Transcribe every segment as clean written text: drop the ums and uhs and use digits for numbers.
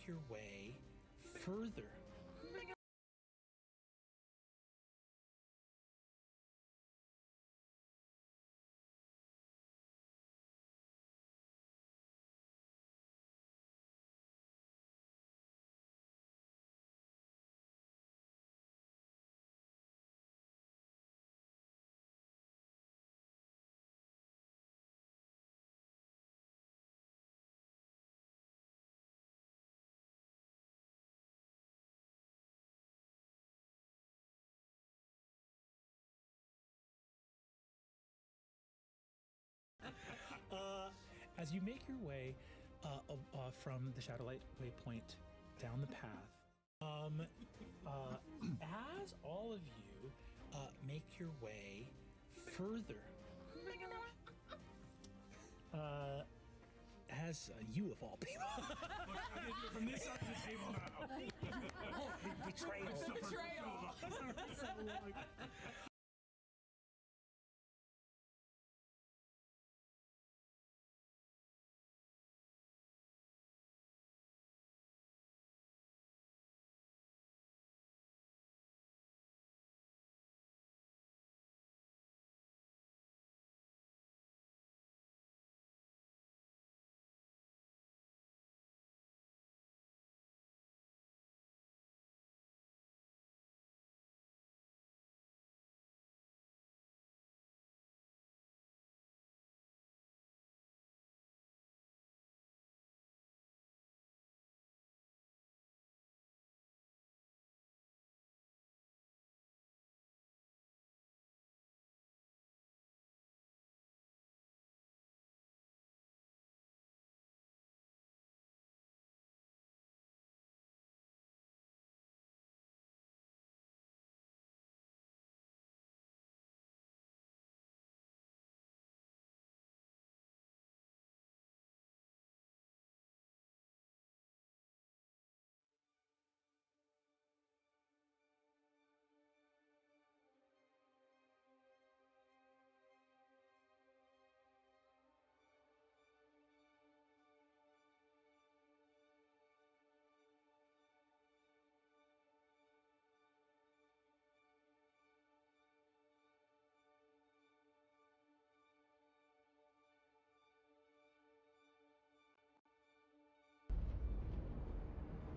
make your way further. As you make your way from the Shadowlight Waypoint down the path, as all of you make your way further, as you of all people, From this side of the table now. betrayal.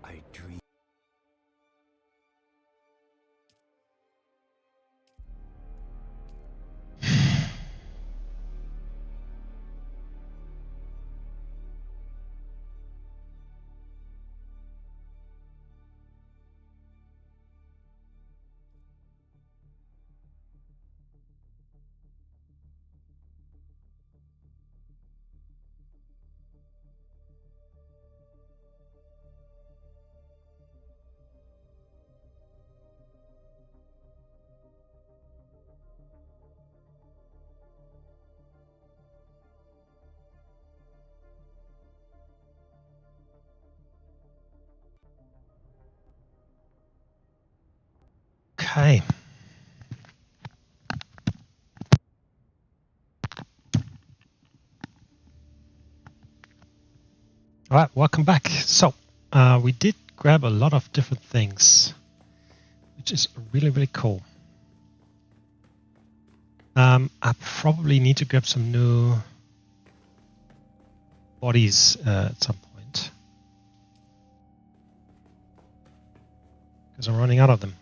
I dream. Okay. All right, welcome back. So we did grab a lot of different things, which is really, really cool. I probably need to grab some new bodies at some point because I'm running out of them.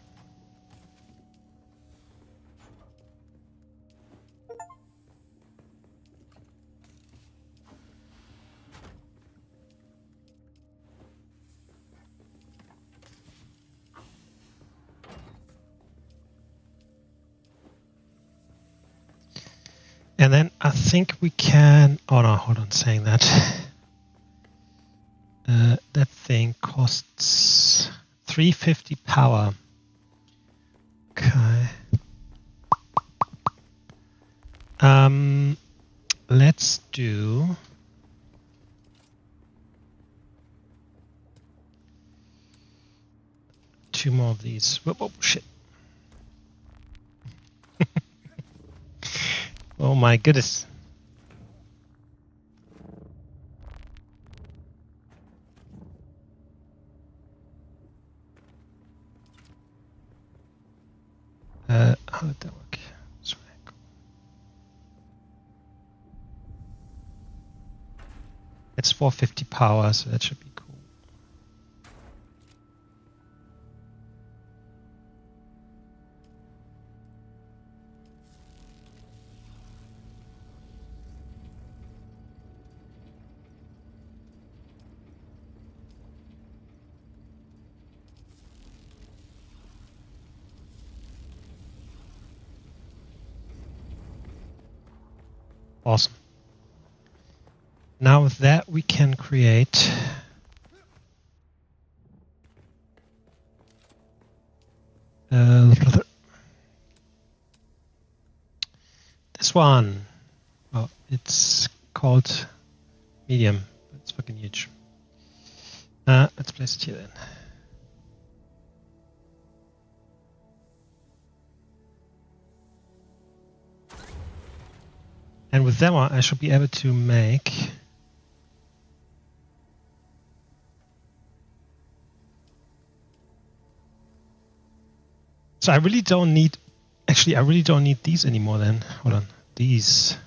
And then I think we can... Oh no, hold on saying that. That thing costs 350 power. Okay. Let's do... two more of these. Whoa, whoa, shit. Oh my goodness. How did that work? This way. Cool. It's 450 power, so that should be cool. Awesome. Now with that we can create this one. Oh, it's called medium, but it's fucking huge. Let's place it here then. And with that one, I should be able to make so I really don't need, actually I really don't need these anymore then. Hold on, these.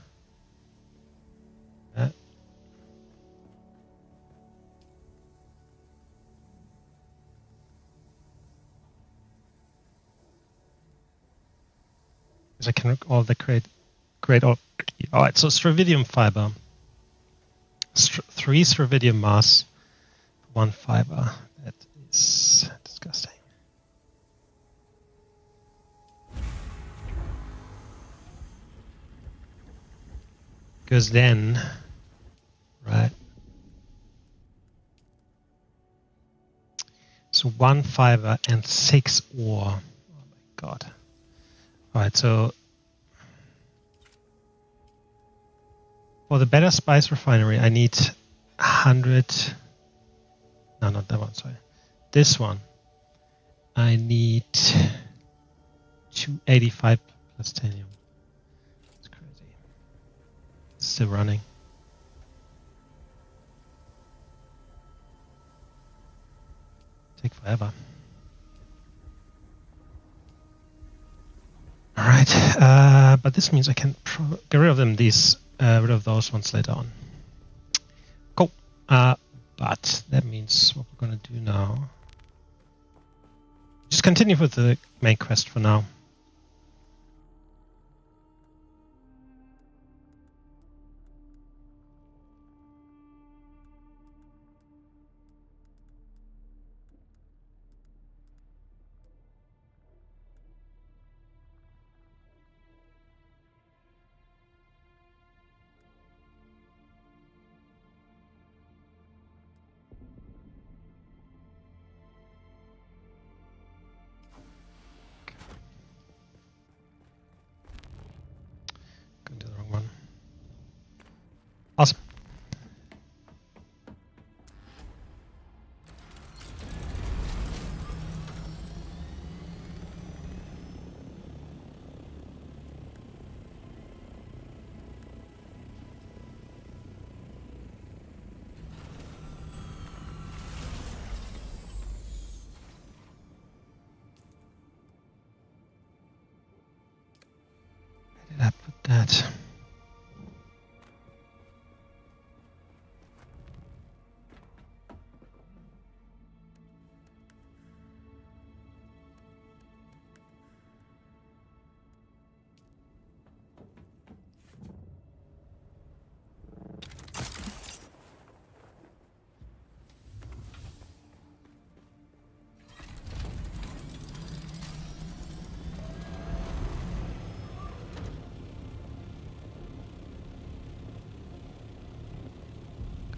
Because I can all the create all. Alright, so Stravidium fiber. 3 Stravidium mass, 1 fiber. That is disgusting. Because then, right. So 1 fiber and 6 ore. Oh my god. Alright, so for the better spice refinery, I need 100. No, not that one, sorry. This one. I need 285 plutonium. It's crazy. It's still running. Take forever. Alright, but this means I can get rid of them, rid of those ones later on. Cool. But that means what we're going to do now. Just continue with the main quest for now. Awesome. Where did I put that?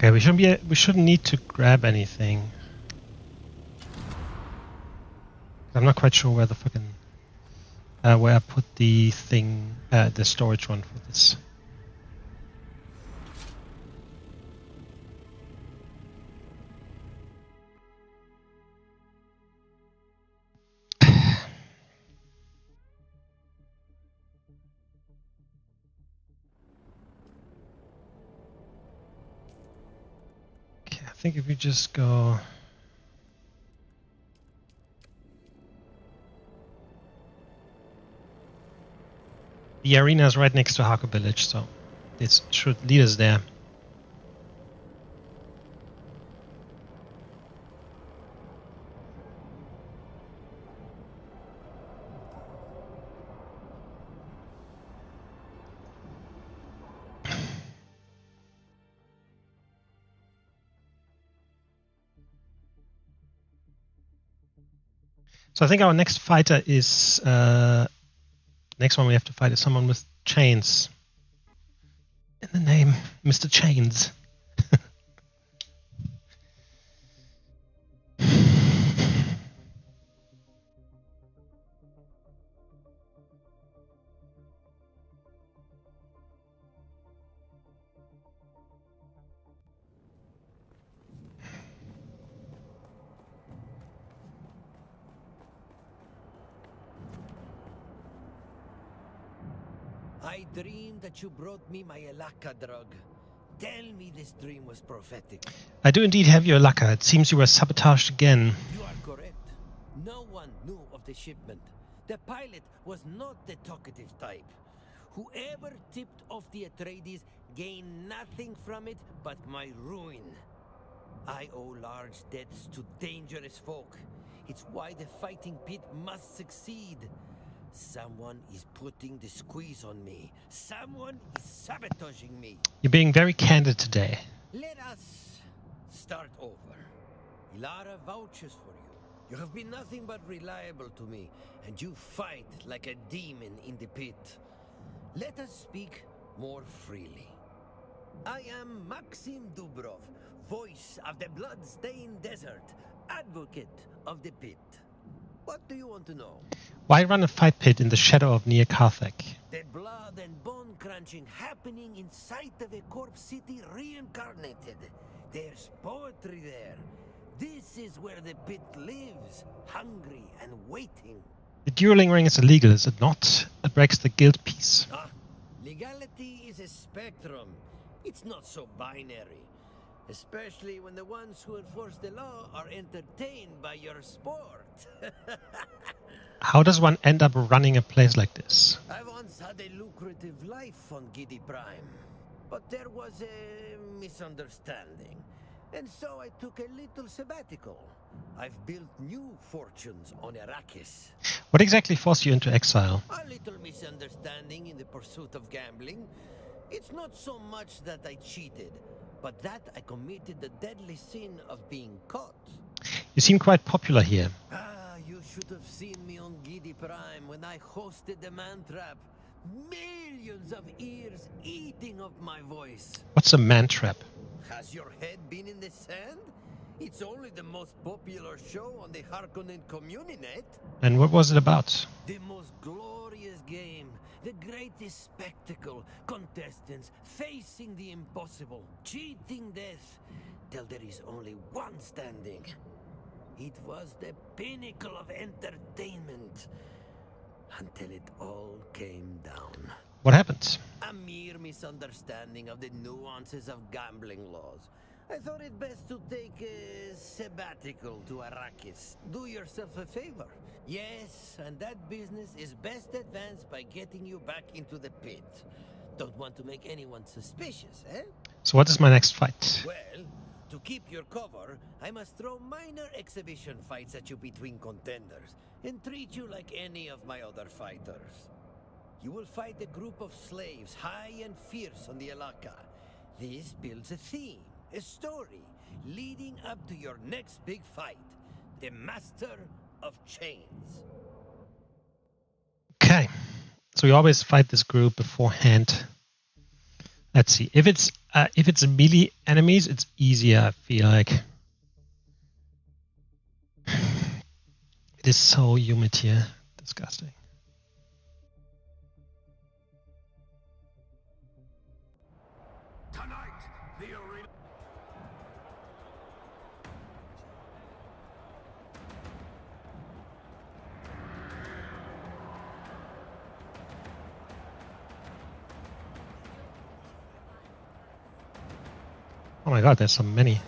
Okay, we shouldn't need to grab anything. I'm not quite sure where the fucking where I put the thing, the storage one for this. I think if we just go The arena is right next to Hako Village, so this should lead us there. So I think our next fighter is next one we have to fight is someone with chains. In the name, Mr. Chains. I dreamed that you brought me my Elaka drug. Tell me this dream was prophetic. I do indeed have your lacquer. It seems you were sabotaged again. You are correct. No one knew of the shipment. The pilot was not the talkative type. Whoever tipped off the Atreides gained nothing from it but my ruin. I owe large debts to dangerous folk. It's why the fighting pit must succeed. Someone is putting the squeeze on me. Someone is sabotaging me. You're being very candid today. Let us start over. Ilara vouches for you. You have been nothing but reliable to me, and you fight like a demon in the pit. Let us speak more freely. I am Maxim Dubrov, voice of the blood-stained desert, advocate of the pit. What do you want to know? Why run a fight pit in the shadow of near Karthak? The blood and bone crunching happening inside of a corpse city reincarnated. There's poetry there. This is where the pit lives, hungry and waiting. The dueling ring is illegal, is it not? It breaks the guild peace. Legality is a spectrum. It's not so binary. Especially when the ones who enforce the law are entertained by your sport. How does one end up running a place like this? I once had a lucrative life on Gidi Prime, but there was a misunderstanding, and so I took a little sabbatical. I've built new fortunes on Arrakis. What exactly forced you into exile? A little misunderstanding in the pursuit of gambling. It's not so much that I cheated, but that I committed the deadly sin of being caught. You seem quite popular here. You should have seen me on Gidi Prime when I hosted the man trap. Millions of ears eating of my voice. What's a man trap? Has your head been in the sand? It's only the most popular show on the Harkonnen Communinet. And what was it about? The most glorious game. The greatest spectacle. Contestants facing the impossible. Cheating death. Till there is only one standing. It was the pinnacle of entertainment. Until it all came down. What happened? A mere misunderstanding of the nuances of gambling laws. I thought it best to take a sabbatical to Arrakis. Do yourself a favor. Yes, and that business is best advanced by getting you back into the pit. Don't want to make anyone suspicious, eh? So what is my next fight? Well, to keep your cover, I must throw minor exhibition fights at you between contenders and treat you like any of my other fighters. You will fight a group of slaves, high and fierce on the Elaka. This builds a theme, a story, leading up to your next big fight, the Master of Chains. Okay, so we always fight this group beforehand. Let's see. If it's melee enemies, it's easier. I feel like it is so humid here. Disgusting. Tonight, the arena. Oh my god, there's so many.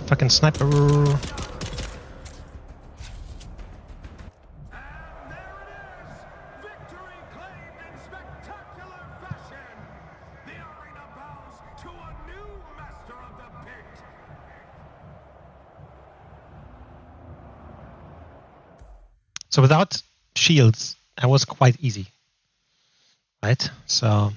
Fucking sniper. And there it is! Victory claimed in spectacular fashion! The arena bows to a new master of the pit! So without shields, that was quite easy. Right? So...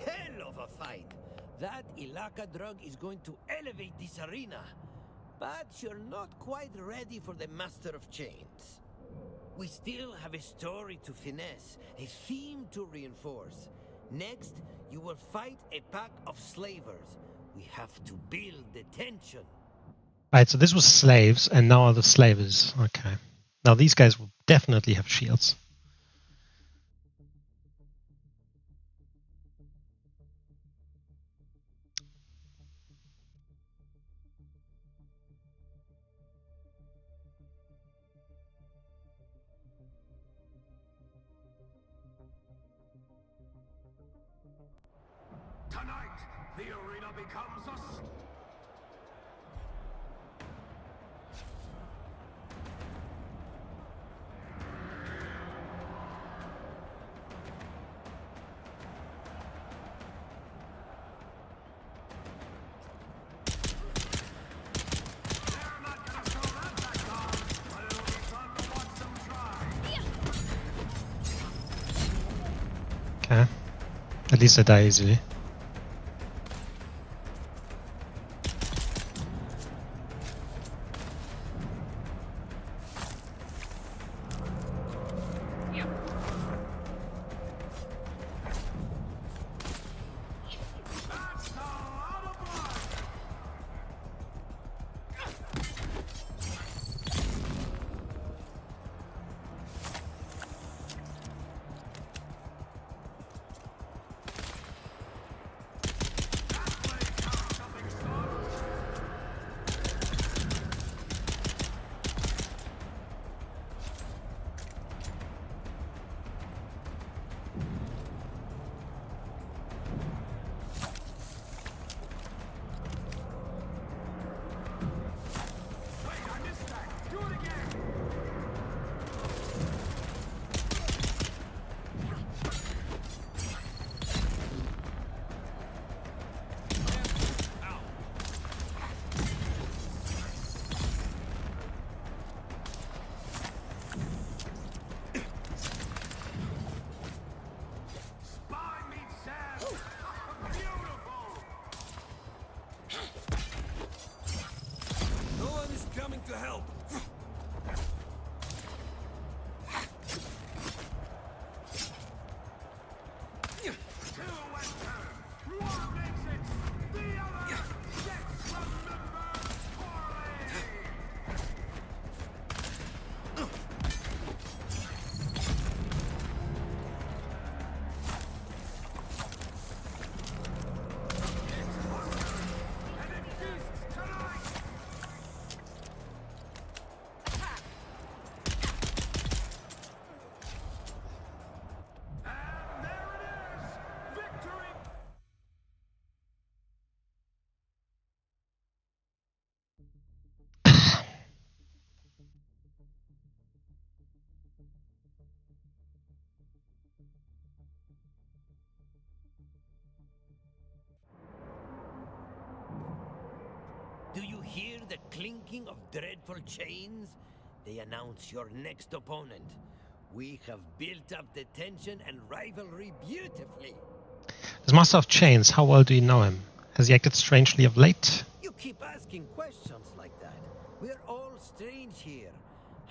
Hell of a fight! That Ilaka drug is going to elevate this arena. But you're not quite ready for the Master of Chains. We still have a story to finesse, a theme to reinforce. Next, you will fight a pack of slavers. We have to build the tension. Right, so this was slaves, and now are the slavers. Okay. Now these guys will definitely have shields. Tonight, the arena becomes a... They're not gonna throw that back on, but it'll be fun to watch them try. Okay. At least I die easily. That's a lot of blood! That blade found something soft! Wait, I missed that! Do it again! Spy meets sand! Beautiful! No one is coming to help. Two enter! One exits! The other gets remembered poorly! It's hunger, and it feasts tonight! And there it is! Victory! Do you hear the clinking of dreadful chains? They announce your next opponent. We have built up the tension and rivalry beautifully. This Master of Chains, how well do you know him? Has he acted strangely of late? You keep asking questions like that. We're all strange here.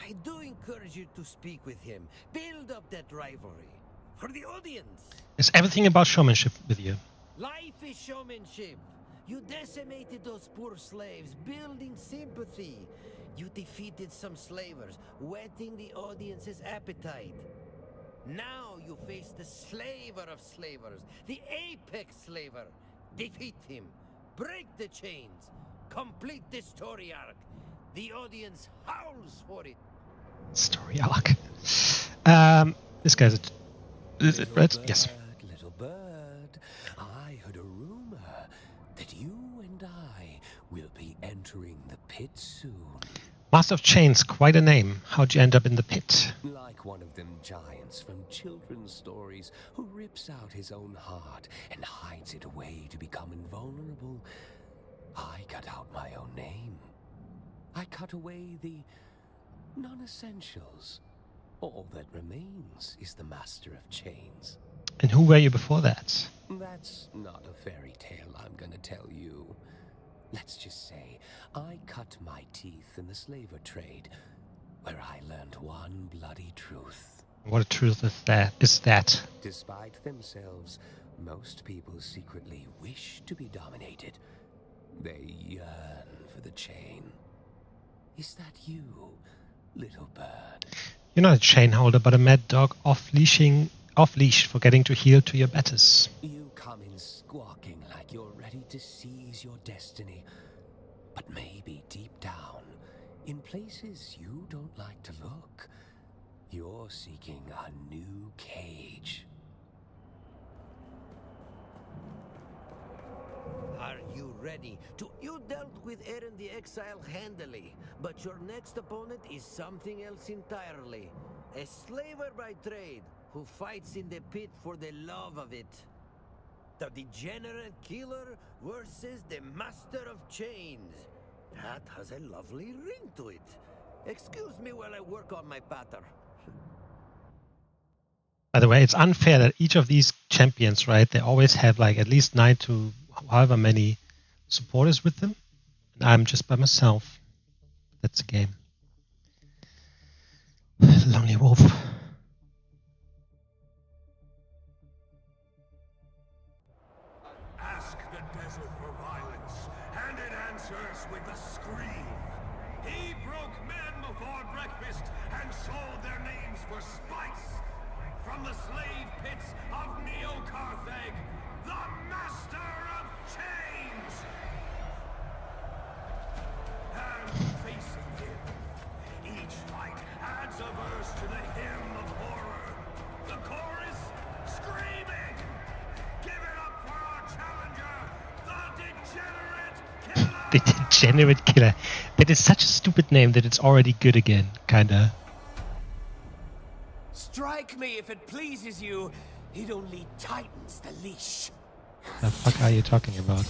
I do encourage you to speak with him. Build up that rivalry. For the audience. Is everything about showmanship with you? Life is showmanship. You decimated those poor slaves, building sympathy. You defeated some slavers, whetting the audience's appetite. Now you face the slaver of slavers, the apex slaver. Defeat him, break the chains, complete the story arc. The audience howls for it. Story arc. This guy's is it red? Yes. Little bird, I heard a rumor that you and I will be entering the pit soon. Master of Chains, quite a name. How'd you end up in the pit? Like one of them giants from children's stories who rips out his own heart and hides it away to become invulnerable. I cut out my own name. I cut away the non-essentials. All that remains is the Master of Chains. And who were you before that? That's not a fairy tale I'm gonna tell you. Let's just say I cut my teeth in the slaver trade, where I learned one bloody truth. What a truth is that? Despite themselves, most people secretly wish to be dominated. They yearn for the chain. Is that you, little bird? You're not a chain holder, but a mad dog off leash, forgetting to heel to your betters. You come in squawking like you're ready to seize your destiny. But maybe deep down, in places you don't like to look, you're seeking a new cage. Are you ready to... You dealt with Eren the Exile handily, but your next opponent is something else entirely. A slaver by trade, who fights in the pit for the love of it. The degenerate killer versus the Master of Chains. That has a lovely ring to it. Excuse me while I work on my pattern. By the way, it's unfair that each of these champions, right, they always have like at least 9 to however many supporters with them. And I'm just by myself. That's a game. Lonely wolf. Ask the desert for violence, and it answers with a scream. He broke men before breakfast and sold their names for spice. From the slave pits of Neo-Carthage, the Master of Chains! And facing him, each fight adds a verse to the hymn of horror. The chorus, screaming! Give it up for our challenger, the Degenerate Killer! The Degenerate Killer. That is such a stupid name that it's already good again, kinda. Strike me if it pleases you. It only tightens the leash. The fuck are you talking about?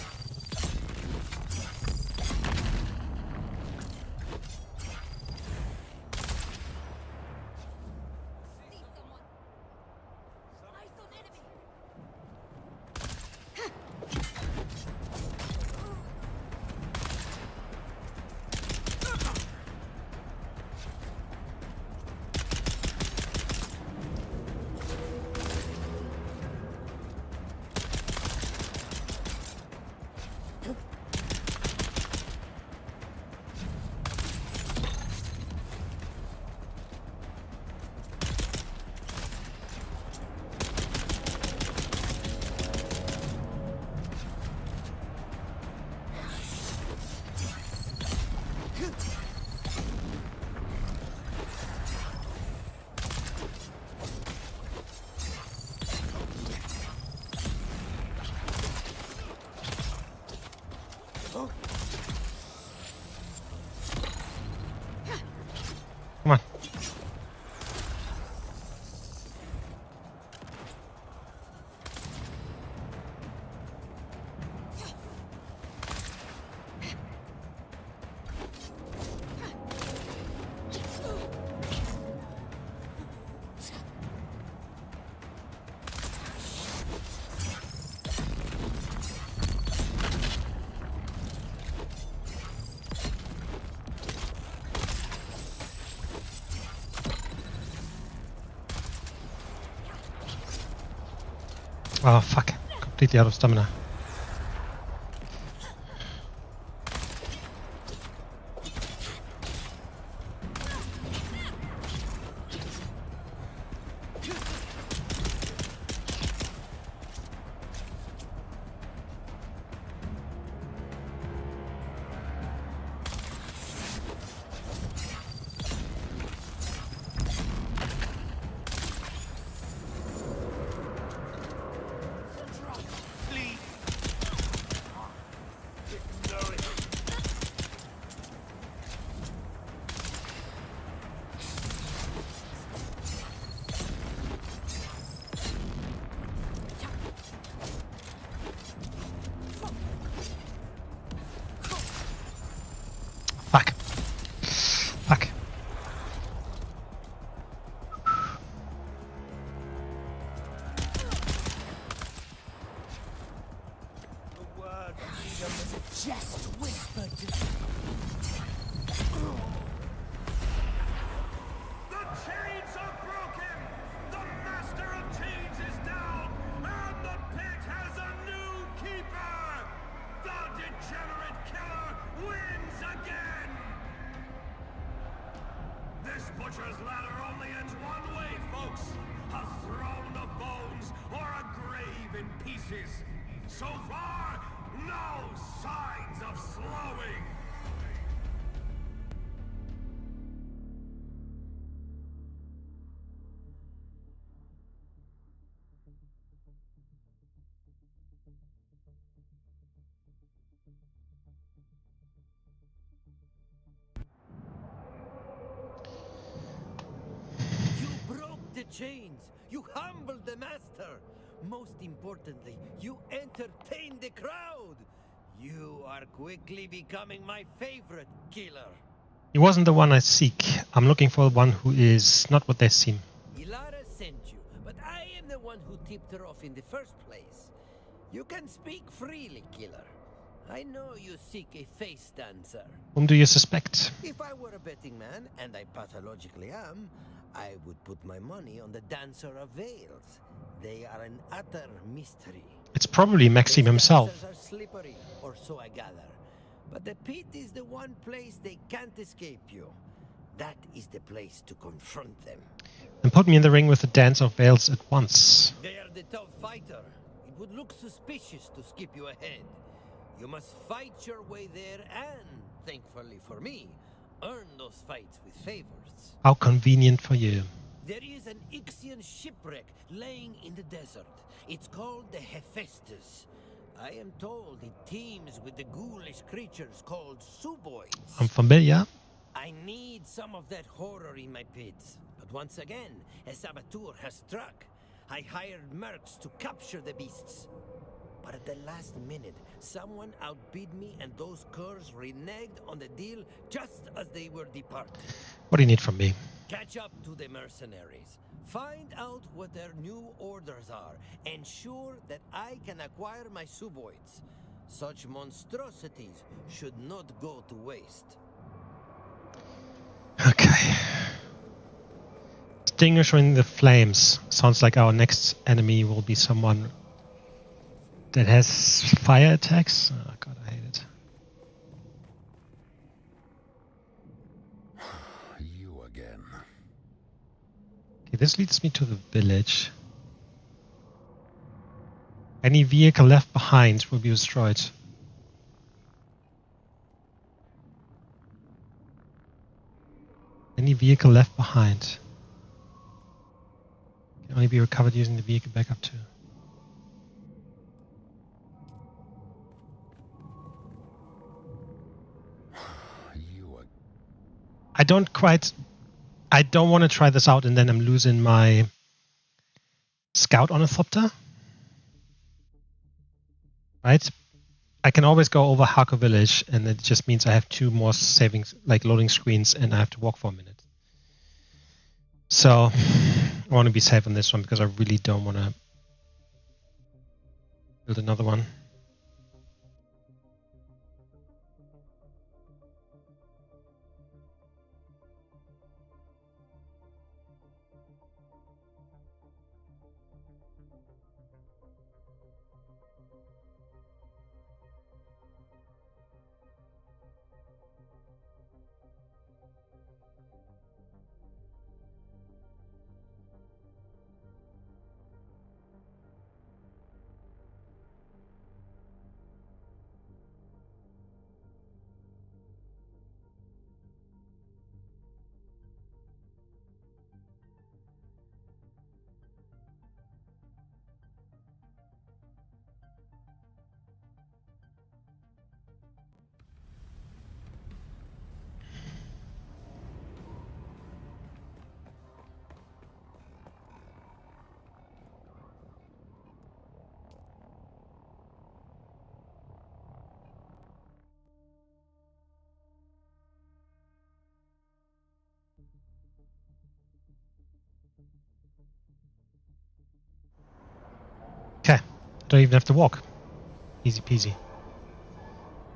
Come on. Oh fuck, completely out of stamina. Butcher's ladder only ends one way, folks. A throne of bones or a grave in pieces. So far, no signs of slowing. You broke the chains. You humbled the master. Most importantly, you entertained the crowd. You are quickly becoming my favorite killer. He wasn't the one I seek. I'm looking for one who is not what they seem. Ilara sent you, but I am the one who tipped her off in the first place. You can speak freely, killer. I know you seek a face dancer. Whom do you suspect? If I were a betting man, and I pathologically am, I would put my money on the Dancer of Veils. They are an utter mystery. It's probably Maxim himself. Dancers are slippery, or so I gather. But the pit is the one place they can't escape you. That is the place to confront them. And put me in the ring with the Dance of Veils at once. They are the tough fighter. It would look suspicious to skip you ahead. You must fight your way there and, thankfully for me, earn those fights with favors. How convenient for you. There is an Ixian shipwreck laying in the desert. It's called the Hephaestus. I am told it teems with the ghoulish creatures called Suboids. I'm familiar. I need some of that horror in my pits. But once again, a saboteur has struck. I hired mercs to capture the beasts. But at the last minute, someone outbid me and those curs reneged on the deal just as they were departing. What do you need from me? Catch up to the mercenaries. Find out what their new orders are. Ensure that I can acquire my suboids. Such monstrosities should not go to waste. Okay. Extinguishing the flames. Sounds like our next enemy will be someone that has fire attacks. Oh god, I hate it. You again. Okay, this leads me to the village. Any vehicle left behind will be destroyed. Any vehicle left behind can only be recovered using the vehicle backup too. I don't want to try this out and then I'm losing my scout ornithopter. Right? I can always go over Harko village and it just means I have 2 more savings, like loading screens, and I have to walk for a minute. So I want to be safe on this one because I really don't want to build another one. Okay, don't even have to walk. Easy peasy.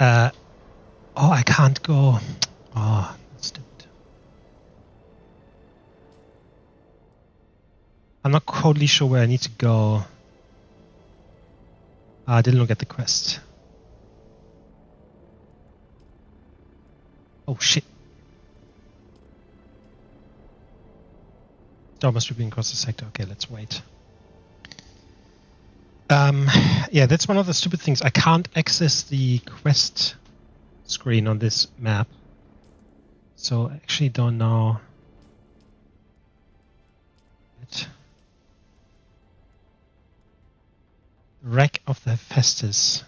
Oh, I can't go. Oh, that's stupid. I'm not totally sure where I need to go. I didn't look at the quest. Oh shit. Oh, must be being across the sector. Okay, let's wait. Yeah, that's one of the stupid things. I can't access the quest screen on this map. So I actually don't know. Wreck of the Festus.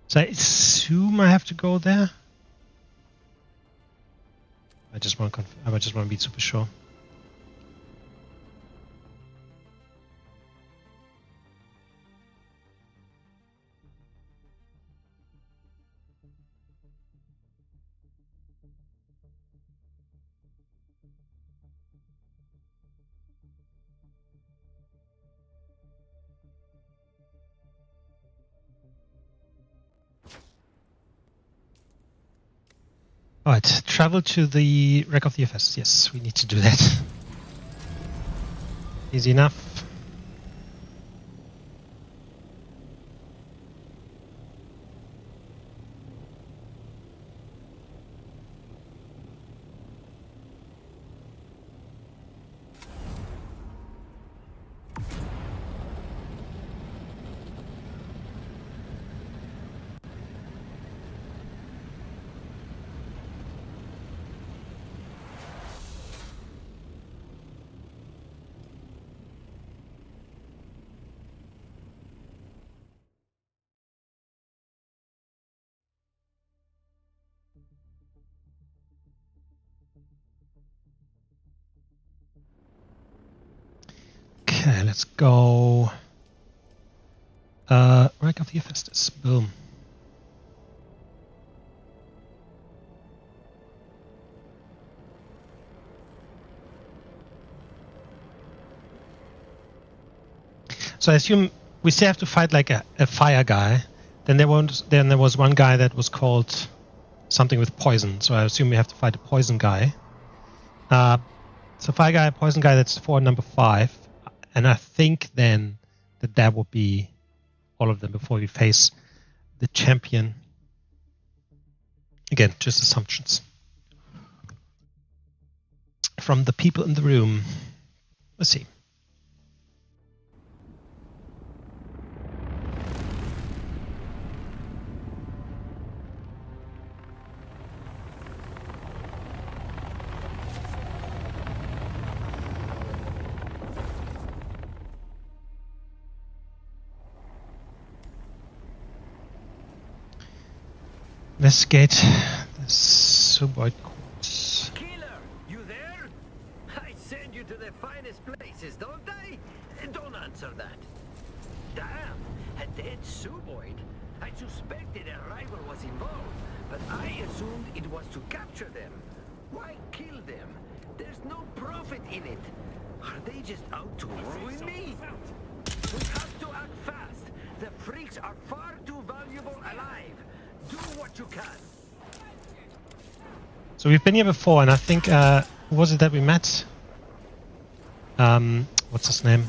So I assume I have to go there. I just want to be super sure. Alright, travel to the wreck of the Festus. Yes, we need to do that. Easy enough. Okay, let's go. Wreck of the Festus. Boom. So I assume we still have to fight like a fire guy. Then there was one guy that was called something with poison. So I assume we have to fight a poison guy. So fire guy, poison guy. That's for number 5. And I think then that will be all of them before we face the champion. Again, just assumptions from the people in the room. Let's see. Investigate the suboid quartz. Killer, you there? I send you to the finest places, don't I? Don't answer that. Damn, a dead suboid. I suspected a rival was involved, but I assumed it was to capture them. Why kill them? There's no profit in it. Are they just out to ruin me? We have to act fast. The freaks are far too valuable alive. Do what you can. So we've been here before, and I think who was it that we met? What's his name?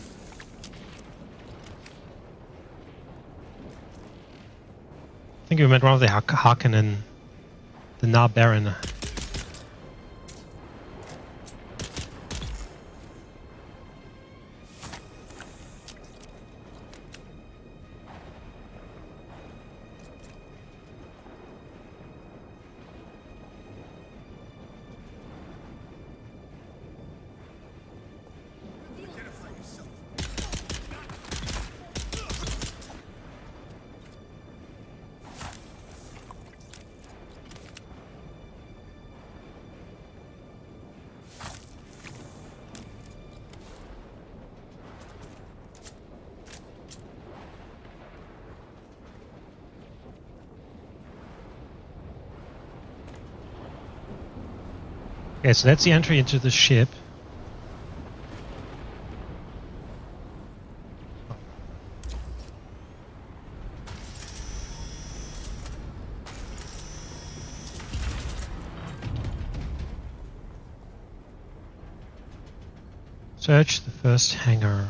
I think we met one of the Harkonnen, the Nar Baron. Okay, so that's the entry into the ship. Search the first hangar.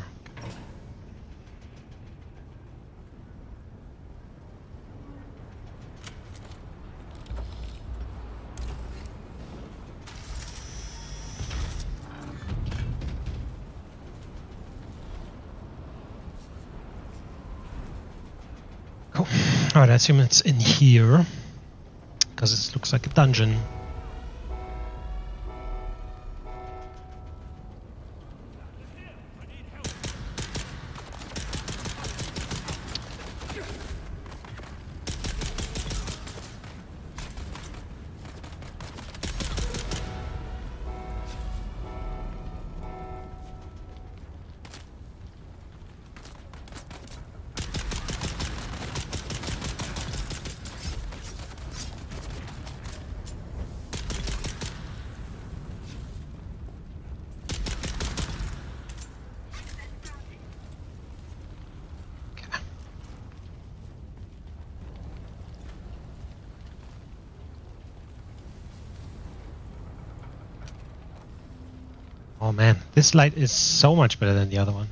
Cool. Alright, I assume it's in here. Because it looks like a dungeon. Oh man, this light is so much better than the other one.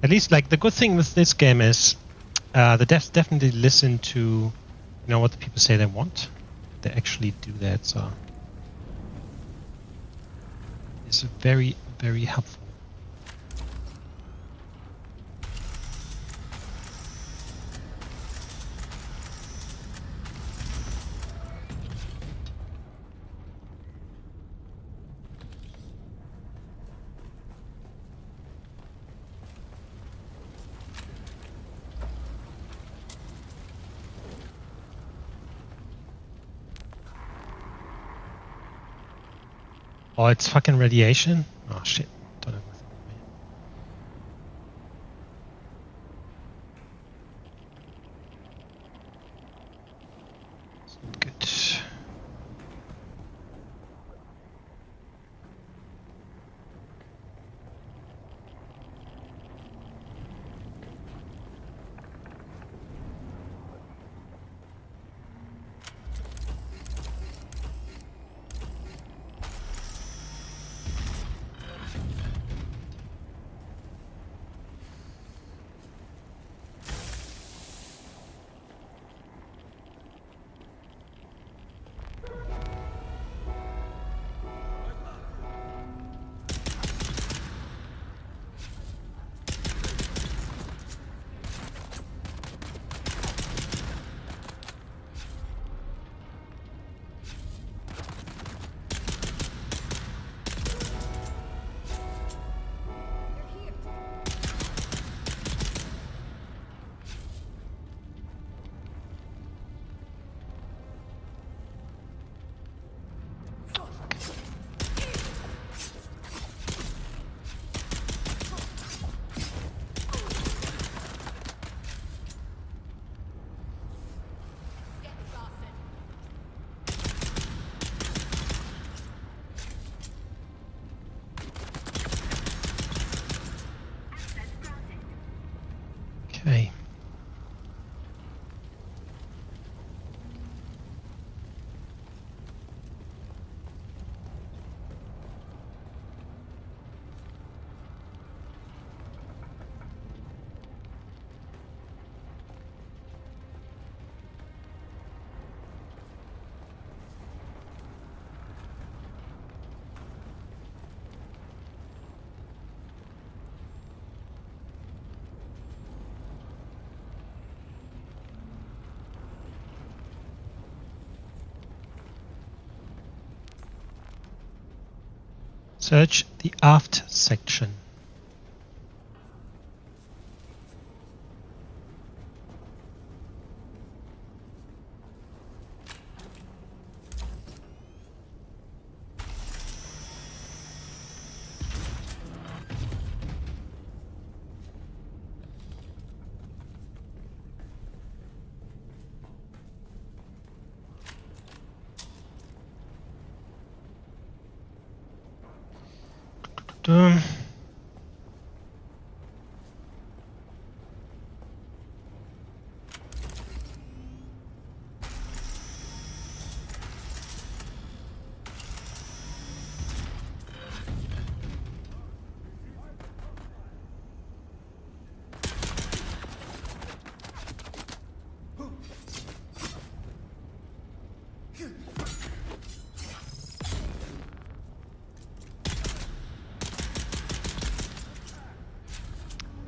At least, like, the good thing with this game is the devs definitely listen to, you know, what the people say they want. They actually do that, so it's very, very helpful. Oh, it's fucking radiation? Oh shit. Don't have nothing with me. It's not good. Okay. Search the aft section. Dun.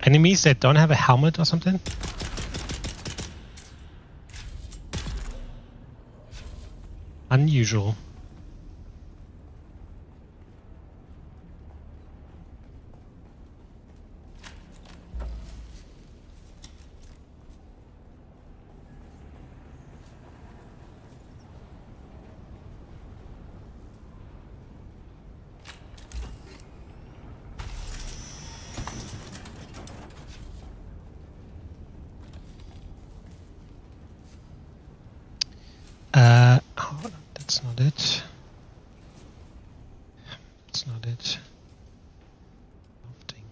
enemies that don't have a helmet or something? Unusual. Oh, that's not it. That's not it. Crafting.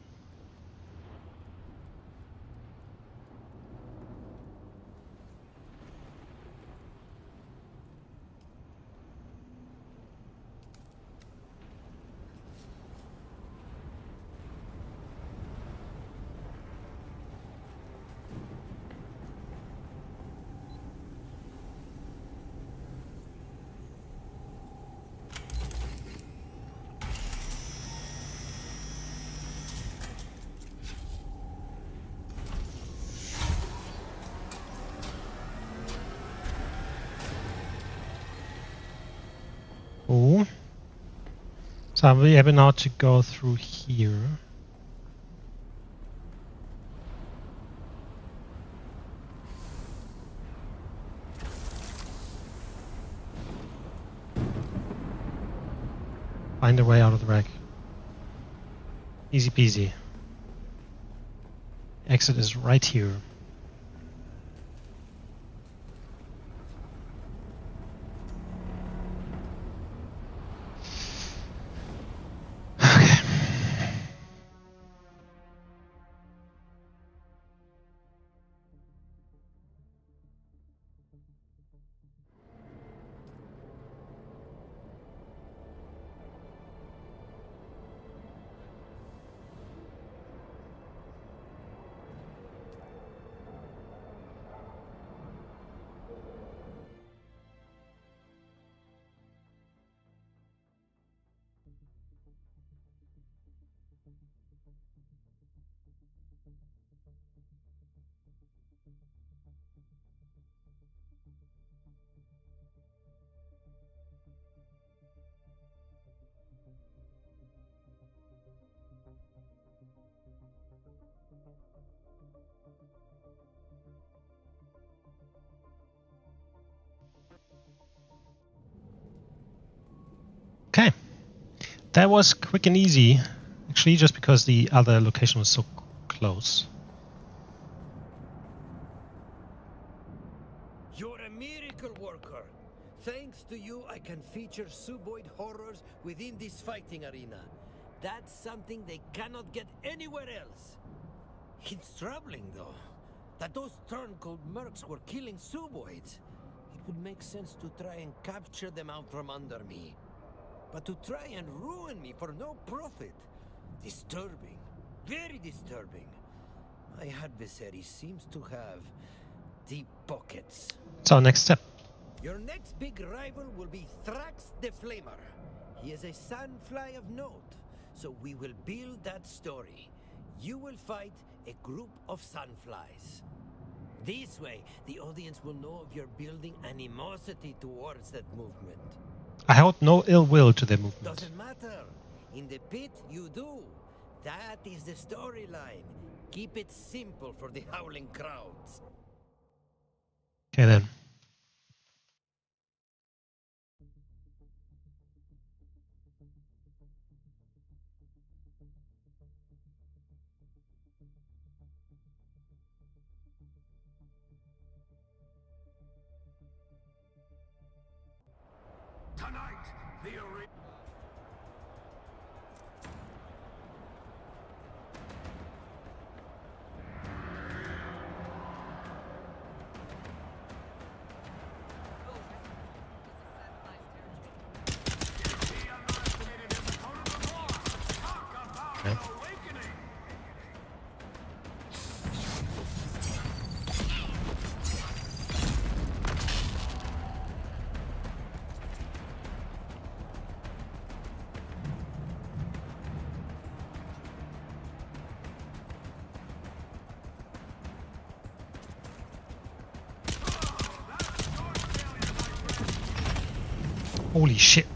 Oh. So we have now to go through here. Find a way out of the wreck. Easy peasy. Exit is right here. Okay, that was quick and easy, actually, just because the other location was so close. You're a miracle worker. Thanks to you, I can feature suboid horrors within this fighting arena. That's something they cannot get anywhere else. It's troubling, though, that those turncoat mercs were killing suboids. It would make sense to try and capture them out from under me. But to try and ruin me for no profit, disturbing, very disturbing. My adversary seems to have deep pockets. So next step. Your next big rival will be Thrax the Flamer. He is a sandfly of note, so we will build that story. You will fight a group of sandflies. This way, the audience will know of your building animosity towards that movement. I hold no ill will to their movement. Doesn't matter. In the pit, you do. That is the storyline. Keep it simple for the howling crowds. Okay then. Tonight, the arena. Holy shit.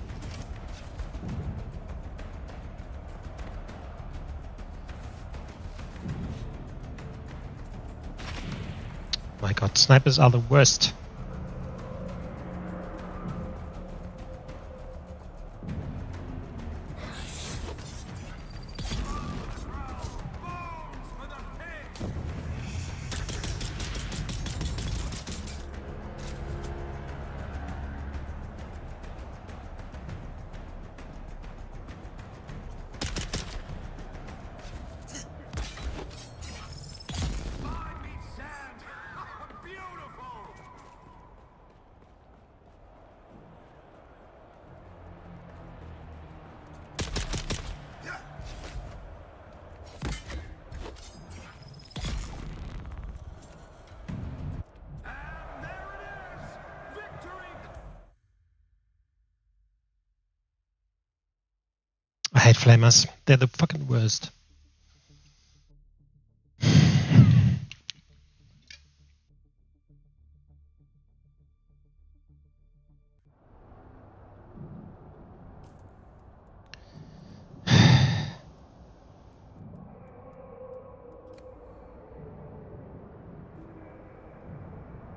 My god, snipers are the worst. I hate flamers. They're the fucking worst.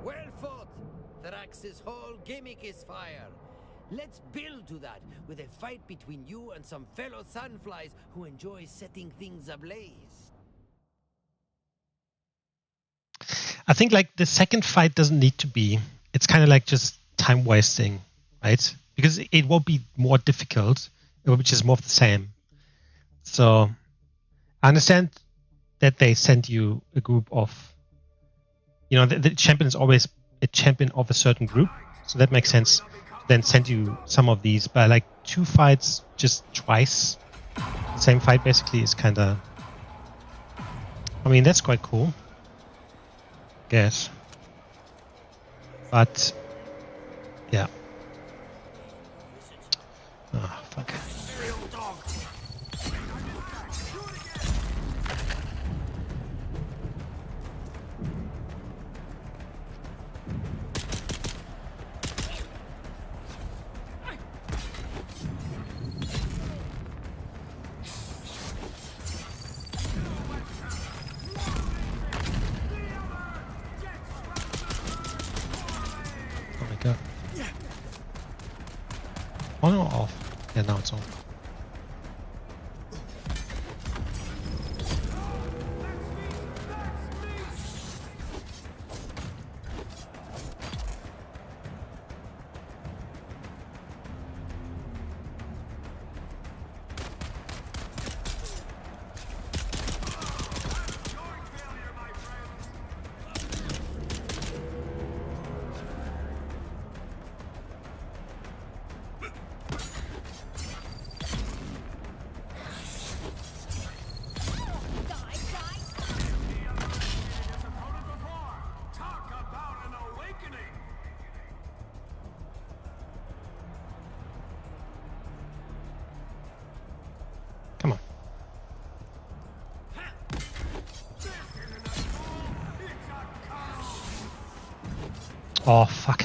Well fought! Thrax's whole gimmick is fire. Let's build to that with a fight between you and some fellow sunflies who enjoy setting things ablaze. I think like the second fight doesn't need to be. It's kind of like just time wasting, right? Because it won't be more difficult. It will be just more of the same. So I understand that they send you a group of, you know, the champion is always a champion of a certain group. So that makes sense. Then send you some of these, but like 2 fights just twice, same fight basically is kind of, I mean, that's quite cool. Yes. But yeah. Oh, fuck. Oh my god. Oh no, off. Yeah, now it's on. Come on. Oh, fuck.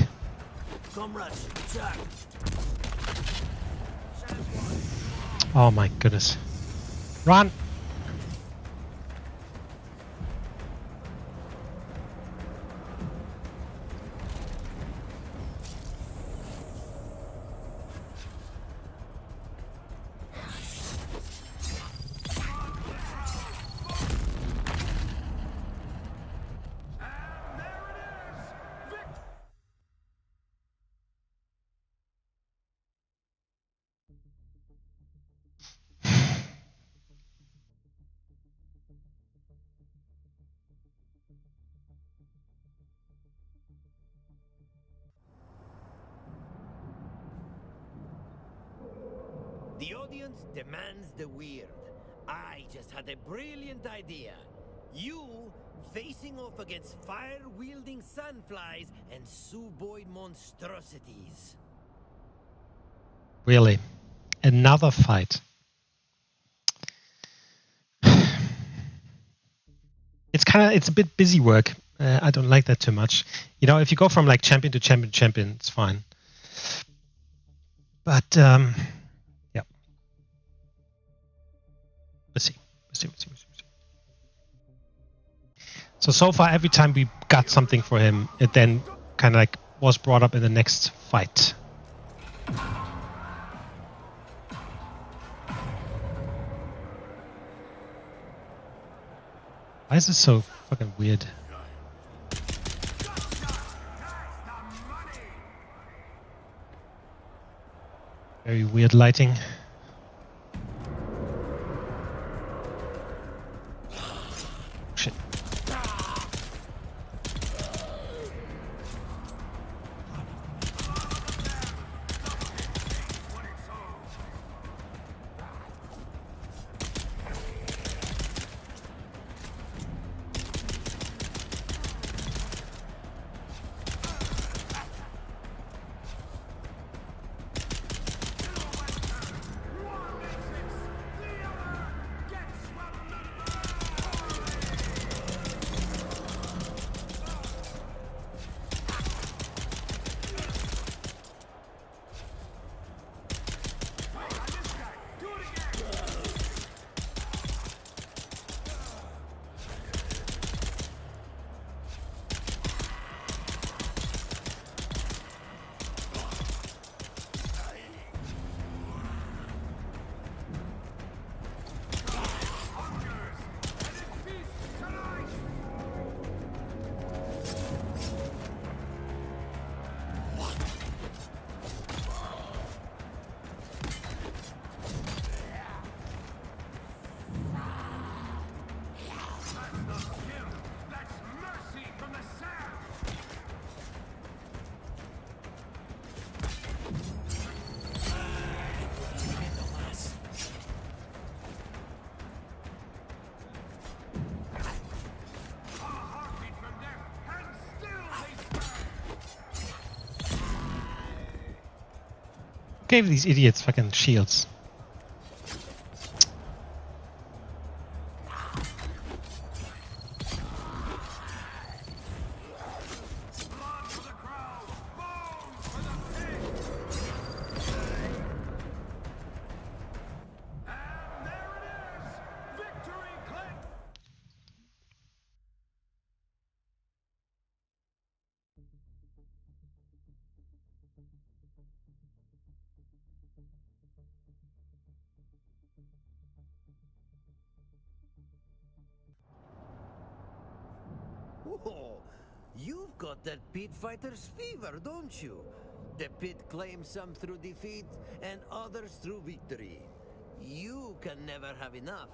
Oh my goodness. Run! The audience demands the weird. I just had a brilliant idea. You facing off against fire-wielding sunflies and suboid monstrosities. Really? Another fight. It's a bit busy work. I don't like that too much. You know, if you go from like champion to champion to champion, it's fine. But yeah. Let's see. So far, every time we got something for him, it then kind of like was brought up in the next fight. Why is this so fucking weird? Very weird lighting. Shit. Gave these idiots fucking shields. Oh, you've got that pit fighter's fever, don't you? The pit claims some through defeat and others through victory. You can never have enough.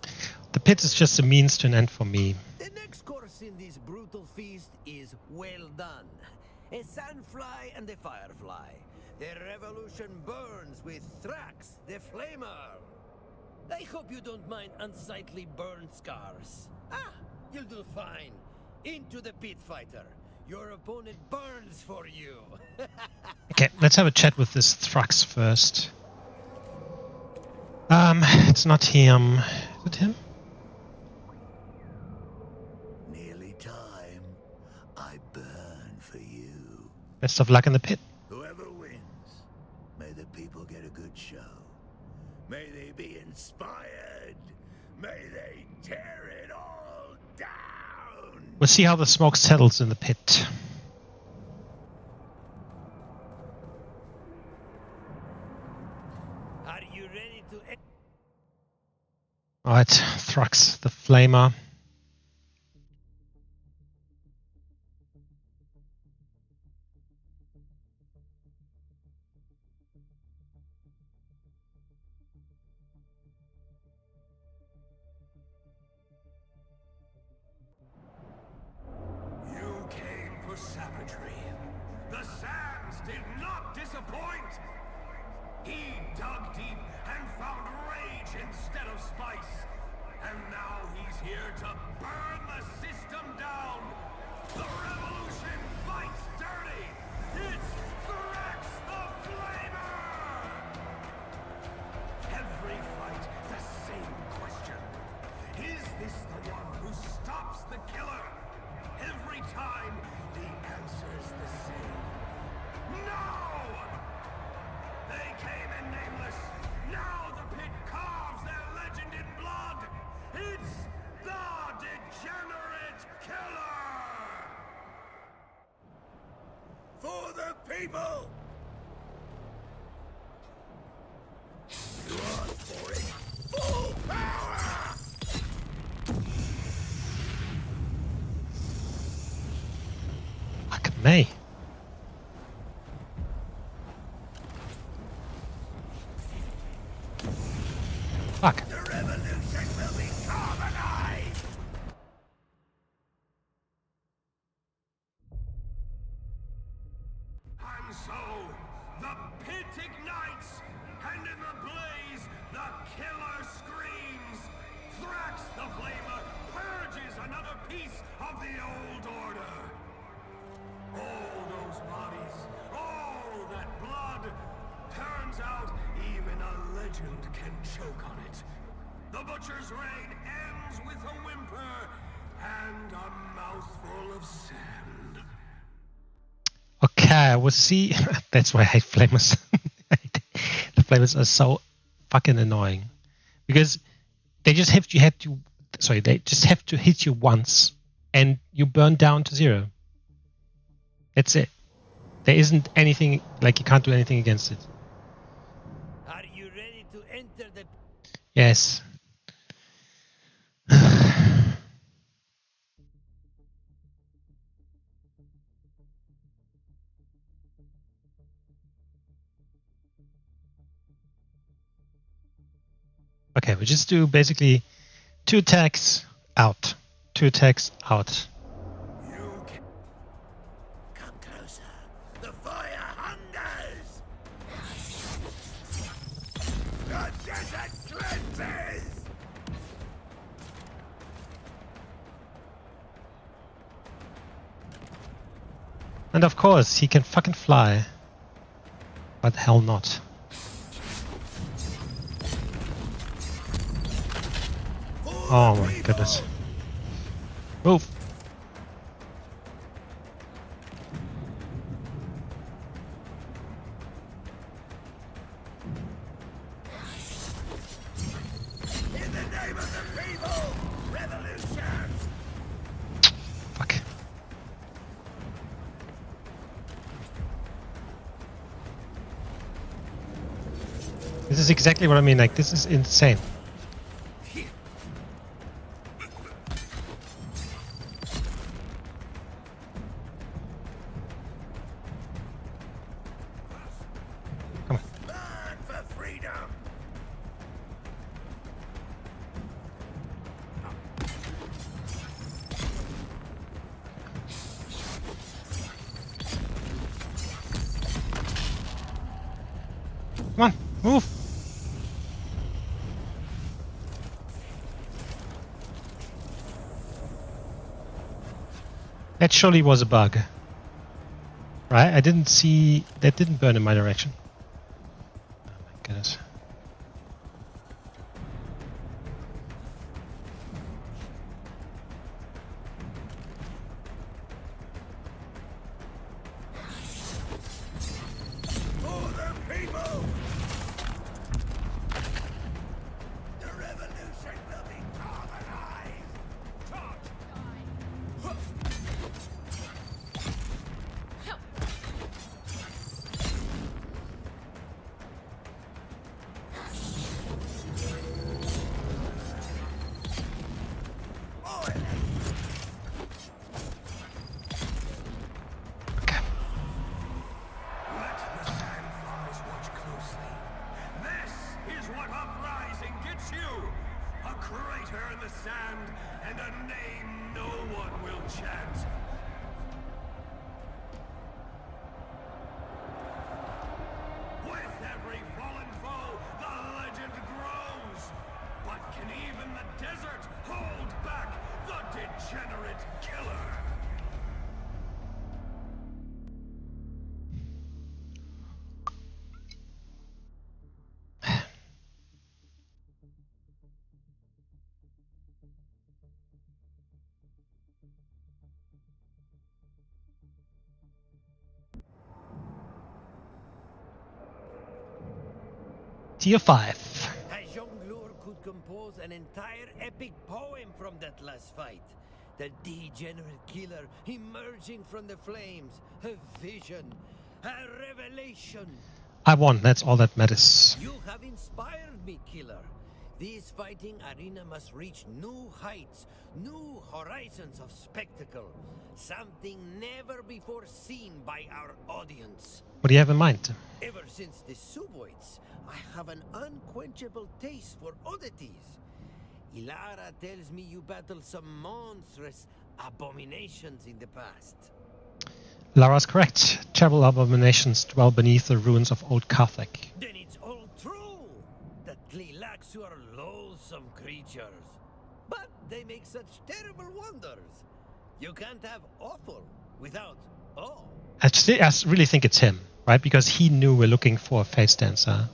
The pit is just a means to an end for me. The next course in this brutal feast is well done. A sandfly and a firefly. The revolution burns with Thrax, the flamer. I hope you don't mind unsightly burn scars. Ah, you'll do fine. Into the pit fighter. Your opponent burns for you. Okay, let's have a chat with this Thrax first. It's not him. Is it him? Nearly time. I burn for you. Best of luck in the pit. Whoever wins, may the people get a good show. May they be inspired. May they tear it all down. We'll see how the smoke settles in the pit. Are you ready to... Alright, Thrax, the flamer. You came for savagery. The sands did not disappoint. He dug deep and found rage instead of spice. And now he's here to burn the system down. The revolution fights dirty. It's Thrax the Flamer! Every fight, the same question. Is this the one who stops the killer? Every time, the answer's the same. No! They came in nameless. Now the pit carves their legend in blood. It's the Degenerate Killer! For the people! You asked for it. Full power! Fuck me. Fuck. The revolution will be carbonized! And so, the pit ignites, and in the blaze, the killer screams. Thrax the Flamer purges another piece of the old order. All those bodies, all that blood, turns out even a legend can choke on it. The Butcher's reign ends with a whimper and a mouthful of sand. Okay, we'll see. That's why I hate flamers. The flamers are so fucking annoying because they just have to hit you once and you burn down to 0. That's it. There isn't anything, like you can't do anything against it. Are you ready to enter the... Yes. Okay, we just do basically 2 attacks out. 2 attacks out. You can... Come closer. The fire hungers! The desert cleanses! And of course, he can fucking fly. But hell not. Oh my goodness. Move! In the name of the people! Revolution! Fuck. This is exactly what I mean, like, this is insane. Come on. Burn for freedom! Come on, move! That surely was a bug. Right? I didn't see... That didn't burn in my direction. Oh my goodness. For the people! The revolution will be carbonized! Charge! Okay. Let the sandflies watch closely. This is what uprising gets you! A crater in the sand and a name no one will chant. With every fallen foe, the legend grows. But can even the desert hold back the degenerate killer? Tier 5. A jongleur could compose an entire epic poem from that last fight. The degenerate killer emerging from the flames. A vision. A revelation. I won, that's all that matters. You have inspired me, killer. This fighting arena must reach new heights, new horizons of spectacle. Something never before seen by our audience. What do you have in mind? Ever since the Suboids, I have an unquenchable taste for oddities. Ilara tells me you battled some monstrous abominations in the past. Lara's correct. Terrible abominations dwell beneath the ruins of Old Carthage. Then it's all true that Tleilaxu are loathsome creatures. But they make such terrible wonders. You can't have awful without awe. I really think it's him, right? Because he knew we're looking for a face dancer.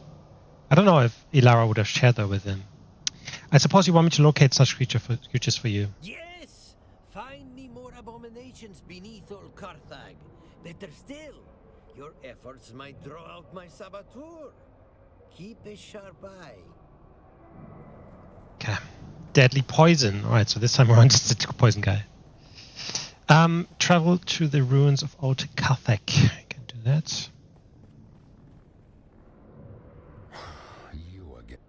I don't know if Ilara would have shared that with him. I suppose you want me to locate such creatures for you. Yes! Find me more abominations beneath Old Carthage. Better still, your efforts might draw out my saboteur. Keep a sharp eye. Okay. Deadly poison. Alright, so this time around it's the poison guy. Travel to the ruins of Old Carthage. I can do that. You again.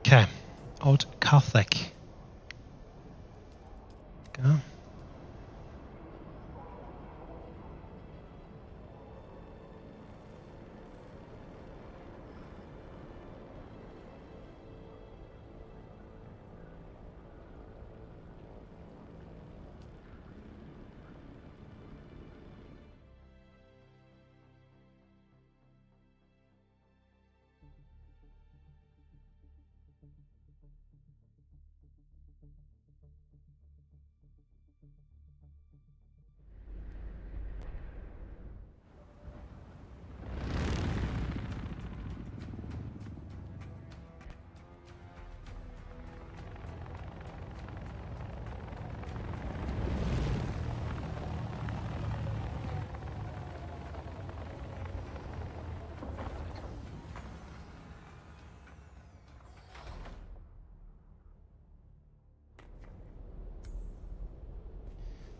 Okay. Old Carthage. Go.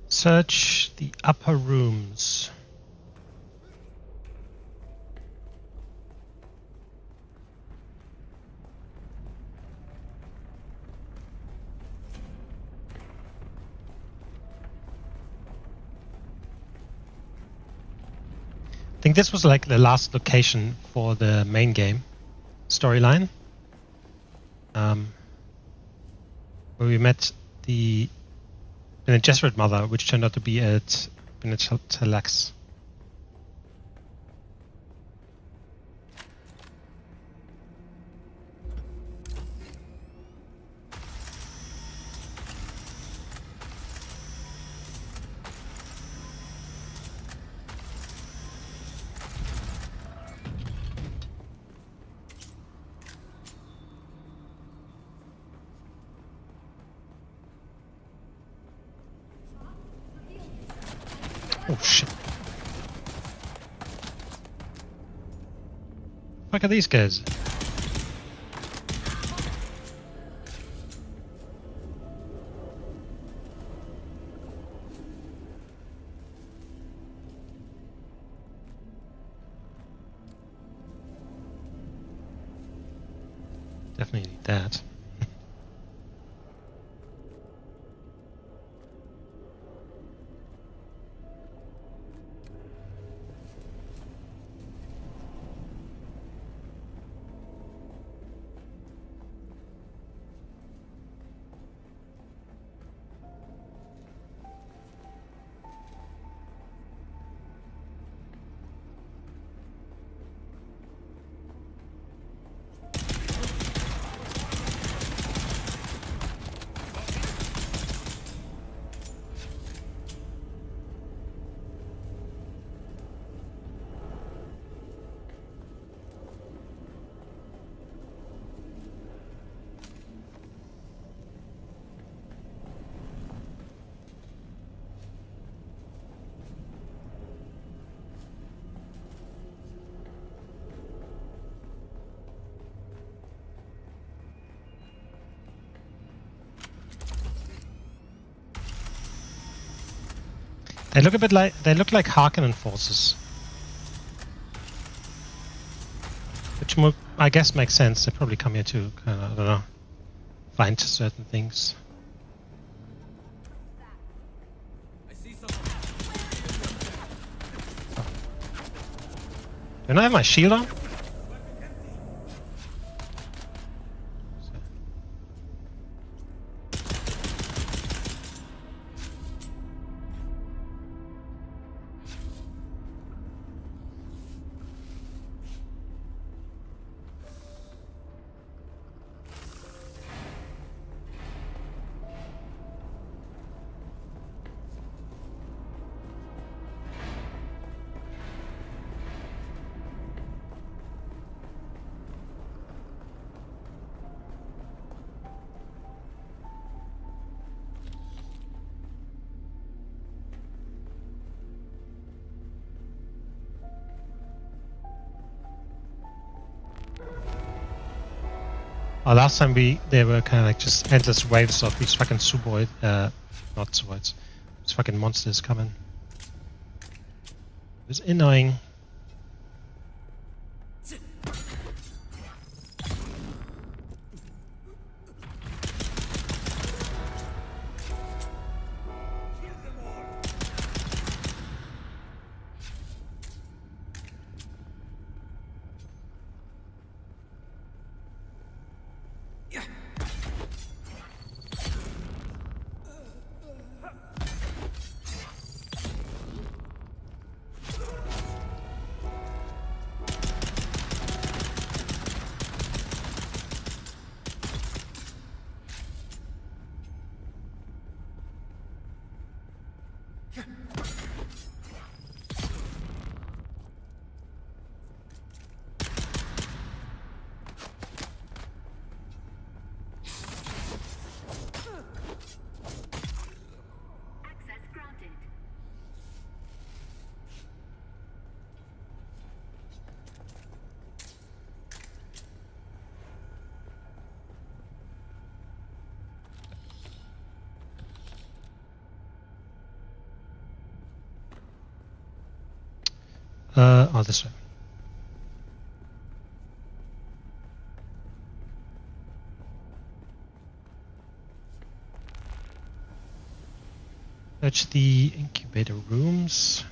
Search the upper rooms. I think this was like the last location for the main game storyline, where we met the Gesserit mother, which turned out to be at Tleilaxu. Oh shit. Fuck are these guys? Definitely need that. They look a bit like Harkonnen forces, which I guess makes sense. They probably come here to kind of, I don't know, find certain things. Oh. Don't I have my shield on? Last time they were kind of like just endless waves of these fucking suboid, not suboids, these fucking monsters coming. It was annoying. Oh, this way. Search the incubator rooms.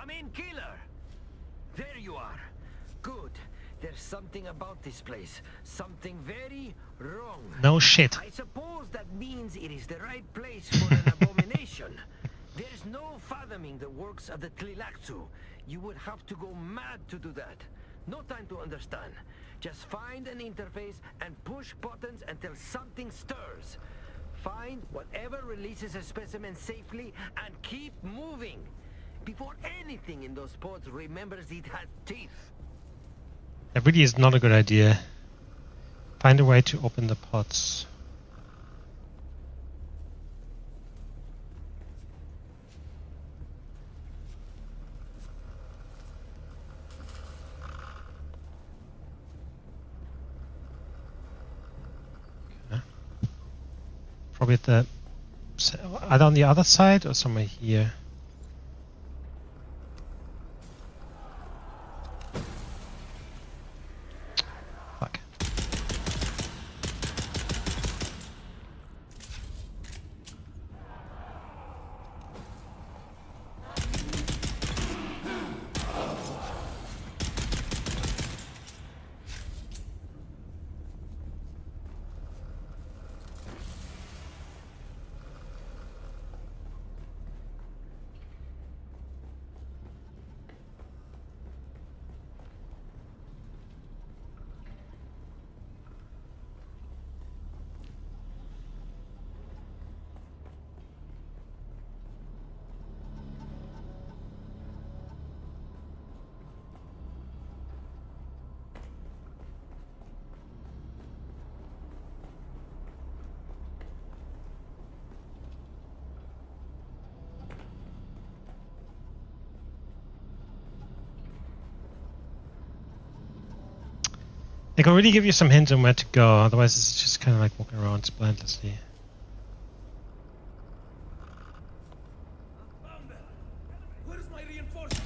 Come in, killer! There you are. Good. There's something about this place. Something very wrong. No shit. I suppose that means it is the right place for an abomination. There's no fathoming the works of the Tlilaxu. You would have to go mad to do that. No time to understand. Just find an interface and push buttons until something stirs. Find whatever releases a specimen safely and keep moving. Before anything in those pods remembers it has teeth. That really is not a good idea. Find a way to open the pods. Okay. Probably at the either on the other side or somewhere here. Fuck. They can really give you some hints on where to go, otherwise it's just kind of like walking around blindlessly. Where's my reinforcement?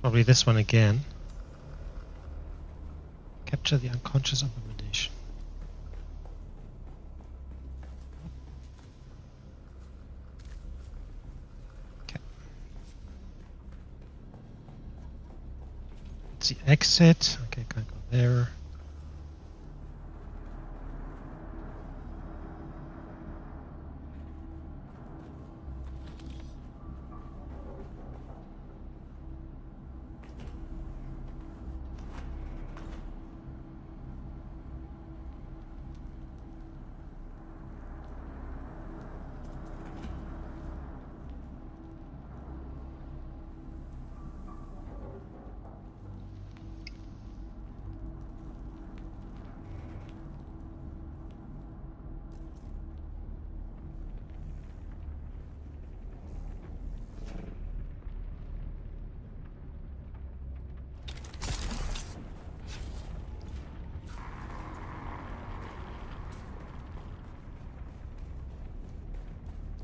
Probably this one again. Capture the unconscious abomination. Okay. It's the exit. Okay, can't go there.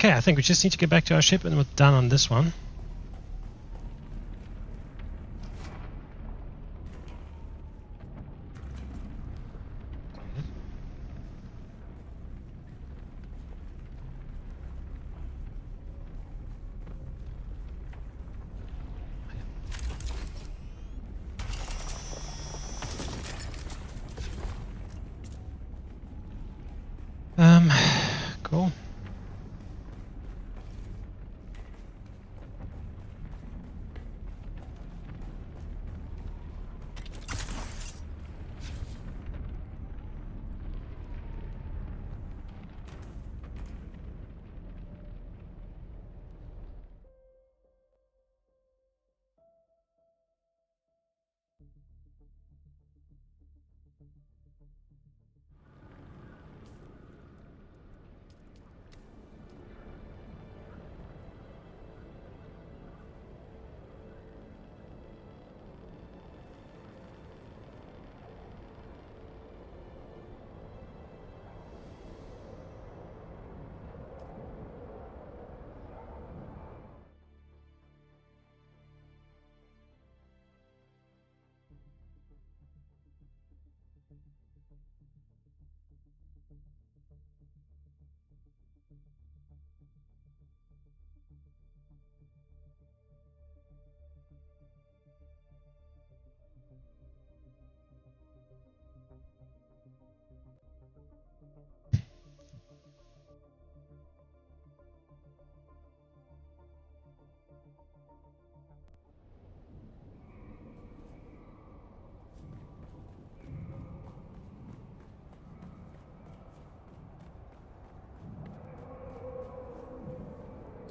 Okay, I think we just need to get back to our ship and we're done on this one. Cool.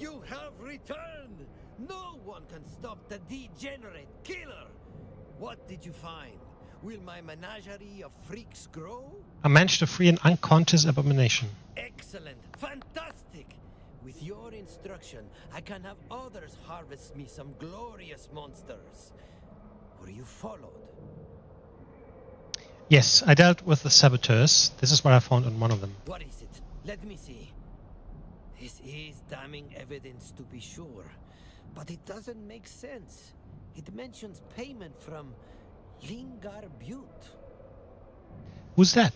You have returned! No one can stop the degenerate killer! What did you find? Will my menagerie of freaks grow? I managed to free an unconscious abomination. Excellent! Fantastic! With your instruction, I can have others harvest me some glorious monsters. Were you followed? Yes, I dealt with the saboteurs. This is what I found on one of them. What is it? Let me see. This is damning evidence to be sure, but it doesn't make sense. It mentions payment from Lingar Butte. Who's that?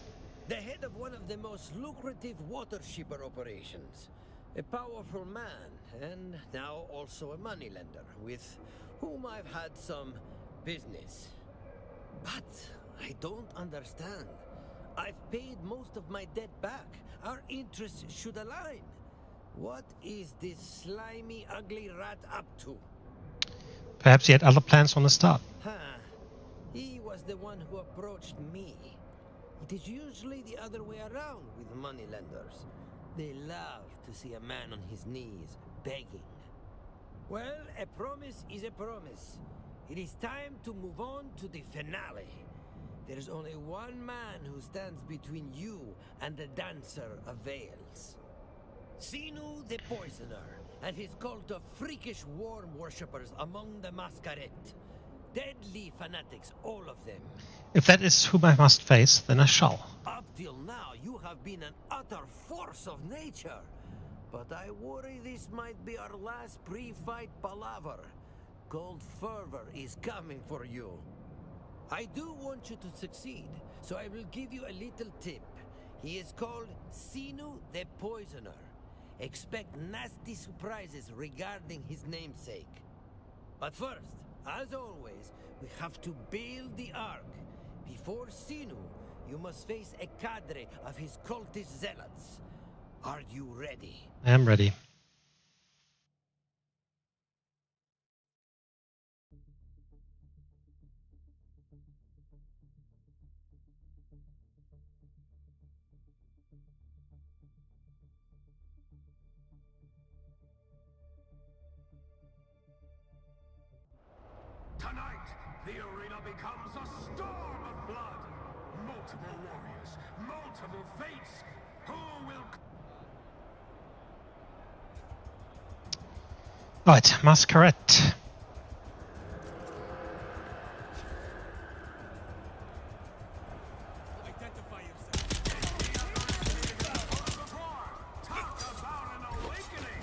The head of one of the most lucrative water shipper operations. A powerful man, and now also a moneylender, with whom I've had some business. But I don't understand. I've paid most of my debt back. Our interests should align. What is this slimy, ugly rat up to? Perhaps he had other plans from the start. He was the one who approached me. It is usually the other way around with moneylenders. They love to see a man on his knees, begging. Well, a promise is a promise. It is time to move on to the finale. There is only one man who stands between you and the Dancer of Veils. Sinu the Poisoner and his cult of freakish worm worshippers among the Masquerade. Deadly fanatics, all of them. If that is whom I must face, then I shall. Up till now, you have been an utter force of nature. But I worry this might be our last pre-fight palaver. Cold fervor is coming for you. I do want you to succeed, so I will give you a little tip. He is called Sinu the Poisoner. Expect nasty surprises regarding his namesake. But first, as always, we have to build the Ark. Before Sinu, you must face a cadre of his cultist zealots. Are you ready? I am ready. Tonight, the arena becomes a storm of blood. Multiple warriors, multiple fates. Who will... Right, Masquerade. Identify yourself. Talk about an awakening.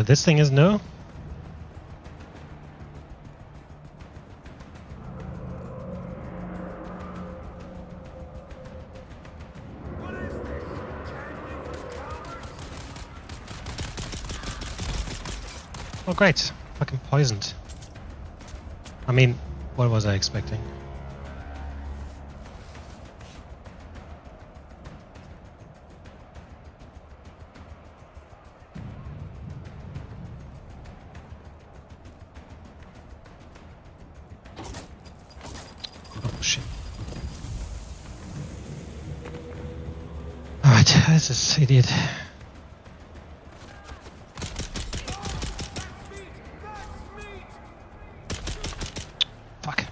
This thing is no. What is this? Channeling cowards? Oh great, fucking poisoned. I mean, what was I expecting? Oh shit. Alright, this is idiot. Fuck.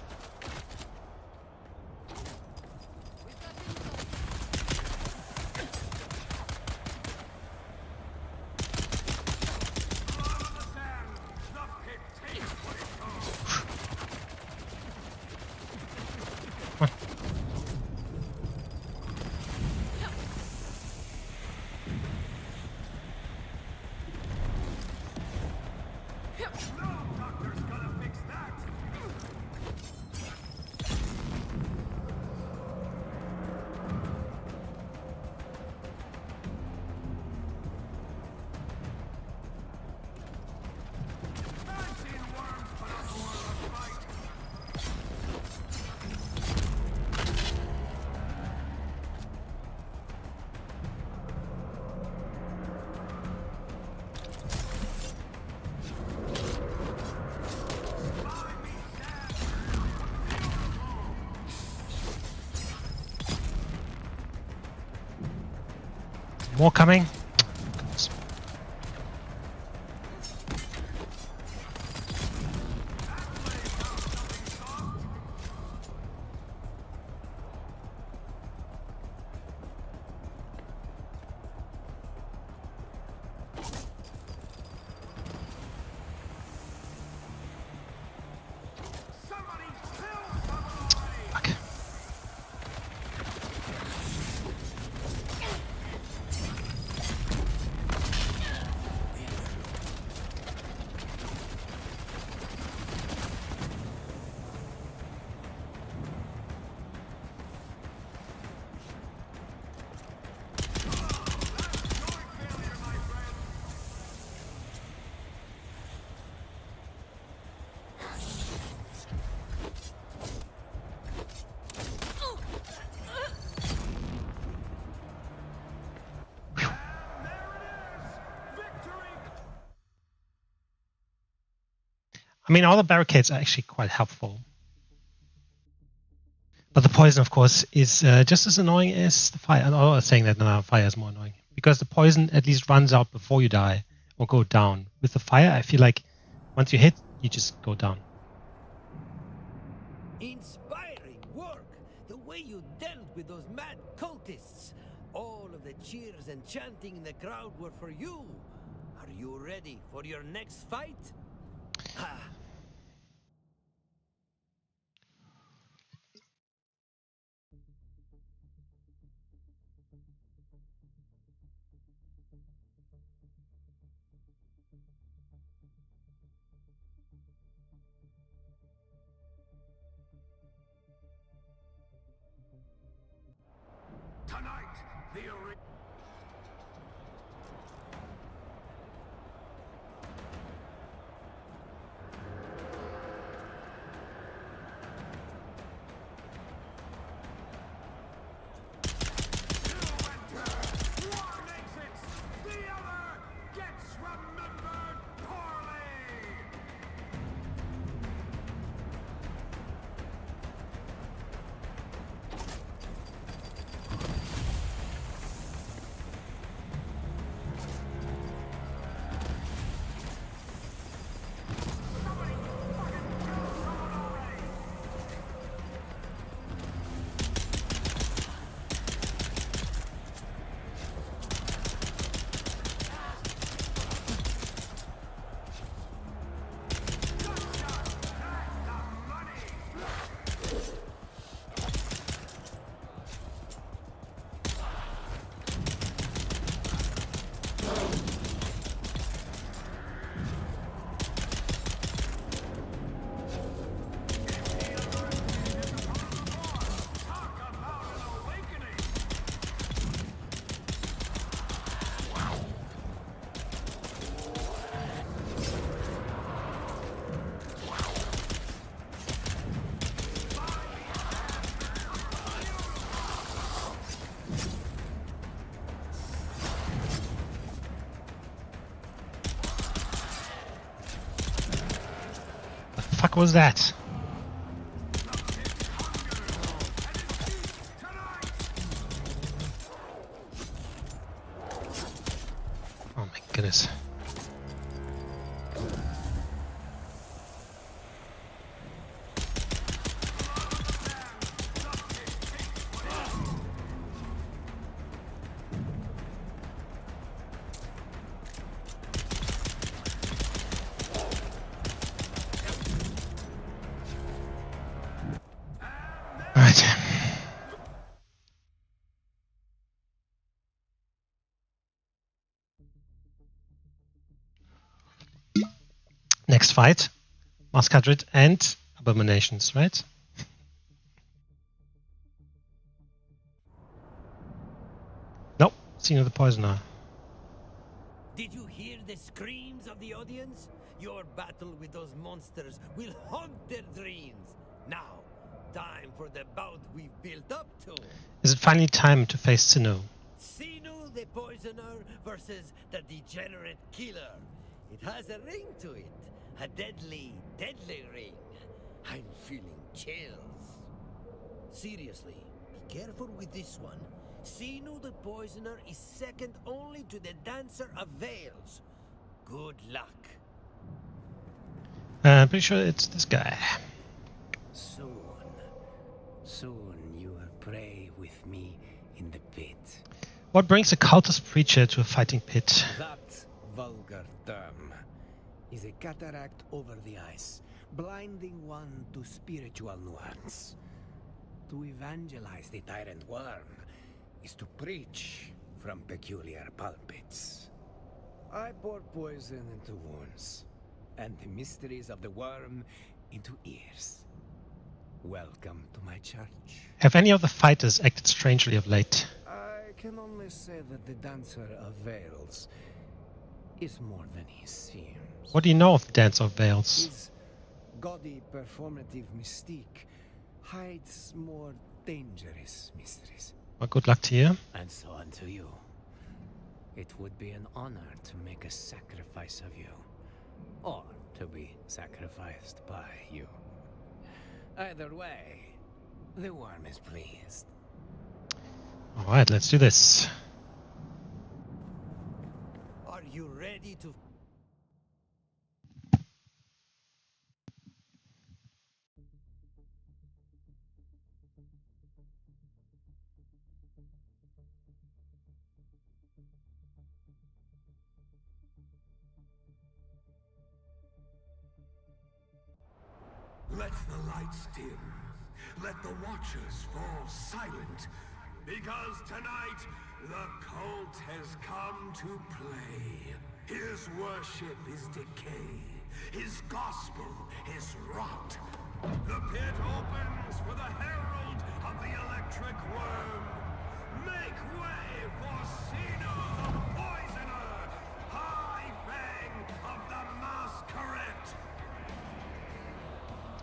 more coming. Fuck. I mean, all the barricades are actually quite helpful. But the poison, of course, is just as annoying as the fire. I'm not saying that no, fire is more annoying. Because the poison at least runs out before you die or go down. With the fire, I feel like once you hit, you just go down. Inspiring work! The way you dealt with those mad cultists! All of the cheers and chanting in the crowd were for you! Are you ready for your next fight? Ha! Tonight, the arena. One exits, the other gets remembered poorly. The fuck was that? Oh my goodness. Right. Next fight, Masquerade and Abominations, right? Nope, Scene of the Poisoner. Did you hear the screams of the audience? Your battle with those monsters will haunt their dreams. Now, time for the bout we've built up to. Is it finally time to face Sinu? Sinu the Poisoner versus the Degenerate Killer. It has a ring to it. A deadly, deadly ring. I'm feeling chills. Seriously, be careful with this one. Sinu the Poisoner is second only to the Dancer of Veils. Good luck. I'm pretty sure it's this guy. Soon you will pray with me in the pit. What brings a cultist preacher to a fighting pit? That vulgar term is a cataract over the eyes, blinding one to spiritual nuance. To evangelize the tyrant worm is to preach from peculiar pulpits. I pour poison into wounds, and the mysteries of the worm into ears. Welcome to my church. Have any of the fighters acted strangely of late? I can only say that the Dancer of Veils is more than he seems. What do you know of the Dance of Veils? His gaudy performative mystique hides more dangerous mysteries. Well, good luck to you. And so unto you. It would be an honor to make a sacrifice of you, or to be sacrificed by you. Either way, the worm is pleased. Alright, let's do this. Are you ready to... Let the lights dim. Let the watchers fall silent. Because tonight, the cult has come to play. His worship is decay. His gospel is rot. The pit opens for the herald of the electric worm. Make way for Sino the Poisoner, High Fang of the Masquerade.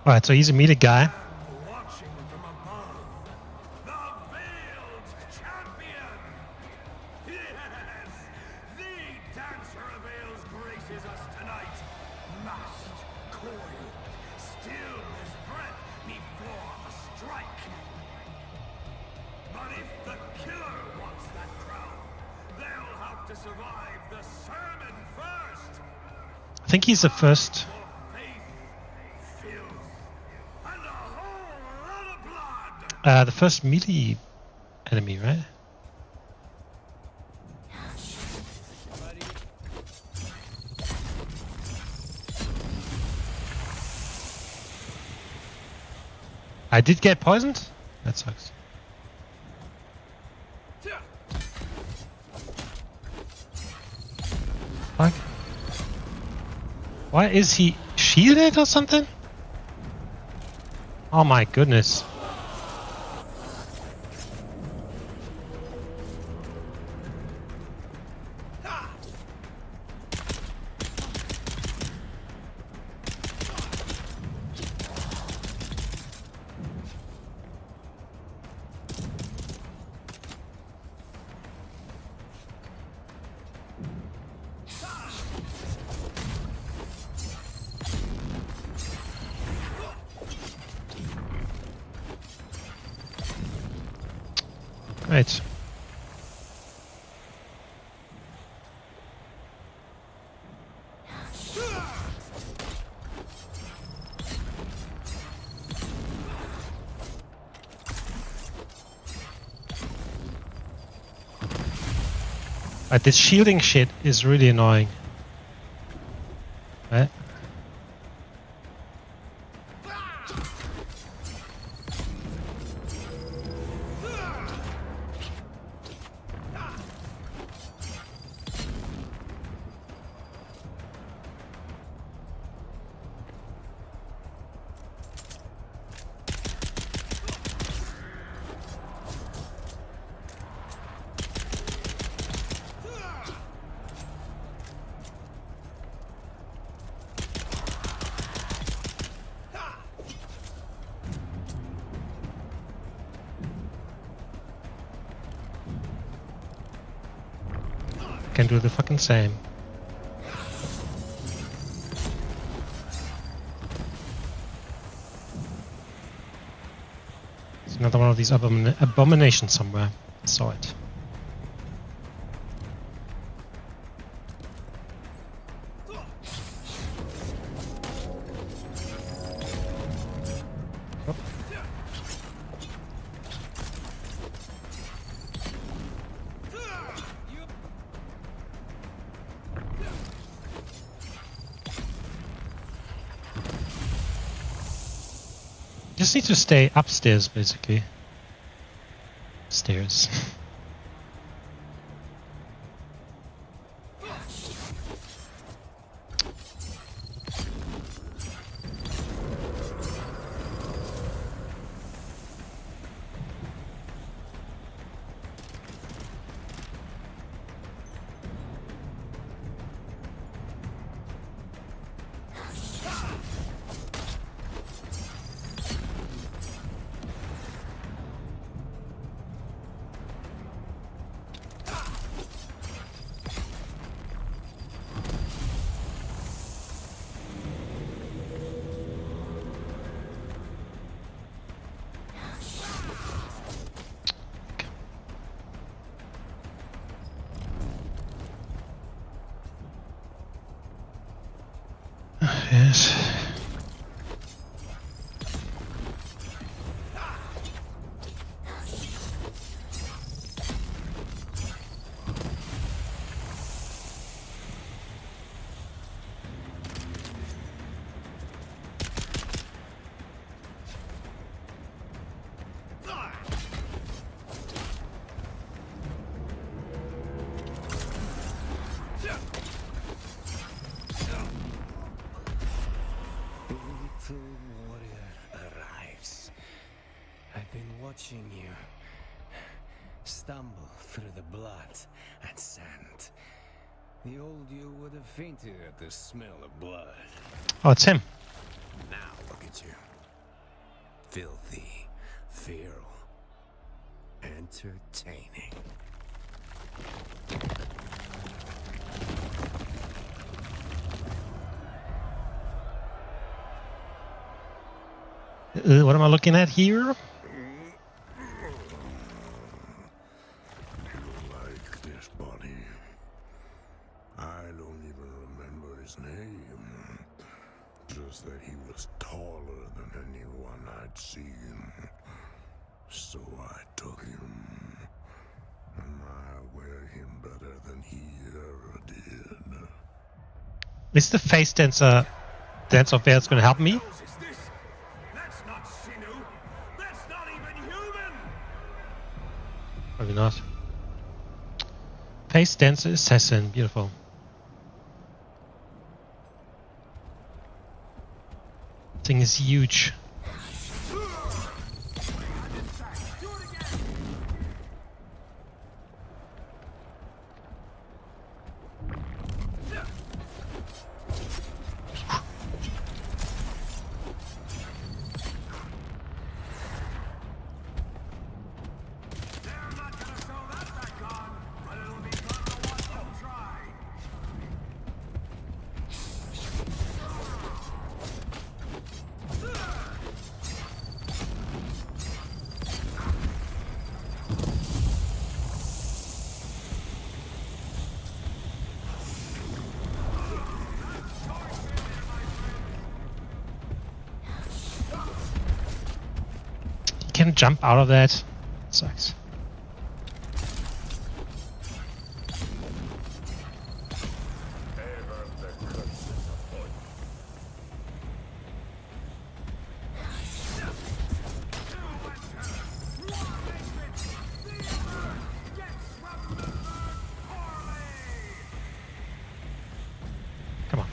Alright, so he's a melee guy. Watching from above, the Veiled Champion! Yes! The Dancer of Veils graces us tonight. Masked, coiled, still his breath before the strike. But if the killer wants that crown, they'll have to survive the sermon first! I think he's the first. For faith, filth, and a whole lot of blood! The first melee enemy, right? I did get poisoned? That sucks. Fuck. Why is he shielded or something? Oh my goodness. Right. This shielding shit is really annoying. Right? Can do the fucking same. There's another one of these abominations somewhere. Saw it. Just need to stay upstairs, basically. Stairs. Yes. Watching you stumble through the blood and sand. The old you would have fainted at the smell of blood. Oh, it's him. Now look at you. Filthy, feral, entertaining. What am I looking at here? That he was taller than anyone I'd seen. So I took him, and I wear him better than he ever did. Is the face dance of Vale's gonna help me? That's not Sinu. That's not even human. Probably not. Face dancer assassin, beautiful. Thing is huge. Can't jump out of that. Sucks. Come on.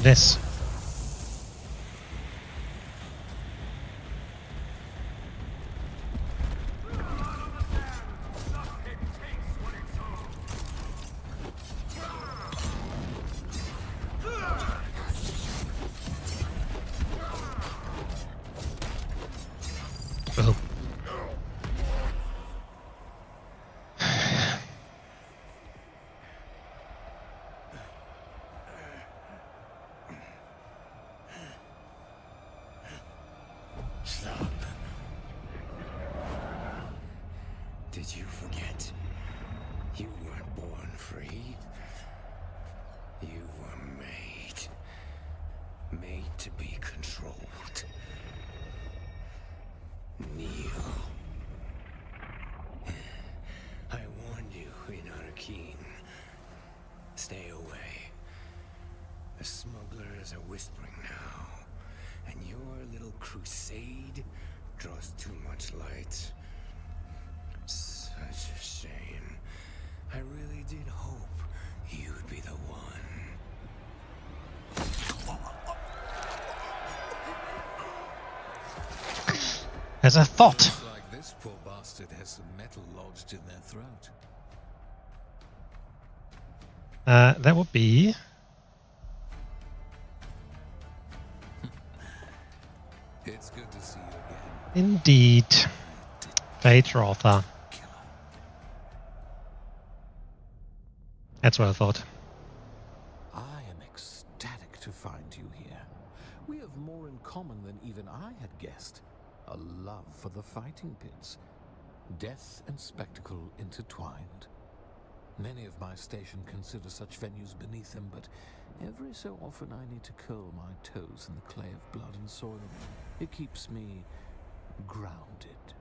it is. Oh. Stop. Did you forget? You weren't born free. You were made to be controlled. Kneel. I warned you in Arkeen. Stay away. The smugglers are whispering now, and your little crusade draws too much light. Such a shame. I really did hope you'd be the one. As I thought. Looks like this poor bastard has some metal lodged in their throat. That would be... It's good to see you again. Indeed. Faterotha. That's what I thought. I am ecstatic to find you here. We have more in common than even I had guessed. A love for the fighting pits. Death and spectacle intertwined. Many of my station consider such venues beneath them, but every so often I need to curl my toes in the clay of blood and soil. It keeps me grounded.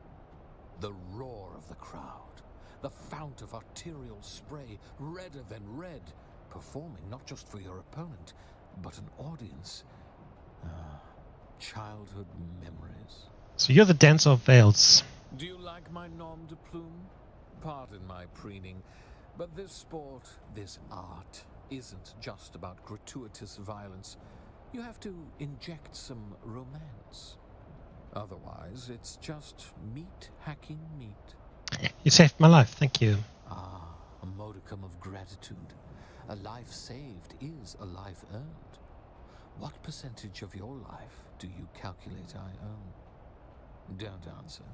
The roar of the crowd, the fount of arterial spray, redder than red, performing not just for your opponent, but an audience. Childhood memories. So you're the Dancer of Veils. Do you like my nom de plume? Pardon my preening, but this sport, this art, isn't just about gratuitous violence. You have to inject some romance. Otherwise, it's just meat hacking meat. You saved my life, thank you. Ah, a modicum of gratitude. A life saved is a life earned. What percentage of your life do you calculate I own? Don't answer.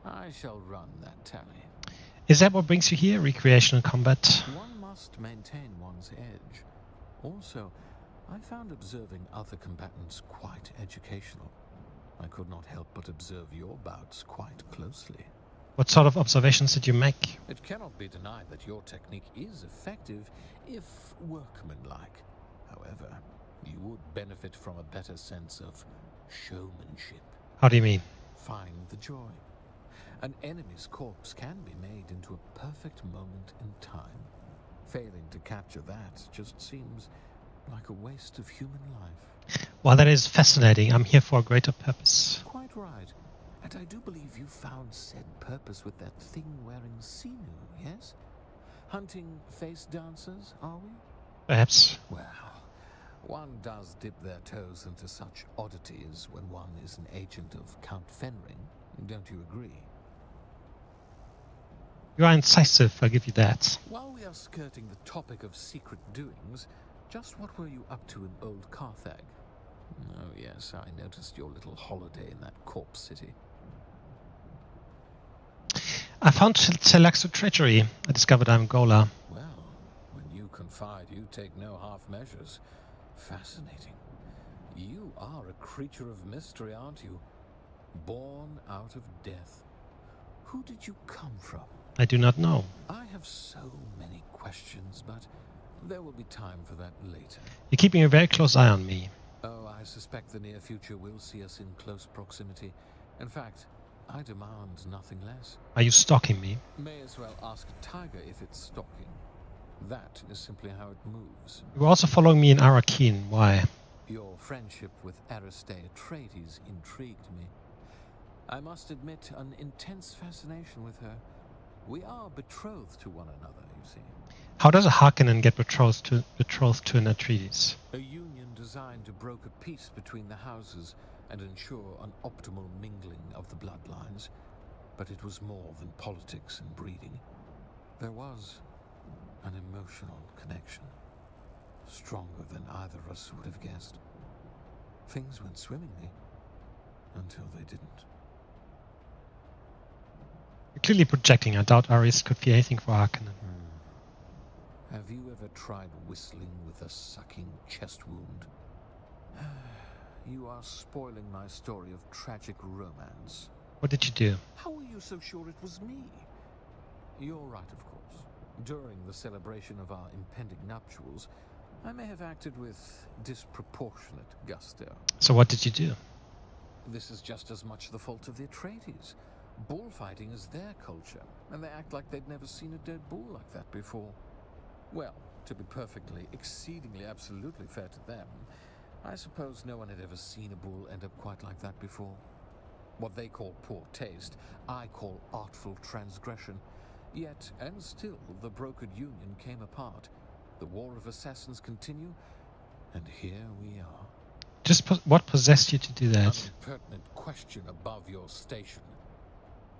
I shall run that tally. Is that what brings you here? Recreational combat? One must maintain one's edge. Also, I found observing other combatants quite educational. I could not help but observe your bouts quite closely. What sort of observations did you make? It cannot be denied that your technique is effective, if workmanlike. However, you would benefit from a better sense of showmanship. How do you mean? Find the joy. An enemy's corpse can be made into a perfect moment in time. Failing to capture that just seems like a waste of human life. Well, that is fascinating. I'm here for a greater purpose. Quite right. And I do believe you found said purpose with that thing-wearing sinew, yes? Hunting face dancers, are we? Perhaps. Well, one does dip their toes into such oddities when one is an agent of Count Fenring. Don't you agree? You are incisive, I'll give you that. While we are skirting the topic of secret doings, just what were you up to in old Carthag? Oh yes, I noticed your little holiday in that corpse city. I found Telexo treachery. I discovered Angola. Well, when you confide, you take no half measures. Fascinating. You are a creature of mystery, aren't you? Born out of death. Who did you come from? I do not know. I have so many questions, but there will be time for that later. You're keeping a very close eye on me. Oh, I suspect the near future will see us in close proximity. In fact, I demand nothing less. Are you stalking me? May as well ask a tiger if it's stalking. That is simply how it moves. You were also following me in Arakeen. Why? Your friendship with Aristae Atreides intrigued me. I must admit an intense fascination with her. We are betrothed to one another, you see. How does a Harkonnen get betrothed to an Atreides? A union designed to broker peace between the houses and ensure an optimal mingling of the bloodlines, but it was more than politics and breeding. There was an emotional connection, stronger than either of us would have guessed. Things went swimmingly until they didn't. You're clearly projecting. I doubt Aris could feel anything for Harkonnen. Have you ever tried whistling with a sucking chest wound? You are spoiling my story of tragic romance. What did you do? How are you so sure it was me? You're right, of course. During the celebration of our impending nuptials, I may have acted with disproportionate gusto. So what did you do? This is just as much the fault of the Atreides. Bullfighting is their culture, and they act like they'd never seen a dead bull like that before. Well, to be perfectly, exceedingly, absolutely fair to them, I suppose no one had ever seen a bull end up quite like that before. What they call poor taste, I call artful transgression. Yet, and still, the brokered union came apart. The war of assassins continue, and here we are. Just what possessed you to do that? An impertinent question above your station.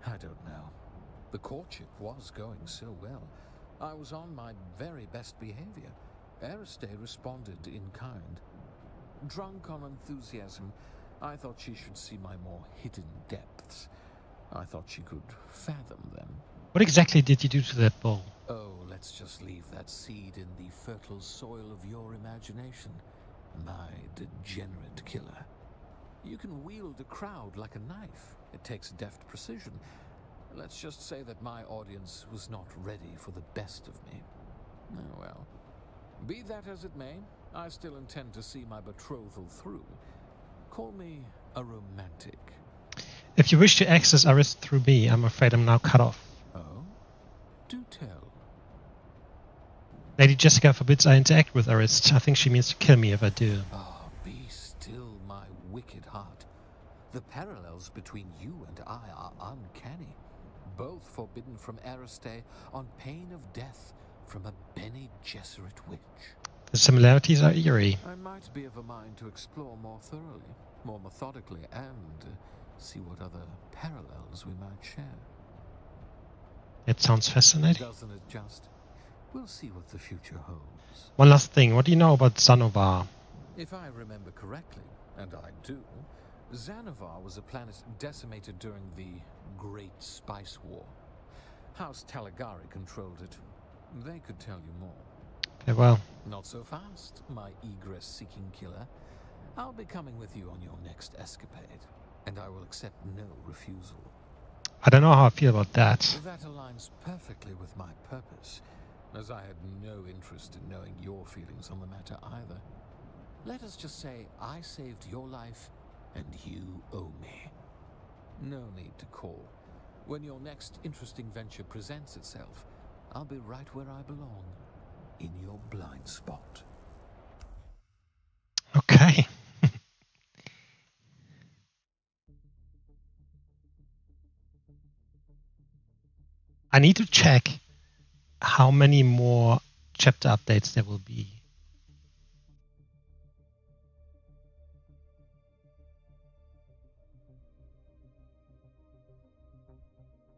I don't know. The courtship was going so well. I was on my very best behavior. Aristay responded in kind. Drunk on enthusiasm, I thought she should see my more hidden depths. I thought she could fathom them. What exactly did you do to that bull? Oh, let's just leave that seed in the fertile soil of your imagination, my degenerate killer. You can wield a crowd like a knife. It takes deft precision. Let's just say that my audience was not ready for the best of me. Oh well. Be that as it may, I still intend to see my betrothal through. Call me a romantic. If you wish to access Aris through me, I'm afraid I'm now cut off. Oh? Do tell. Lady Jessica forbids I interact with Aris. I think she means to kill me if I do. Ah, be still, my wicked heart. The parallels between you and I are uncanny. Both forbidden from Aristay on pain of death from a Bene Gesserit witch. The similarities are eerie. I might be of a mind to explore more thoroughly, more methodically, and see what other parallels we might share. It sounds fascinating. Doesn't it just? We'll see what the future holds. One last thing. What do you know about Zanovar? If I remember correctly, and I do, Zanovar was a planet decimated during the Great Spice War. House Talagari controlled it. They could tell you more. Okay, well. Not so fast, my egress-seeking killer. I'll be coming with you on your next escapade, and I will accept no refusal. I don't know how I feel about that. That aligns perfectly with my purpose, as I had no interest in knowing your feelings on the matter either. Let us just say I saved your life, and you owe me. No need to call. When your next interesting venture presents itself, I'll be right where I belong, in your blind spot. Okay. I need to check how many more chapter updates there will be.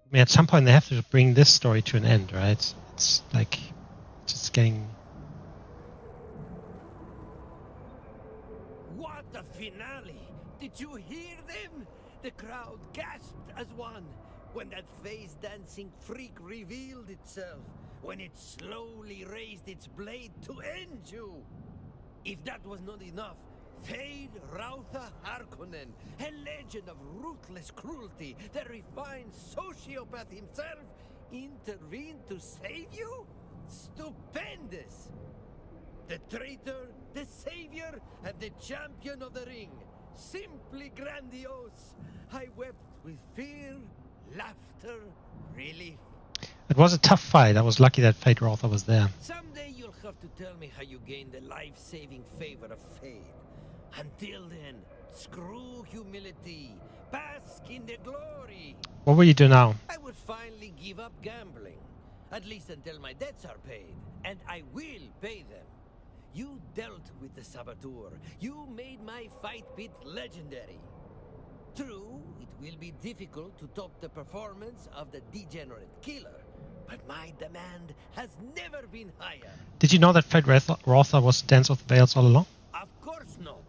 I mean, at some point they have to bring this story to an end, right? It's like just getting... What a finale! Did you hear them? The crowd gasped as one when that face-dancing freak revealed itself, when it slowly raised its blade to end you. If that was not enough, Fade Rautha Harkonnen, a legend of ruthless cruelty, the refined sociopath himself, intervened to save you? Stupendous! The traitor, the savior, and the champion of the ring. Simply grandiose. I wept with fear, laughter, relief. It was a tough fight. I was lucky that Fade Rautha was there. Someday you'll have to tell me how you gained the life-saving favor of Fade. Until then, screw humility. Bask in the glory. What will you do now? I would finally give up gambling. At least until my debts are paid. And I will pay them. You dealt with the saboteur. You made my fight pit legendary. True, it will be difficult to top the performance of the degenerate killer, but my demand has never been higher. Did you know that Fred Rother was Dance of the Veils all along? Of course not.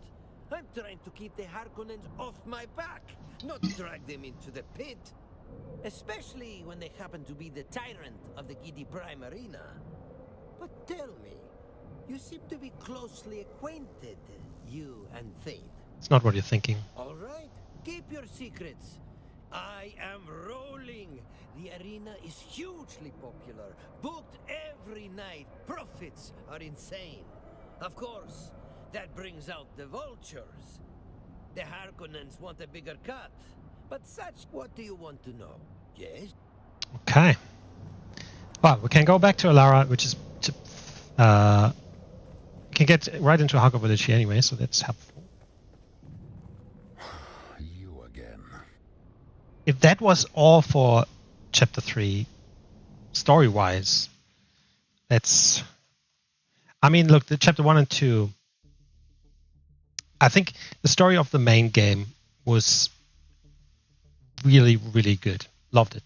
I'm trying to keep the Harkonnens off my back, not drag them into the pit. Especially when they happen to be the tyrant of the Giddy Prime Arena. But tell me, you seem to be closely acquainted, you and Thade. It's not what you're thinking. All right, keep your secrets. I am rolling. The arena is hugely popular, booked every night. Profits are insane. Of course, that brings out the vultures. The Harkonnens want a bigger cut. But such, what do you want to know? Yes? Okay. Well, we can go back to Alara, which is... can get right into Hogwarts Village here anyway, so that's helpful. You again. If that was all for Chapter 3, story-wise, that's... I mean, look, the Chapter 1 and 2... I think the story of the main game was really, really good. Loved it.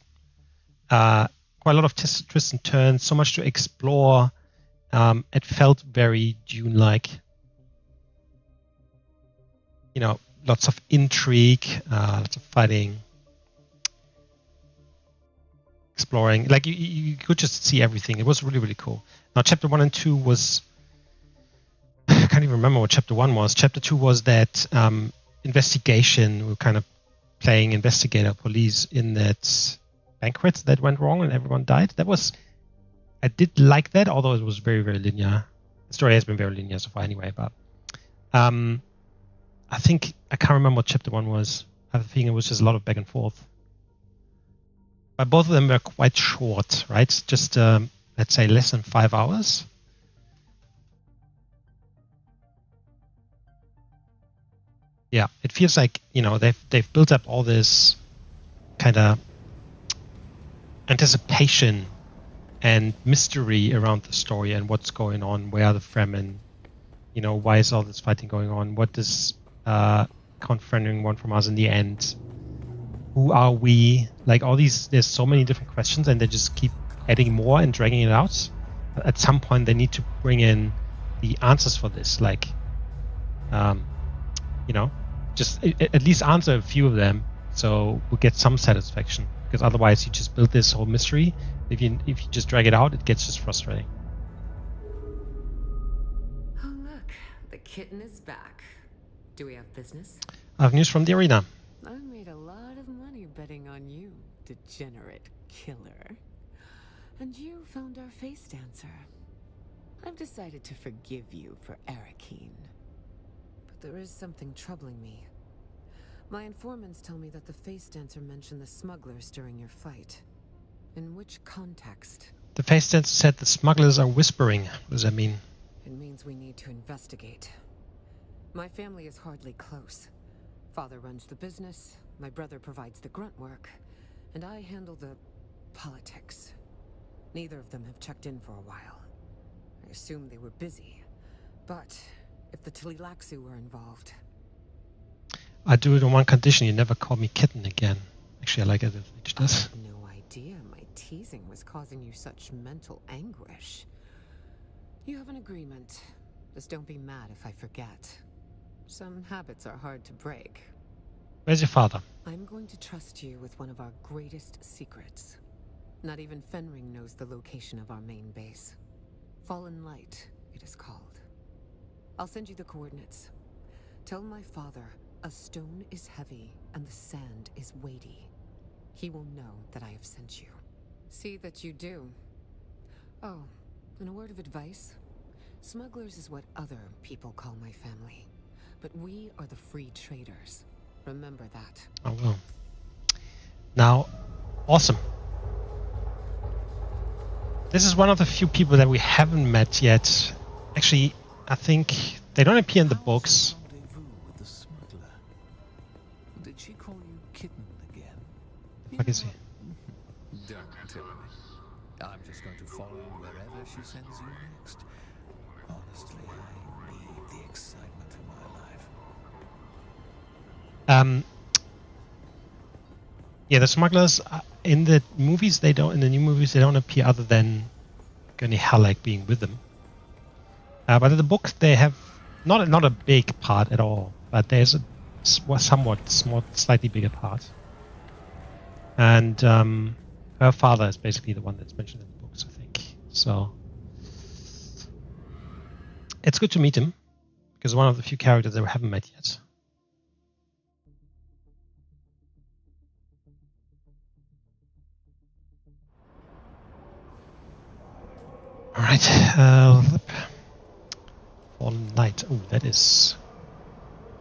Quite a lot of twists and turns, so much to explore. It felt very Dune-like. You know, lots of intrigue, lots of fighting, exploring. Like you could just see everything. It was really, really cool. Now, Chapter 1 and 2 was... I can't even remember what Chapter 1 was. Chapter 2 was that investigation. We were kind of playing investigator police in that banquet that went wrong and everyone died. That was... I did like that, although it was very, very linear. The story has been very linear so far anyway, but... I think... I can't remember what Chapter 1 was. I have a feeling it was just a lot of back and forth. But both of them were quite short, right? Just, let's say, less than 5 hours. Yeah, it feels like, you know, they've built up all this kind of anticipation and mystery around the story and what's going on, where are the Fremen, you know, why is all this fighting going on, what does Count Fenring want from us in the end, who are we, like all these, there's so many different questions and they just keep adding more and dragging it out. At some point they need to bring in the answers for this, like, you know, just at least answer a few of them so we'll get some satisfaction, because otherwise you just build this whole mystery. If you just drag it out, it gets just frustrating. Oh look, the kitten is back. Do we have business? I have news from the arena. I made a lot of money betting on you, degenerate killer. And you found our face dancer. I've decided to forgive you for Arakeen. But there is something troubling me. My informants tell me that the face dancer mentioned the smugglers during your fight. In which context? The face dancer said the smugglers are whispering. What does that mean? It means we need to investigate. My family is hardly close. Father runs the business, my brother provides the grunt work, and I handle the politics. Neither of them have checked in for a while. I assume they were busy. But if the Tleilaxu were involved... I do it on one condition: you never call me kitten again. Actually, I like it if Mitch does. I had no idea my teasing was causing you such mental anguish. You have an agreement. Just don't be mad if I forget. Some habits are hard to break. Where's your father? I'm going to trust you with one of our greatest secrets. Not even Fenring knows the location of our main base. Fallen Light, it is called. I'll send you the coordinates. Tell my father a stone is heavy and the sand is weighty. He will know that I have sent you. See that you do. Oh, and a word of advice. Smugglers is what other people call my family. But we are the free traders. Remember that. I will. Now, awesome. This is one of the few people that we haven't met yet. Actually, I think they don't appear in the books. Rendezvous with the smuggler. Did she call you kitten again? Fuck is he? Don't tell me. I'm just going to follow you wherever she sends you next. Honestly, I need the excitement in my life. Yeah, the smugglers in the movies they don't. In the new movies they don't appear other than Gurney Halleck being with them. But in the book they have not a big part at all. But there's a slightly bigger part. And her father is basically the one that's mentioned in the books, I think. So it's good to meet him because one of the few characters that we haven't met yet. All right. Fallen Light. Oh, that is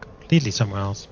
completely somewhere else.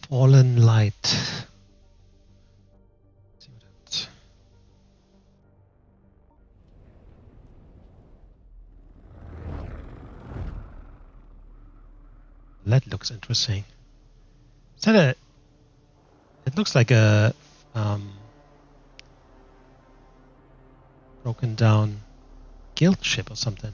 Fallen Light. That looks interesting. Is that a? It looks like a broken down guild ship or something.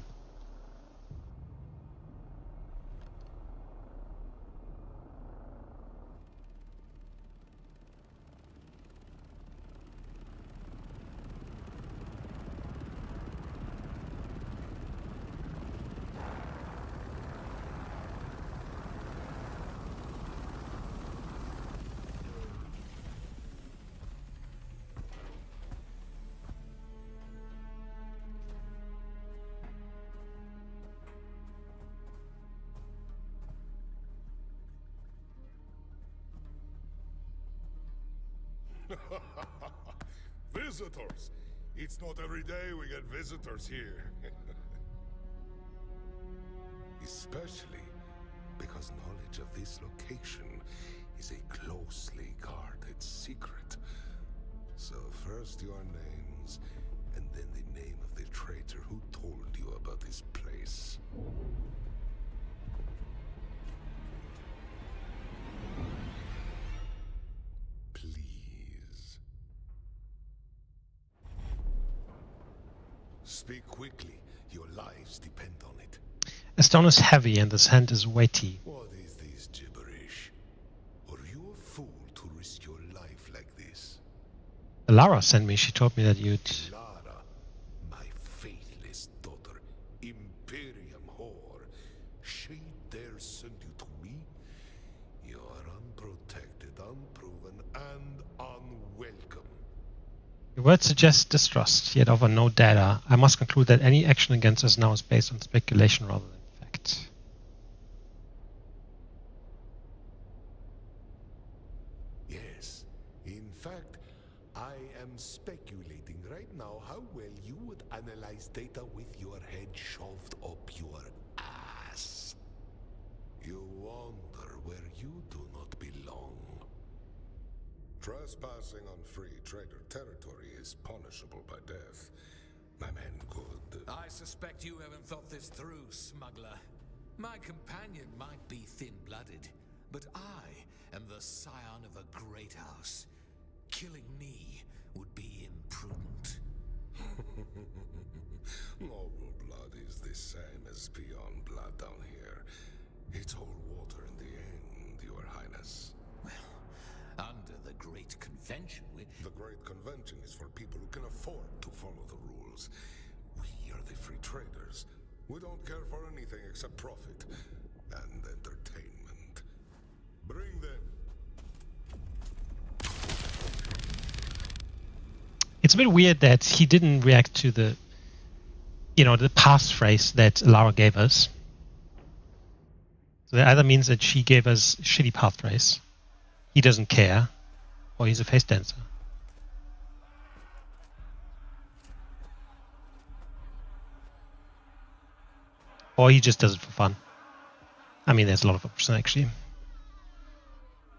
Visitors! It's not every day we get visitors here. Especially because knowledge of this location is a closely guarded secret. So first your names, and then the name of the traitor who told you about this place. Please. Speak quickly. Your lives depend on it. The stone is heavy and the sand is weighty. What is this gibberish? Are you a fool to risk your life like this? Lara sent me. She told me that you'd... Lara, my faithless daughter, Imperium whore. She dare send you to me? You are unprotected, unproven, and unwelcome. Your words suggest distrust, yet offer no data. I must conclude that any action against us now is based on speculation rather than fact. Yes. In fact, I am speculating right now how well you would analyze data with your head shoved up your ass. You wander where you do not belong. Trespassing on free trader territory is punishable by death. My man could... I suspect you haven't thought this through, smuggler. My companion might be thin-blooded, but I am the scion of a great house. Killing me would be imprudent. Noble blood is the same as beyond blood down here. It's all water in the end, Your Highness. Well, under the Great Convention, The Great Convention is for people who can afford to follow the rules. We are the free traders. We don't care for anything except profit and entertainment. Bring them. It's a bit weird that he didn't react to the, the passphrase that Lara gave us. So that either means that she gave us shitty passphrase, he doesn't care, or he's a face dancer. Or he just does it for fun. I mean, there's a lot of options actually.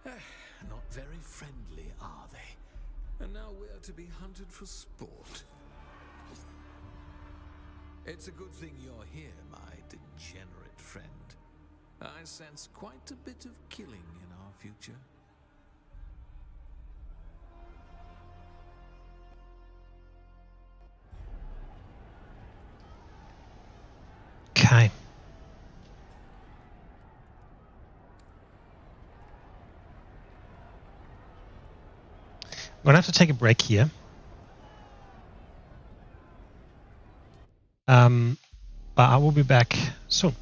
not very friendly, are they? And now we're to be hunted for sport. It's a good thing you're here, my degenerate friend. I sense quite a bit of killing in our future. Okay. I'm gonna have to take a break here. But I will be back soon.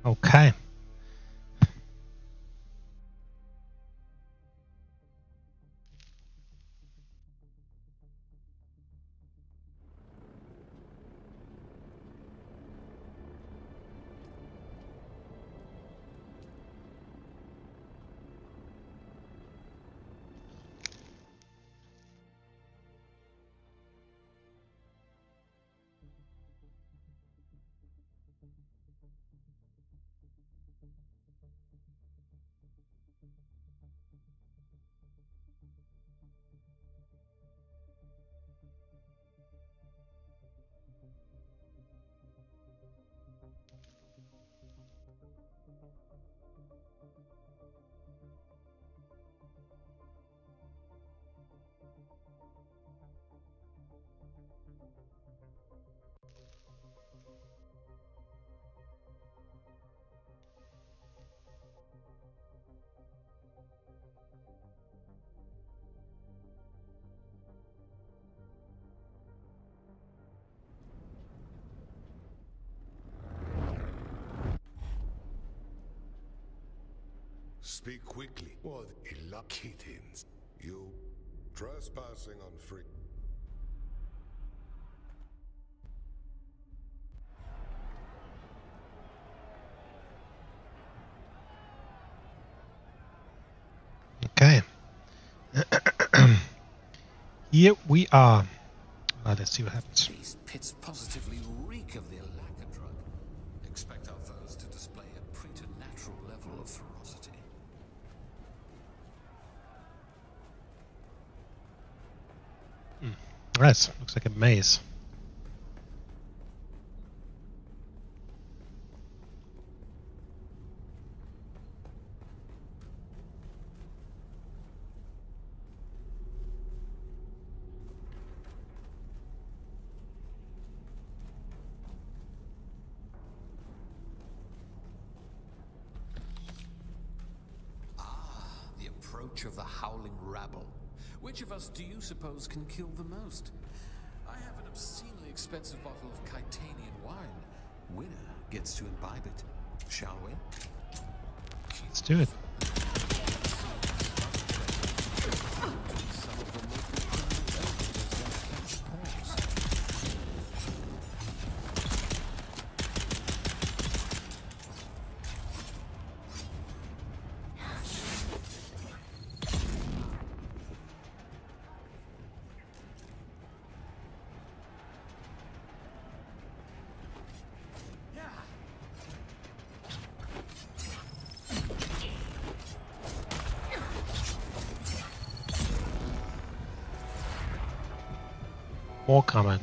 Okay. Speak quickly. What kittens? You trespassing on free. Okay. Here we are. Let's see what happens. These pits positively reek of the lacquer drug. Expect our foes to display a preternatural level of ferocity. Right, looks like a maze. The approach of the howling rabble. Which of us do you suppose can kill the most? I have an obscenely expensive bottle of Kitanian wine. Winner gets to imbibe it. Shall we? Let's do it. More coming.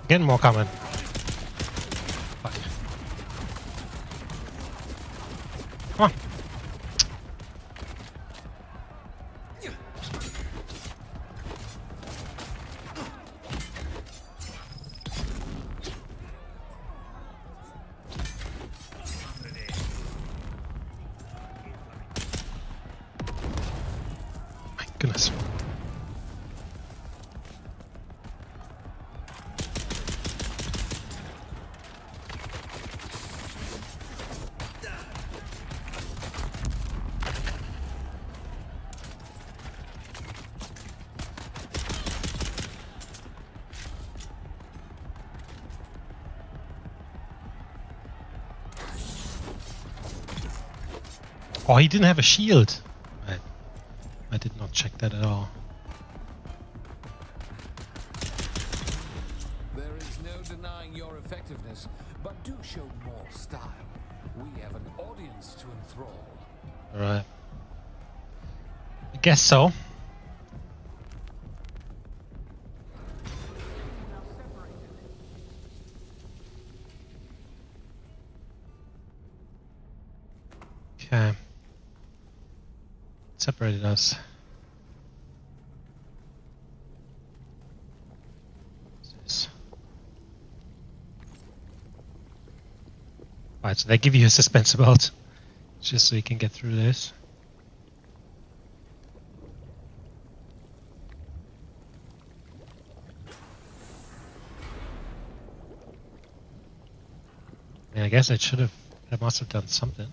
Again, more coming. Fuck. Come on. My goodness. Oh, he didn't have a shield. I did not check that at all. There is no denying your effectiveness, but do show more style. We have an audience to enthrall. Alright. I guess so. Okay. Separated us. What's this? Right, so they give you a suspense belt just so you can get through this. I guess I must have done something.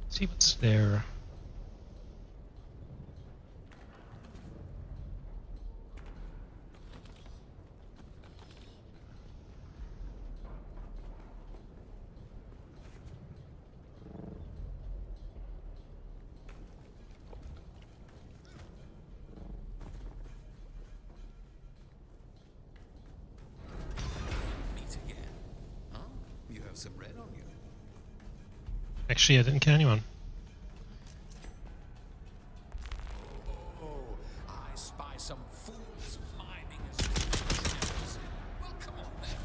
See what's there. Meet again. Huh? You have some red on you. Actually, I didn't kill anyone. Oh, I spy some fools miming as well, come on then.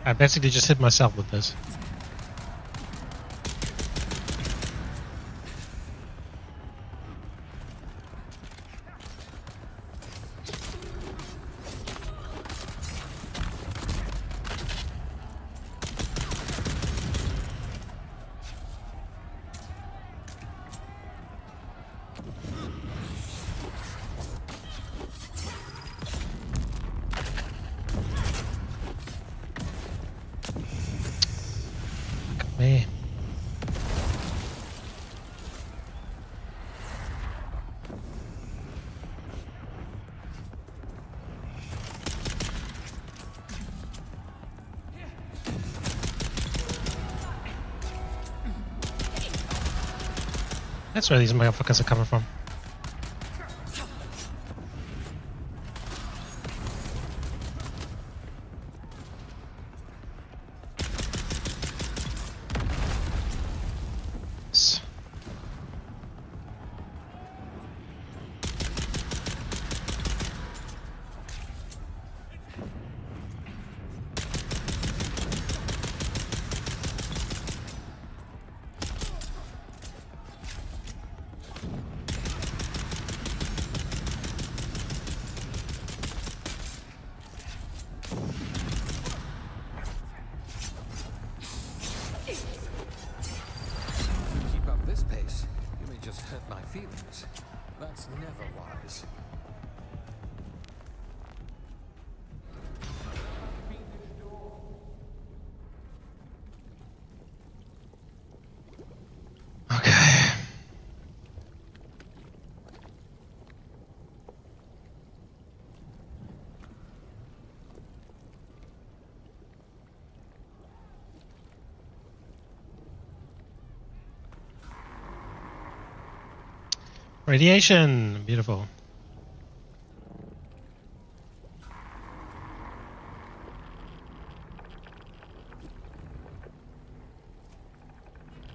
I basically just hit myself with this. Me. That's where these motherfuckers are coming from. Keep up this pace, you may just hurt my feelings. That's never wise. Okay. Radiation, beautiful.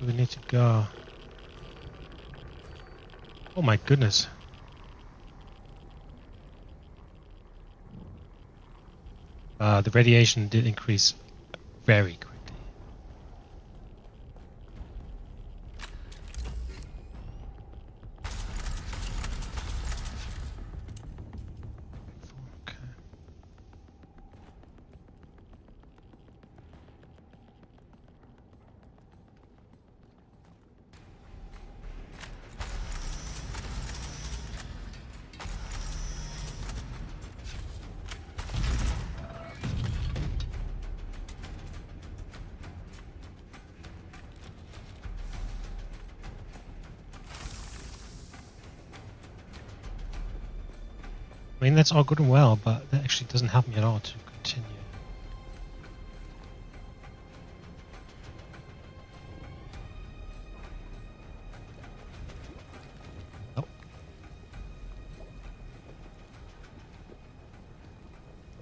We need to go. Oh my goodness. The radiation did increase very quickly. Okay. I mean, that's all good and well, but that actually doesn't help me at all to continue. Oh.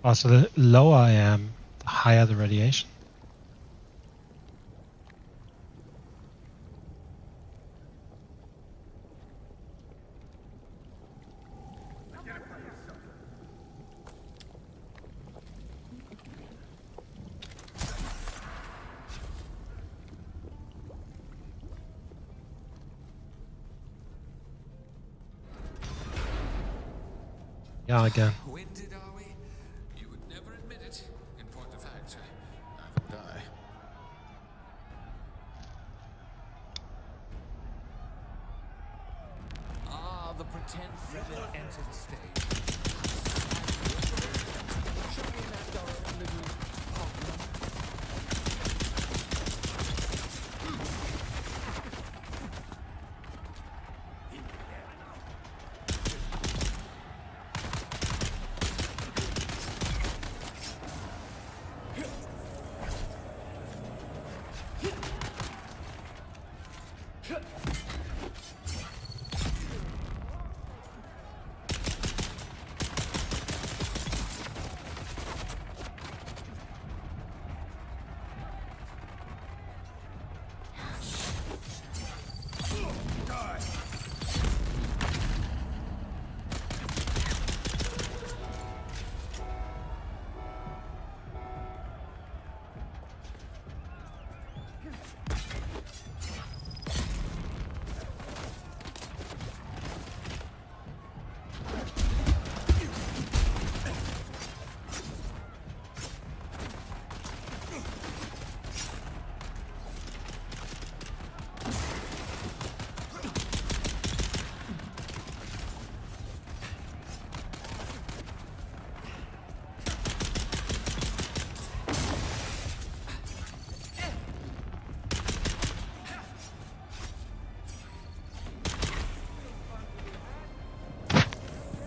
Oh, so the lower I am, the higher the radiation. Yeah, again. Winded, are we? You would never admit it. In point of fact, neither would I. Ah, the pretend Fremen enter the stage. Shall we enact our own little problem?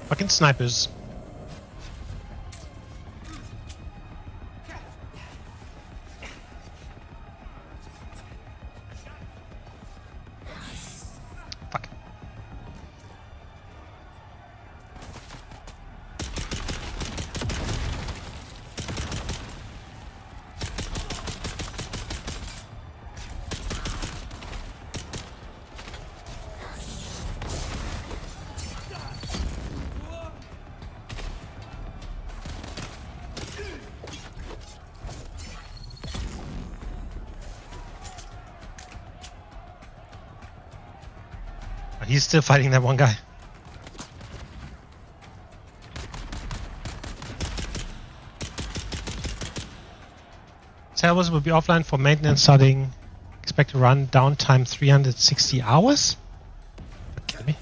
Fucking snipers. Fuck. He's still fighting that one guy. Servers will be offline for maintenance starting. Expect to run downtime 360 hours? Are you kidding me?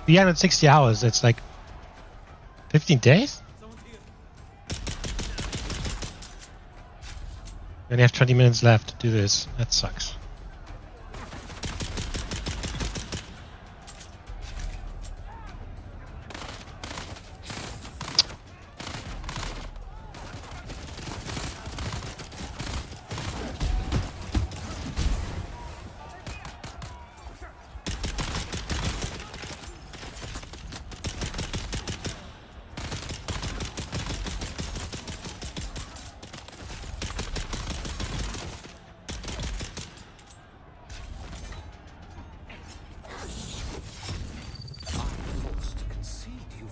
$360 hours, that's like 15 days? We only have 20 minutes left to do this. That sucks.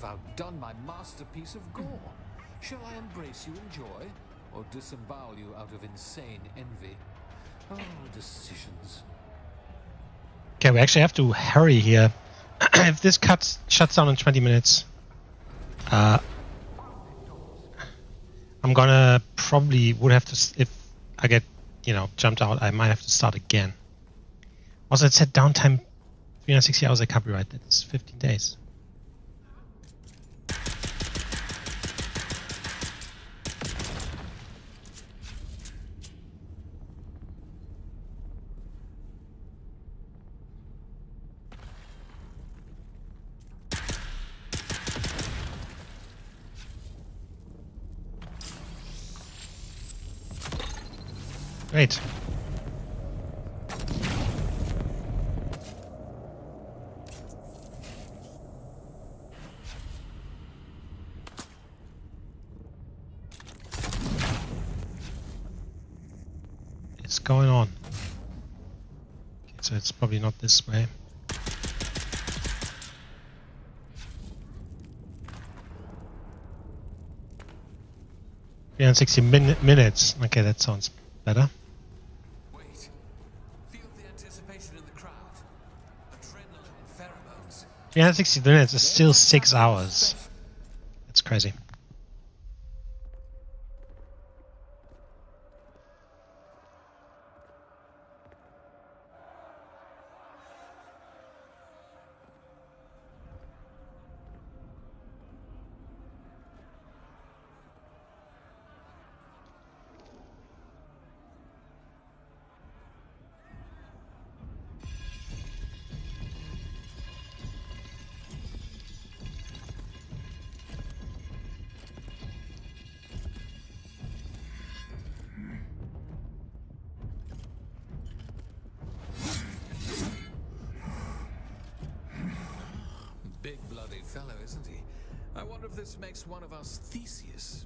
Outdone my masterpiece of gore. Shall I embrace you in joy, or disembowel you out of insane envy? Oh, decisions. Okay, we actually have to hurry here. If this shuts down in 20 minutes, I'm gonna probably would have to, if I get, jumped out, I might have to start again. Also, it said downtime 360 hours. I can't be right. That's 15 days. Great. It's going on. Okay, so it's probably not this way. Yeah, 60 minutes. Okay, that sounds better. Wait. Feel the anticipation in the crowd. Adrenaline and pheromones. 360 minutes is still 6 hours. That's crazy. Big bloody fellow, isn't he? I wonder if this makes one of us Theseus.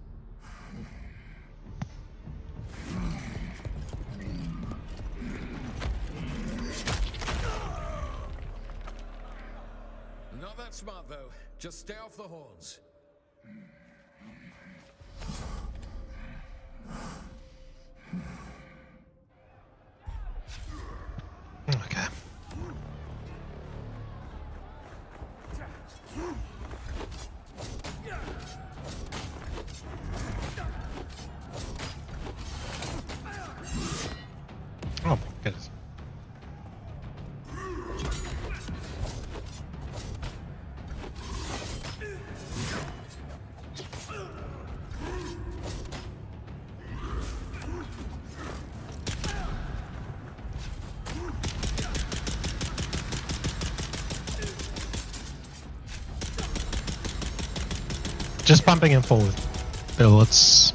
Not that smart, though. Just stay off the horns. Okay. Oh my goodness. Just bumping him forward. Bullets.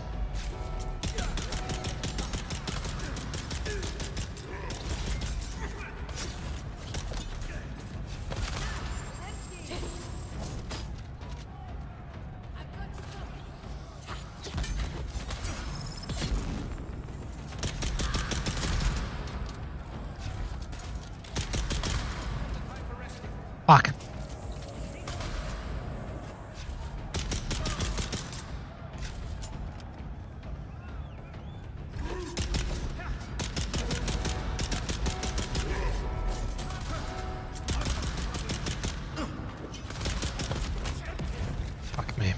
Fuck. Fuck me.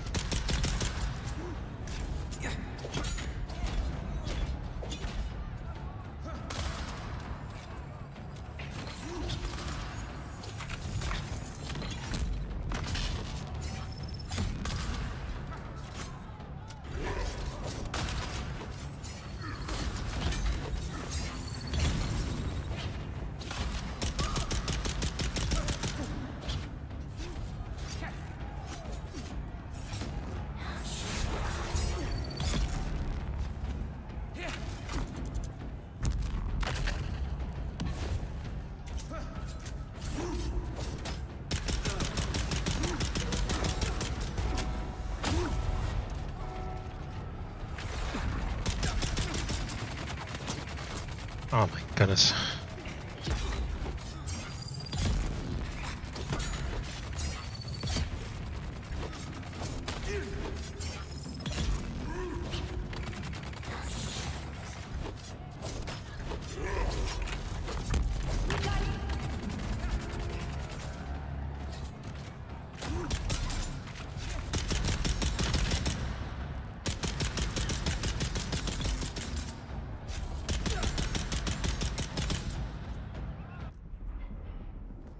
Oh my goodness.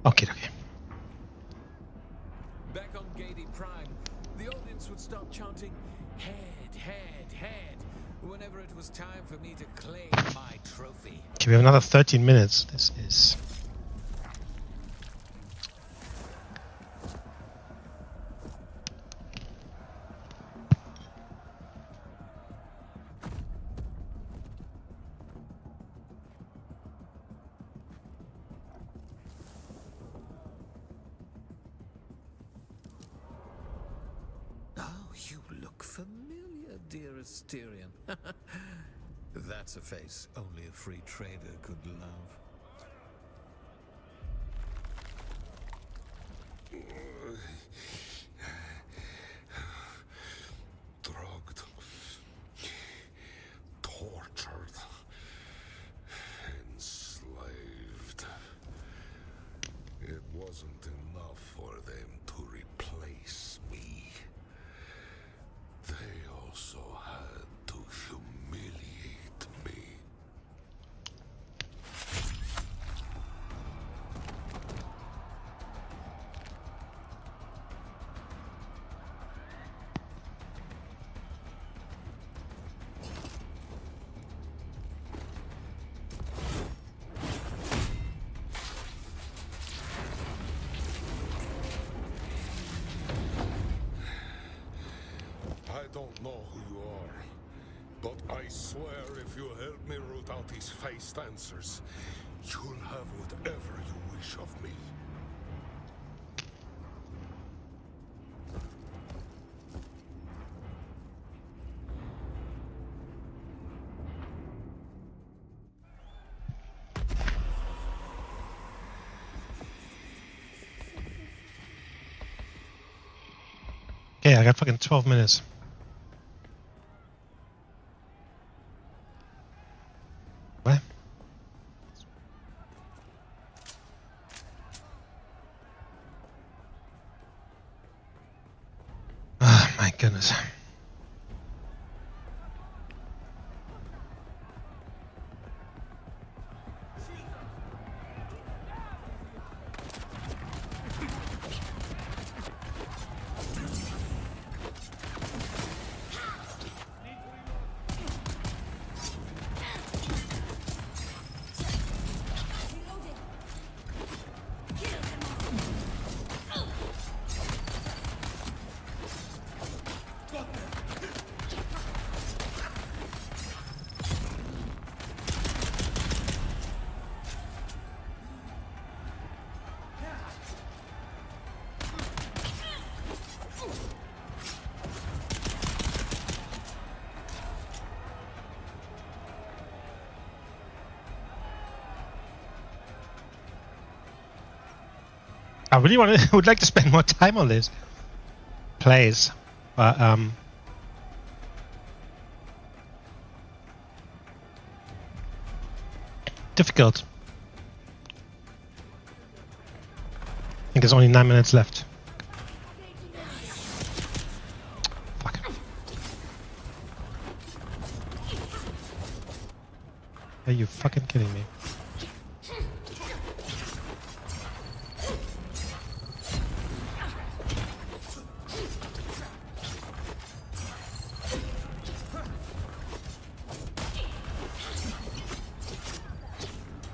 Okay, okay. Back on Gady Prime, the audience would start chanting, "Head, head, head," whenever it was time for me to claim my trophy. Okay, we have another 13 minutes. This is... you look familiar, dearest Tyrion. That's a face only a free trader could love. Drugged, tortured, enslaved. It wasn't enough for them to replace me. They also had to humiliate me. I don't know who you are, but I swear if you help me root out these faced answers, you'll have whatever you wish of me. Okay, I got fucking 12 minutes. What? Oh my goodness. I really would like to spend more time on this place, but difficult. I think there's only 9 minutes left. Fuck. Are you fucking kidding me?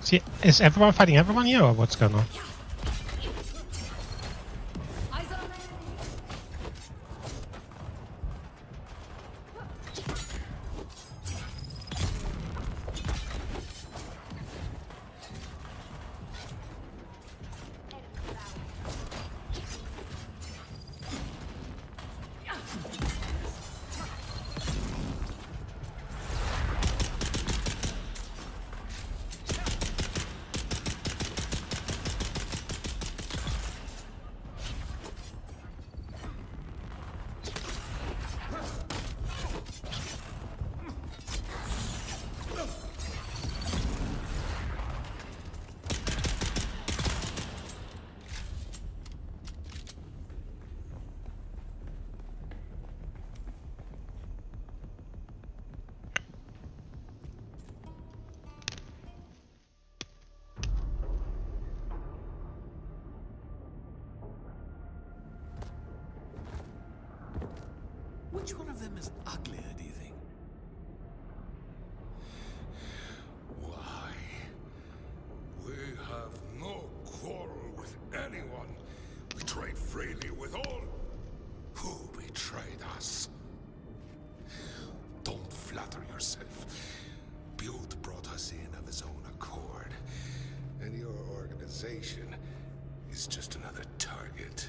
See, is everyone fighting everyone here, or what's going on? Which one of them is uglier, do you think? Why? We have no quarrel with anyone. We trade freely with all. Who betrayed us? Don't flatter yourself. Butte brought us in of his own accord. And your organization is just another target.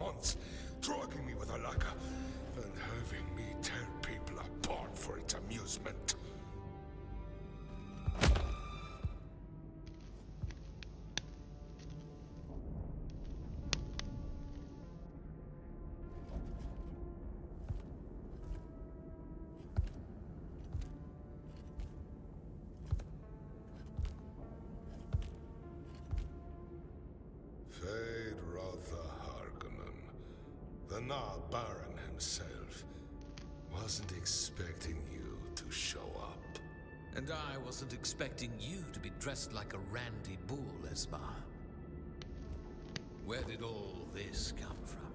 months, drugging me with a lacquer and having me tear people apart for its amusement. Baron himself wasn't expecting you to show up. And I wasn't expecting you to be dressed like a randy bull, Esma. Where did all this come from?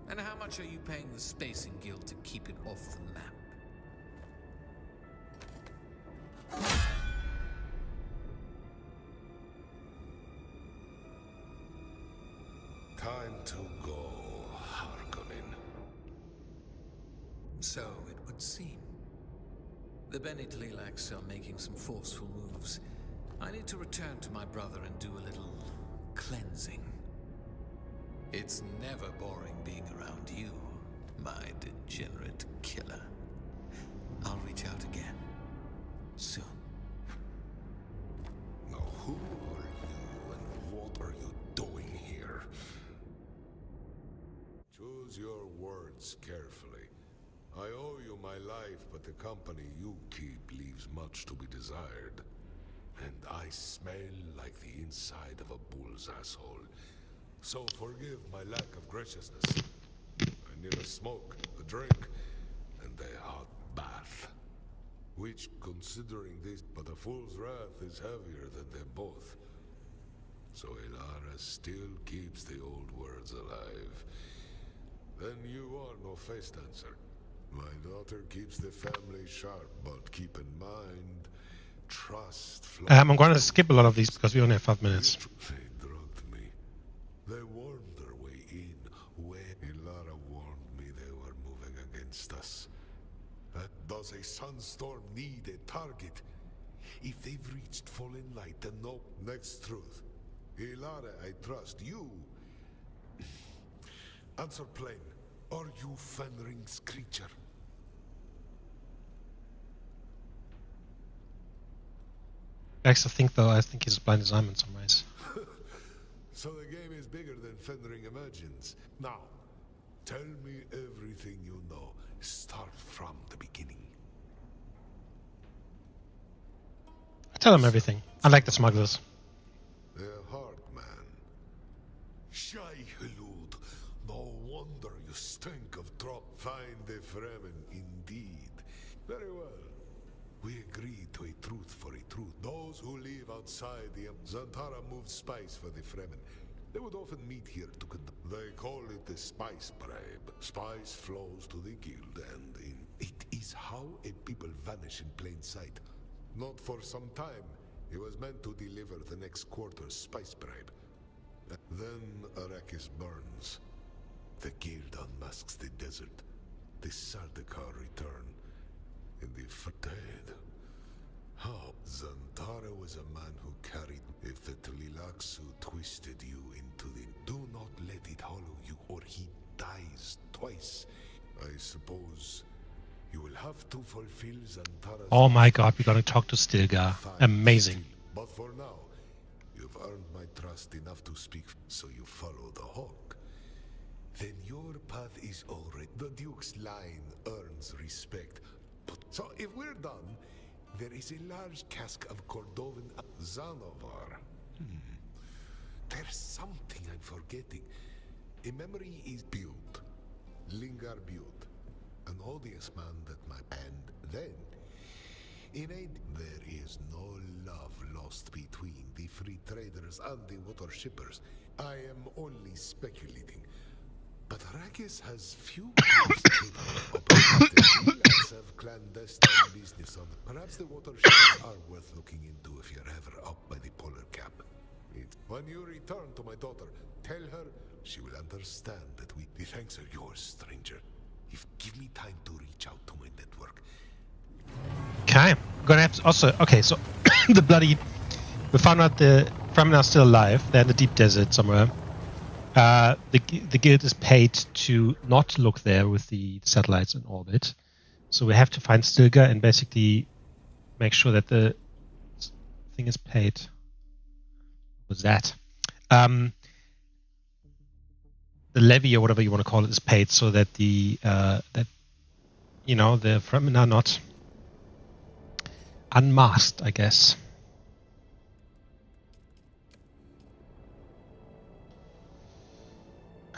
And how much are you paying the Spacing Guild to keep it off the map? Time to go. So it would seem. The Bene Tleilax are making some forceful moves. I need to return to my brother and do a little cleansing. It's never boring being around you, my degenerate killer. I'll reach out again. Soon. Now who are you and what are you doing here? Choose your words carefully. I owe you my life, but the company you keep leaves much to be desired. And I smell like the inside of a bull's asshole. So forgive my lack of graciousness. I need a smoke, a drink, and a hot bath. Which, considering this, but a fool's wrath is heavier than them both. So Elara still keeps the old words alive. Then you are no face dancer. My daughter keeps the family sharp, but keep in mind, trust. I'm going to skip a lot of these because we only have 5 minutes. They drugged me. They wormed their way in. When Elara warned me they were moving against us. Does a sunstorm need a target? If they've reached fallen light, then no. Next truth. Elara, I trust you. Answer plain. Are you Fenring's creature? I actually think, though, I think he's as blind as I am in some ways. So the game is bigger than Fenring imagines. Now, tell me everything you know. Start from the beginning. I tell him everything. I like the smugglers. They're hard, man. Shy Hulud. No wonder you stink of drop. Find the Fremen, indeed. Very well. We agreed to a truth for a truth. Those who live outside the Zantara moved spice for the Fremen. They would often meet here to conduct. They call it the spice bribe. Spice flows to the guild, and it is how a people vanish in plain sight. Not for some time. It was meant to deliver the next quarter's spice bribe. Then Arrakis burns. The guild unmasks the desert. The Sardaukar return. And the dead. How? Zantara was a man who carried. If the Tleilaxu twisted you into the... Do not let it hollow you, or he dies twice. I suppose you will have to fulfill Zantara's... Oh my god, we're gonna talk to Stilgar. Amazing. But for now, you've earned my trust enough to speak, so you follow the hawk. Then your path is already... The Duke's line earns respect. So if we're done, there is a large cask of Cordovan Zanovar. There's something I'm forgetting. A memory is built. Lingar built. An odious man that my... And then, in a... There is no love lost between the free traders and the water shippers. I am only speculating. But Arrakis has few groups capable of operating. The Tleilax have clandestine business on. Perhaps the water shippers are worth looking into if you're ever up by the polar cap. When you return to my daughter, tell her she will understand that the thanks are yours, stranger. Give me time to reach out to my network. Okay, I'm gonna have to also... Okay, so the bloody... We found out the Fremen are still alive. They're in the deep desert somewhere. The guild is paid to not look there with the satellites in orbit. So we have to find Stilgar and basically make sure that the thing is paid. What's that? The levy or whatever you want to call it is paid, so that the Fremen are not unmasked, I guess.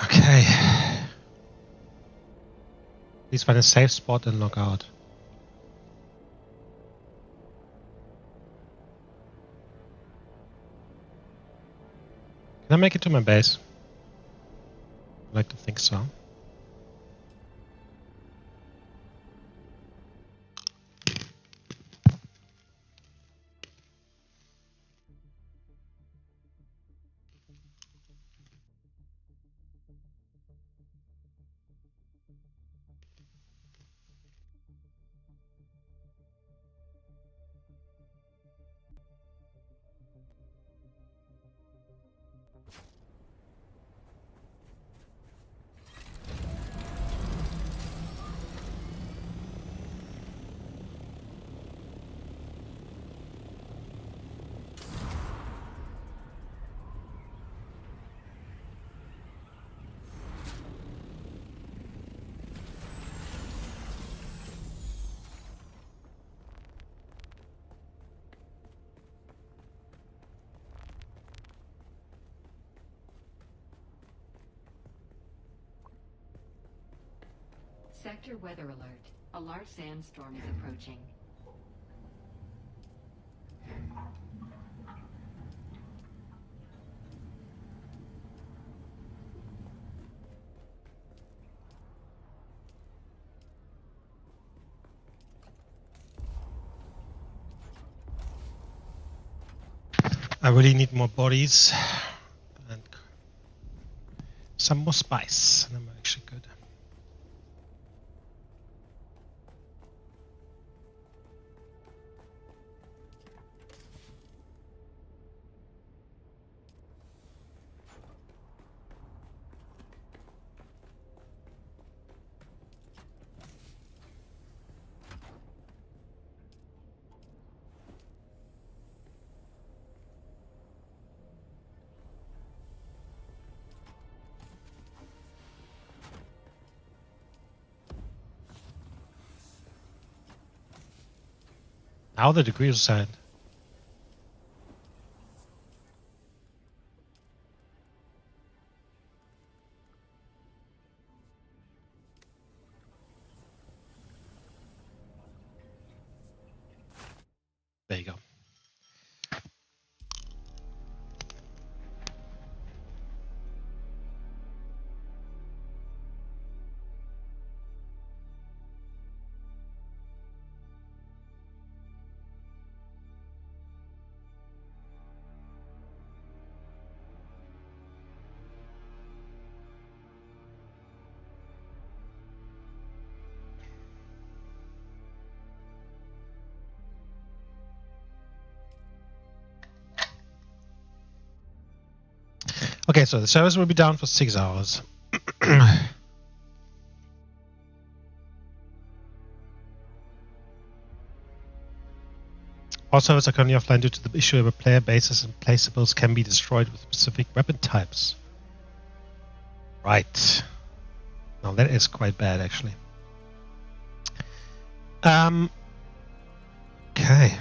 Okay. Please find a safe spot and log out. Can I make it to my base? I'd like to think so. Sector weather alert. A large sandstorm is approaching. I really need more bodies and some more spice, and I'm actually good. Now the degree is signed. There you go. Okay, so the service will be down for 6 hours. All servers are currently offline due to the issue where player bases and placeables can be destroyed with specific weapon types. Right. Now that is quite bad, actually. Okay.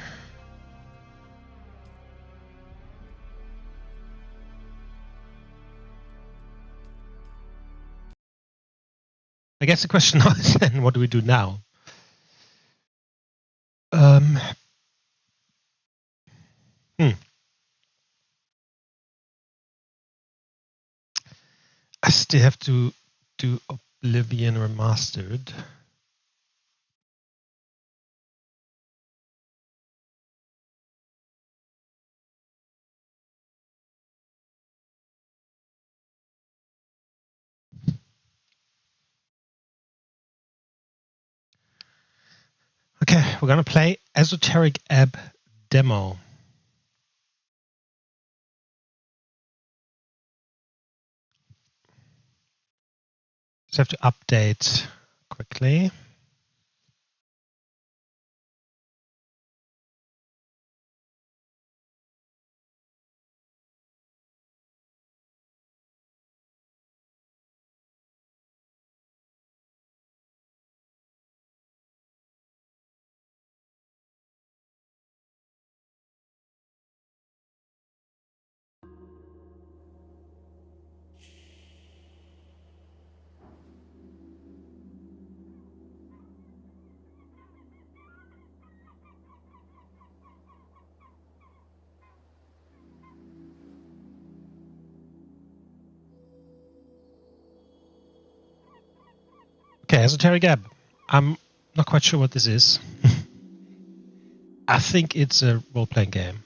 I guess the question now is then, what do we do now? I still have to do Oblivion Remastered. Okay, we're gonna play Esoteric Ebb Demo. have to update quickly. Okay, Esoteric Gab. I'm not quite sure what this is. I think it's a role-playing game.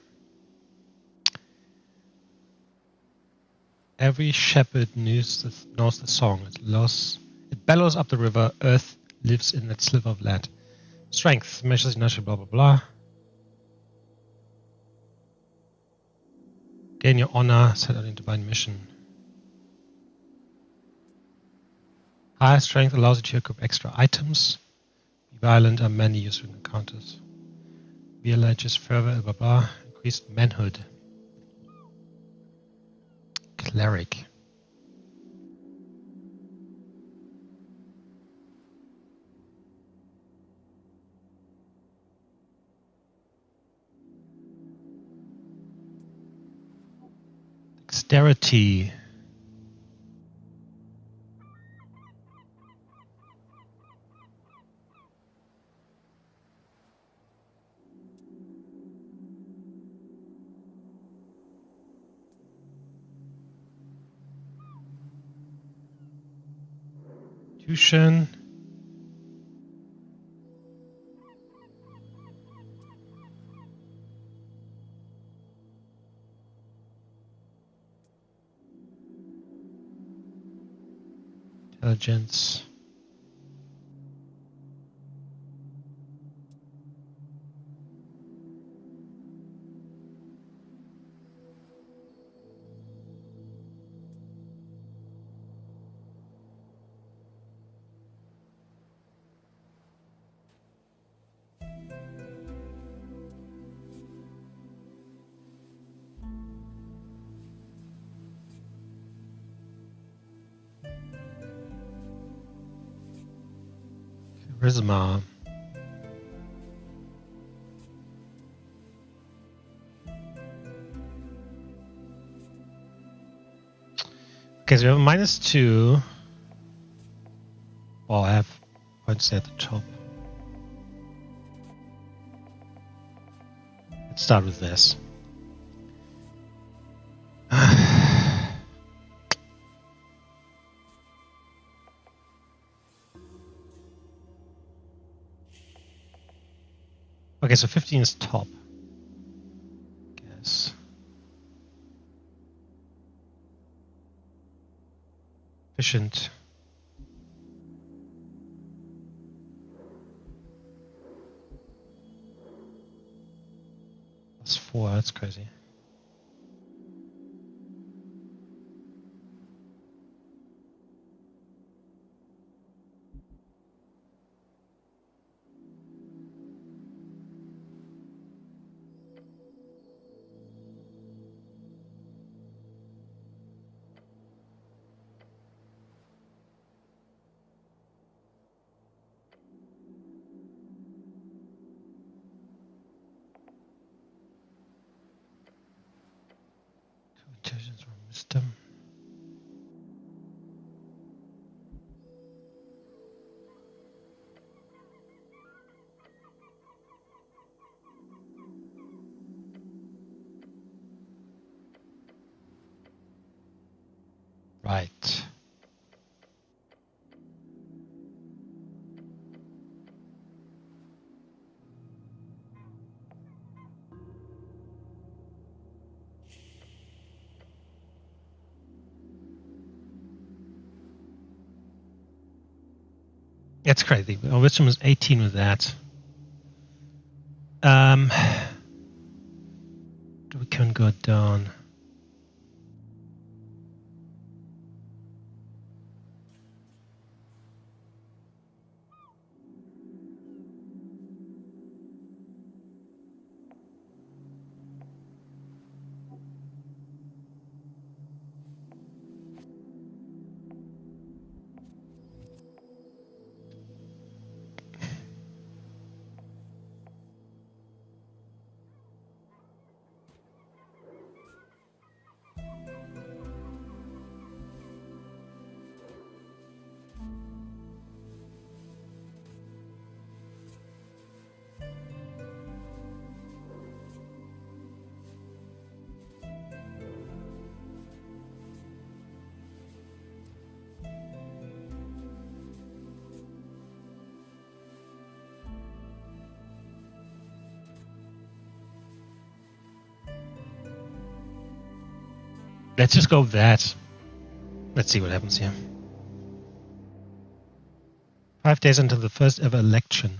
Every shepherd knows the song. It bellows up the river. Earth lives in that sliver of land. Strength measures inertia, blah, blah, blah. Gain your honor. Set out in divine mission. Higher strength allows you to equip extra items. Be violent are many useful encounters. Be alleges fervor, blah, blah. Increased manhood. Cleric. Dexterity. Constitution. Intelligence. Charisma. Okay, so we have a -2. Oh, I have points at the top. Let's start with this. Okay, so 15 is top. Guess. Efficient. +4, that's crazy. Intelligence or wisdom. Right. It's crazy. Our wisdom is 18 with that. We can go down. Let's just go with that. Let's see what happens here. 5 days until the first ever election.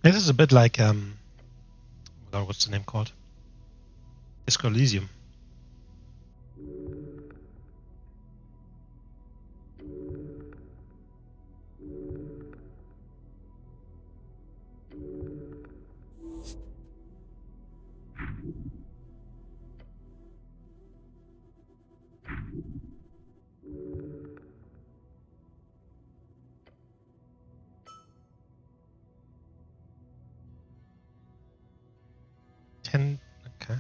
This is a bit like oh my god, what's the name called? Disco Elysium. Okay.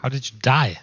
How did you die?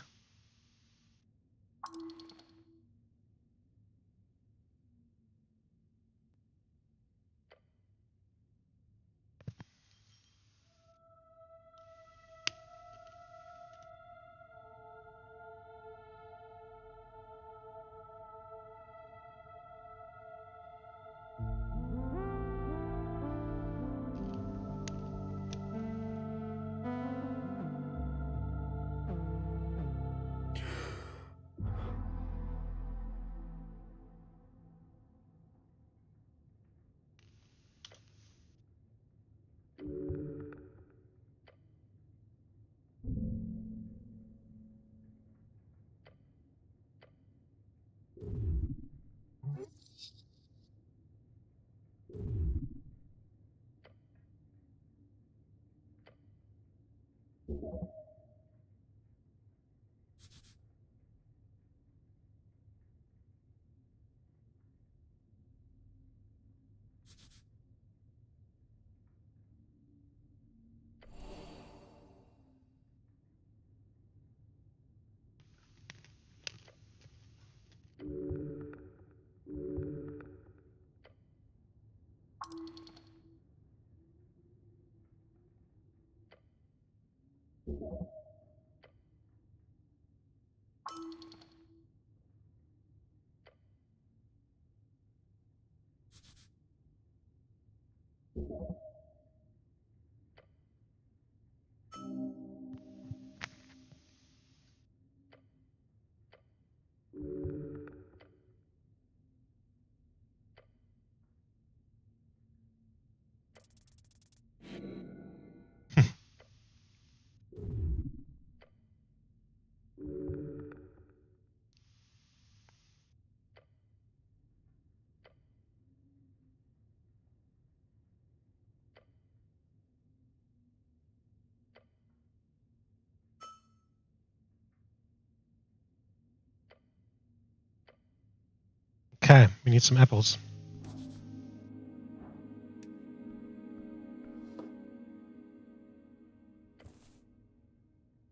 Okay, we need some apples.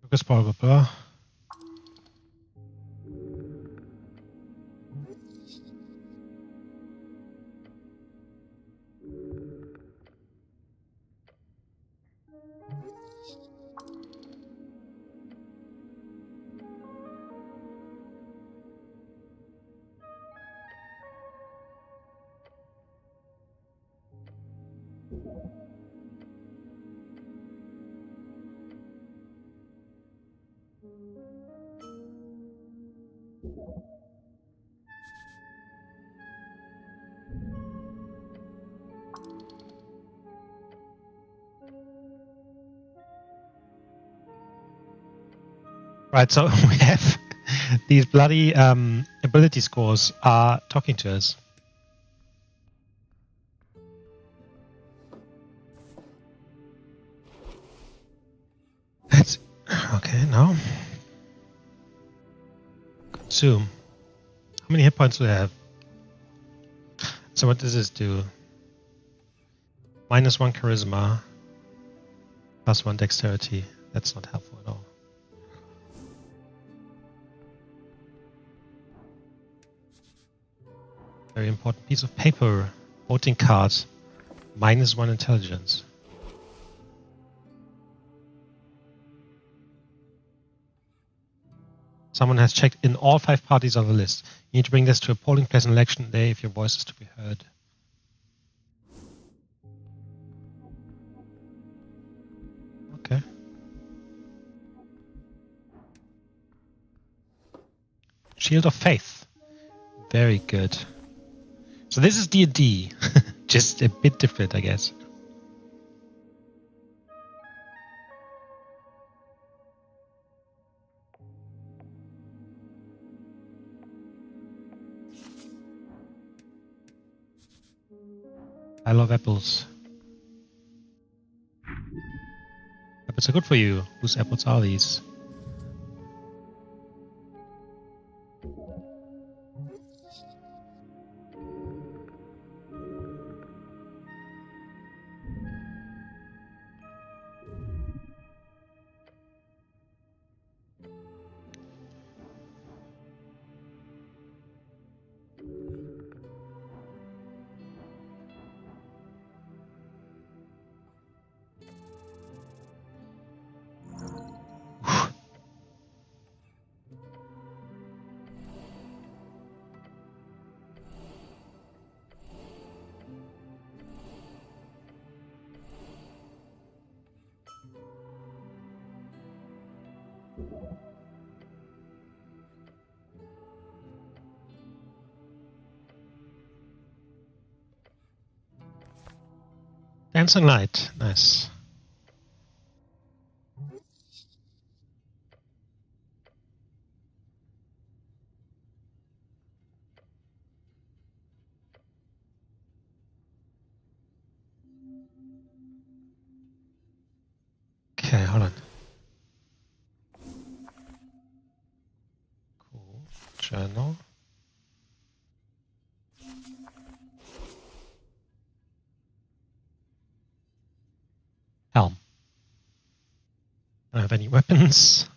Lucas, blah, blah, blah. Right, so we have these bloody ability scores are talking to us. Let's okay now. Consume. How many hit points do we have? So what does this do? -1 charisma, +1 dexterity. That's not helpful at all. Very important piece of paper. Voting card. -1 intelligence. Someone has checked in all 5 parties on the list. You need to bring this to a polling place on election day if your voice is to be heard. Okay. Shield of Faith. Very good. So this is D&D. Just a bit different, I guess. I love apples. Apples are good for you. Whose apples are these? Dancing light. Nice. Okay, hold on. Cool. Journal. Helm. Don't have any weapons.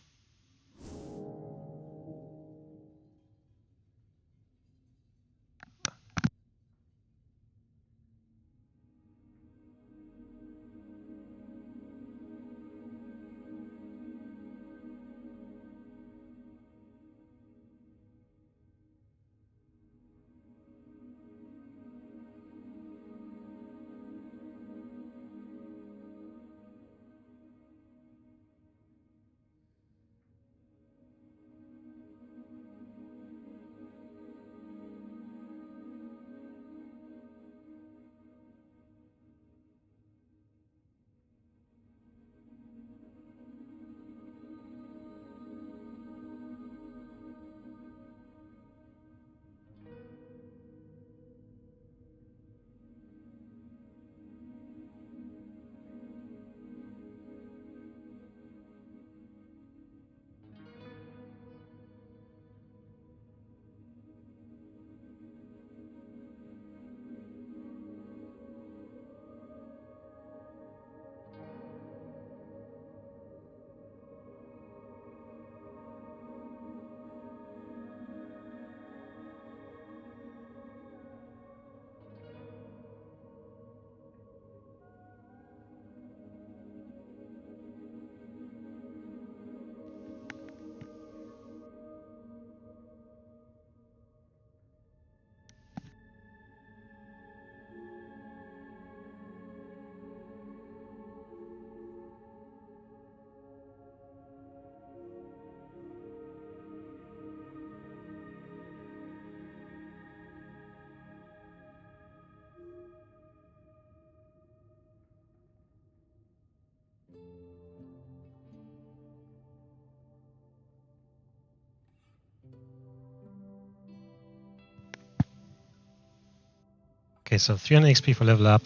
Okay, so 300 XP for level up.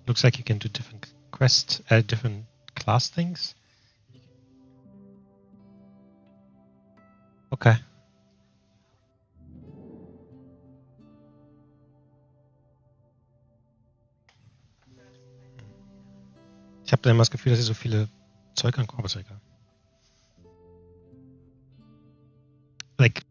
Looks like you can do different quests, different class things. Okay. Ich habe da immer das Gefühl, dass sie so viele Zeug angucken, aber ist egal. Like,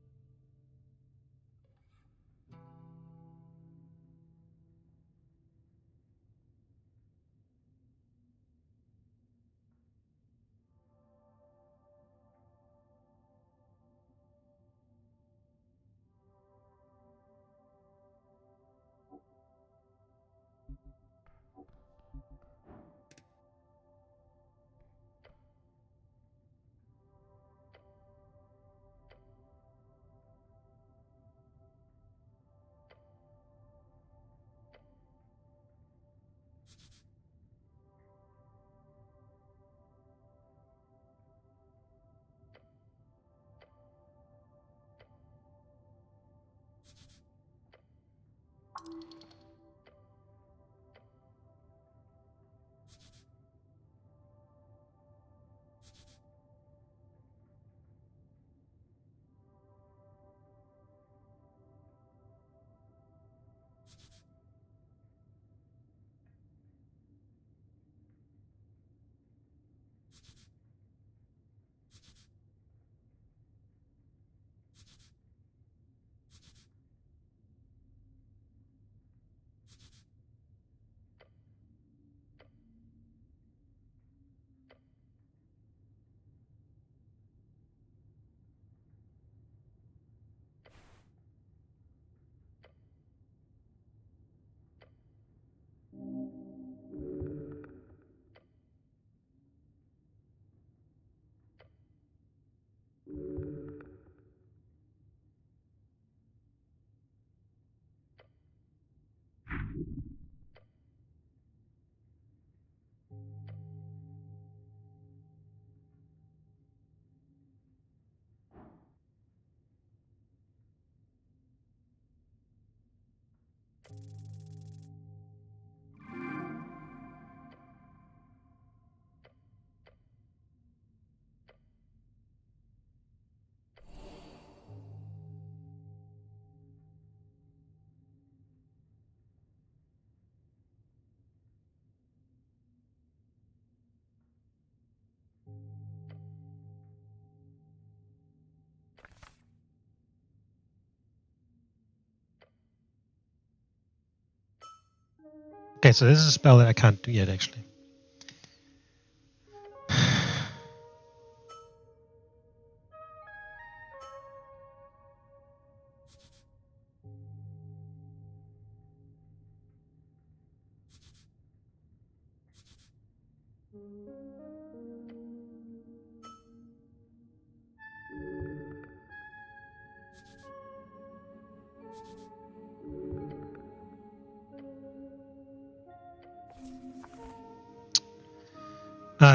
okay, so this is a spell that I can't do yet, actually.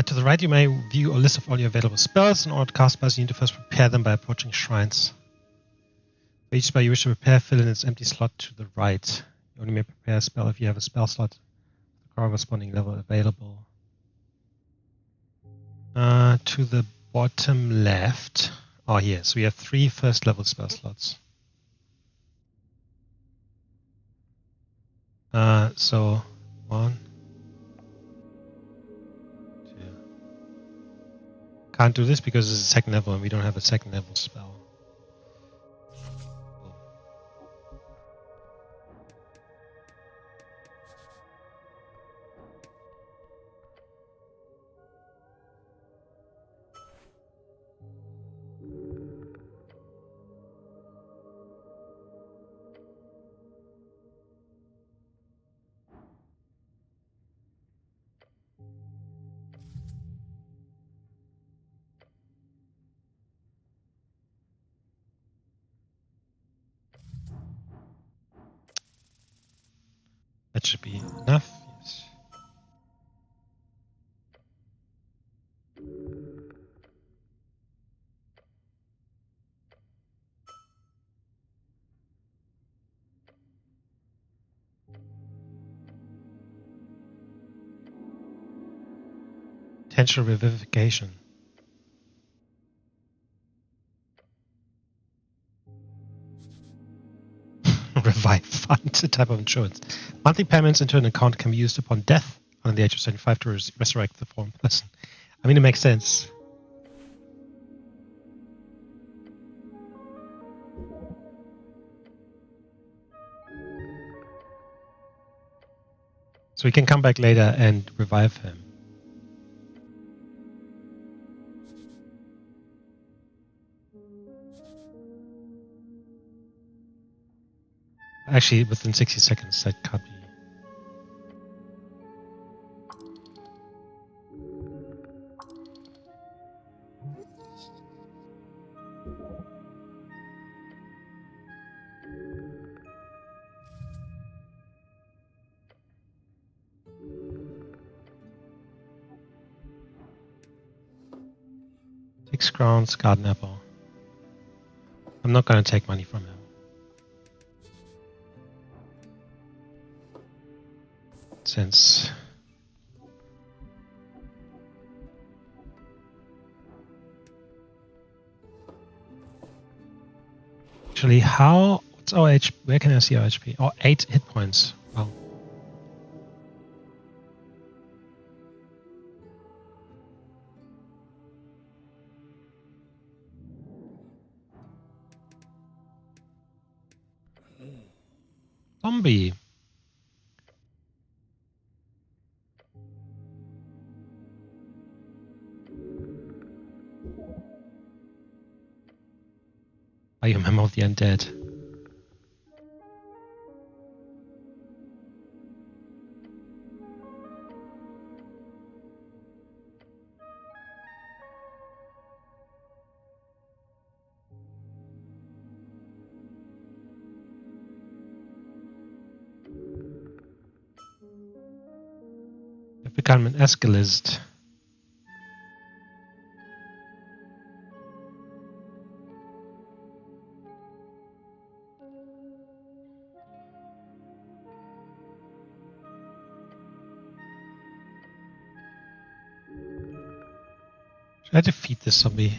To the right, you may view a list of all your available spells. In order to cast spells, you need to first prepare them by approaching shrines. For each spell you wish to prepare, fill in its empty slot to the right. You only may prepare a spell if you have a spell slot at the corresponding level available. To the bottom left. Oh, here. So we have 3 first level spell slots. So 1, 2. Can't do this because it's a second level and we don't have a second level spell. That should be enough. Yes. Potential revivification. Revive fund, a type of insurance. Monthly payments into an account can be used upon death under the age of 75 to resurrect the fallen person. I mean, it makes sense. So we can come back later and revive him. Actually, within 60 seconds, that can't be. Six crowns, garden apple. I'm not going to take money from him. Since actually, what's our HP? Where can I see our HP? Oh, 8 hit points. Wow. Zombie. Are you a member of the undead? I've become an Escalist. Should I defeat this zombie?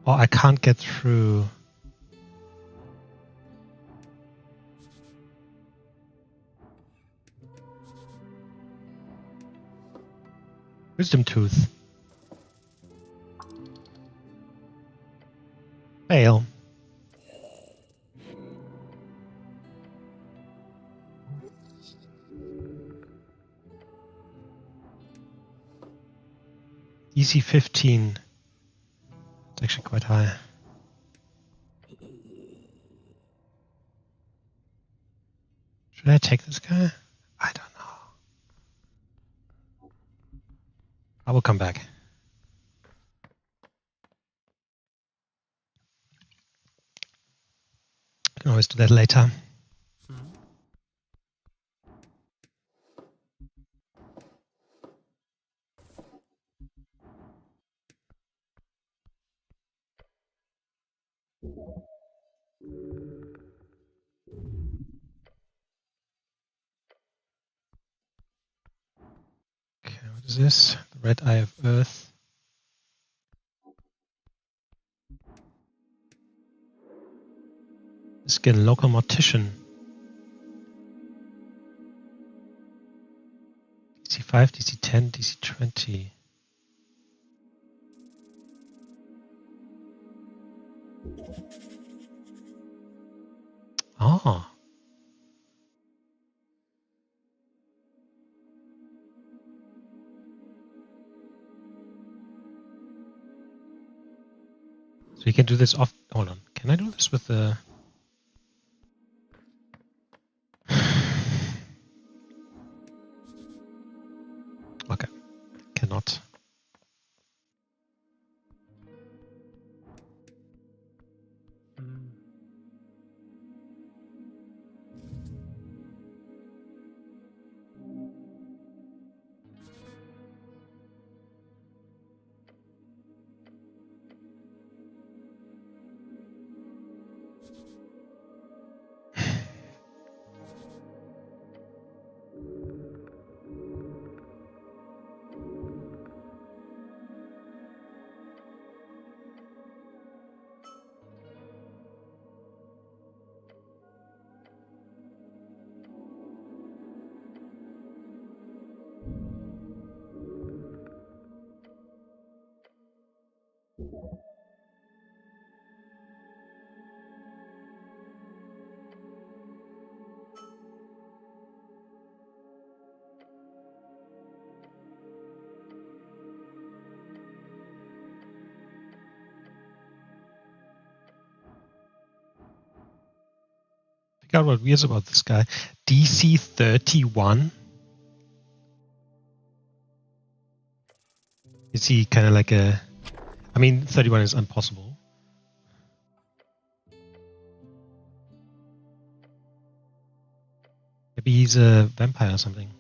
Oh, I can't get through. Wisdom tooth. Fail. DC 15. It's actually quite high. Should I take this guy? I don't know. I will come back. I can always do that later. Okay, what is this? The Red Eye of Earth. Skin local mortician. DC 5, DC 10, DC 20. Ah. So you can do this off. Hold on. Can I do this with the. Okay. Cannot. out what weird about this guy. DC 31. Is he kind of like a... I mean, 31 is impossible. Maybe he's a vampire or something.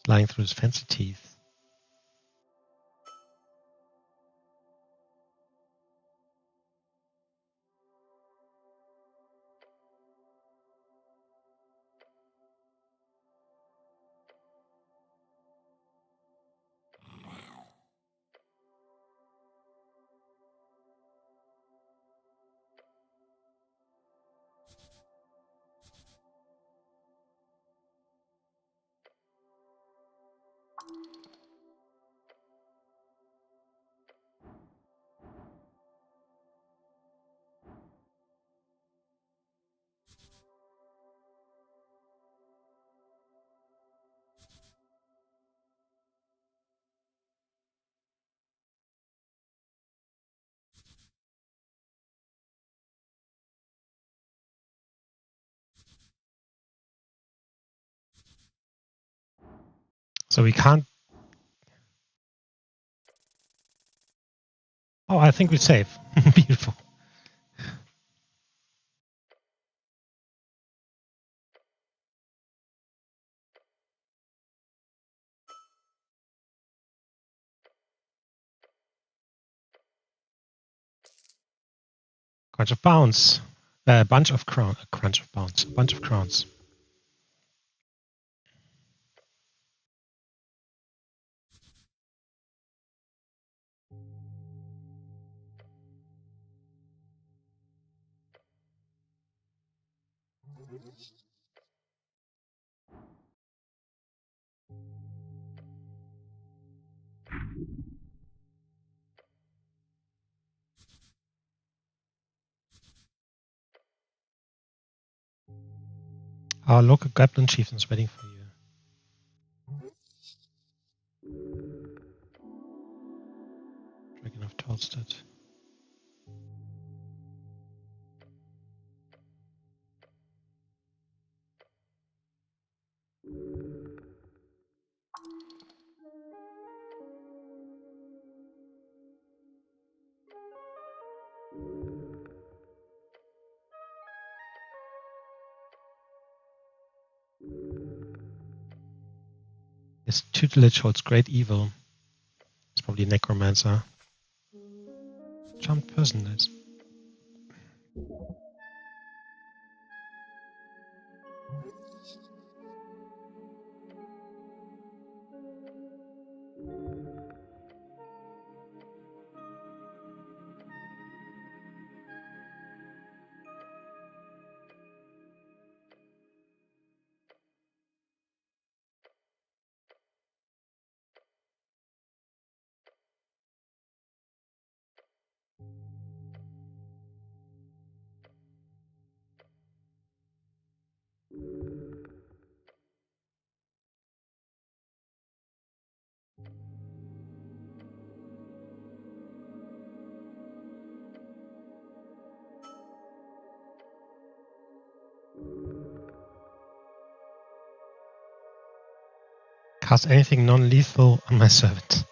Lying through his fancy teeth. So we can't... Oh, I think we're safe. Beautiful. Crunch of bounce. A bunch of crowns. A crunch of bounce. A bunch of crowns. Our local goblin chieftain is waiting for you. Dragon of Tolstead. His tutelage holds great evil. It's probably a necromancer. Charmed person, nice. Cast anything non-lethal on my servant.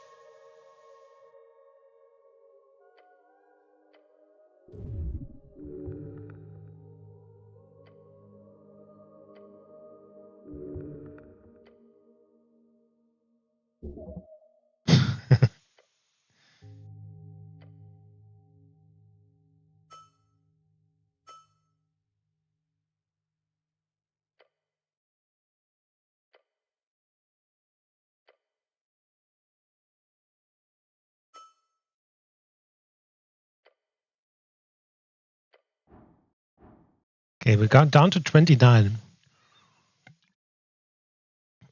Okay, we got down to 29.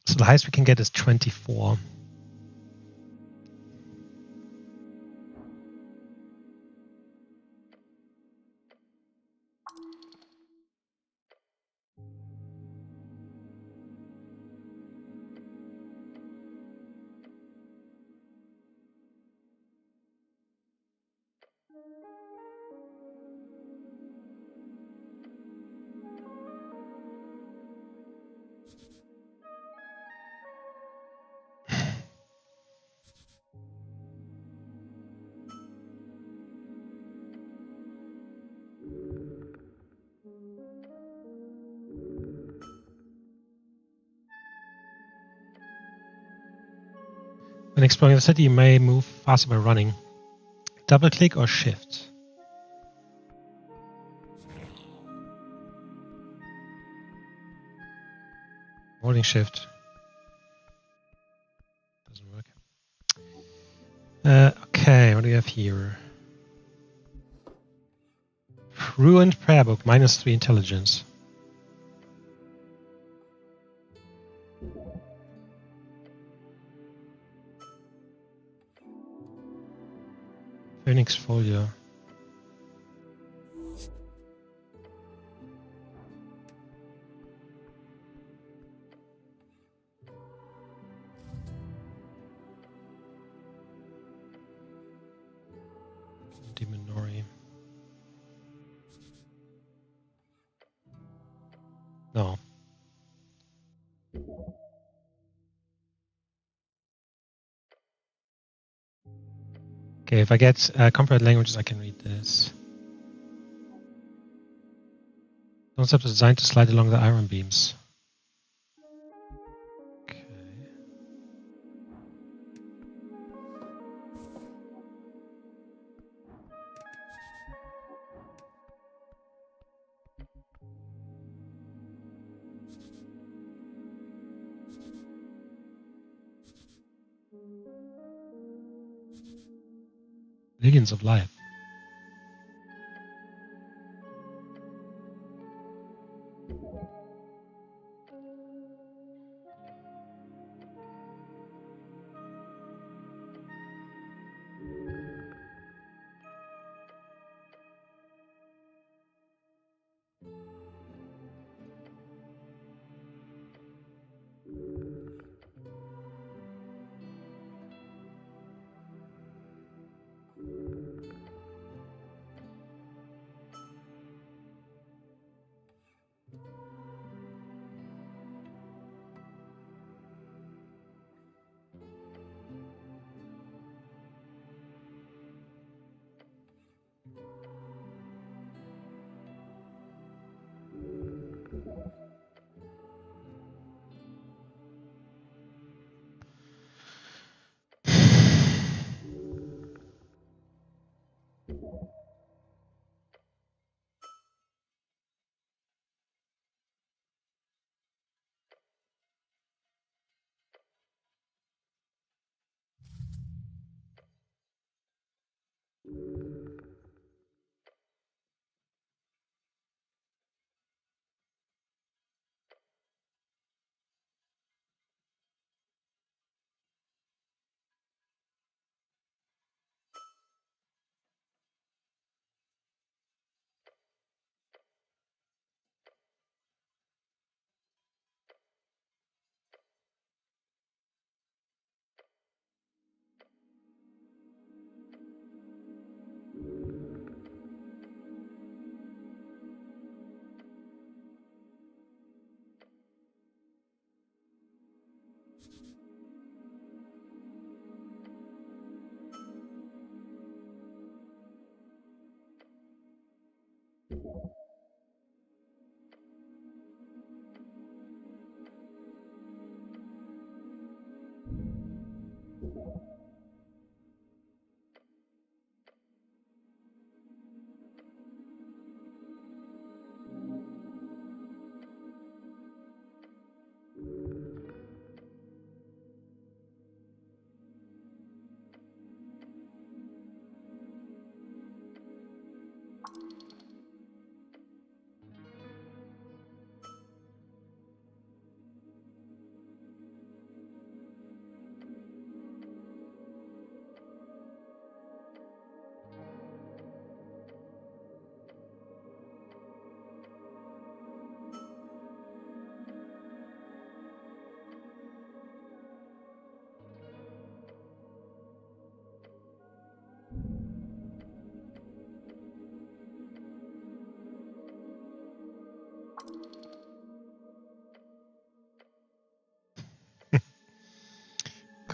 So the highest we can get is 24. When exploring the city, you may move faster by running. Double click or shift. Holding shift. Doesn't work. Okay, what do we have here? Ruined prayer book, -3 intelligence. Phoenix folio. Demonori. No. Okay, if I get comparable languages, I can read this. Concept is designed to slide along the iron beams. Okay. Millions of life.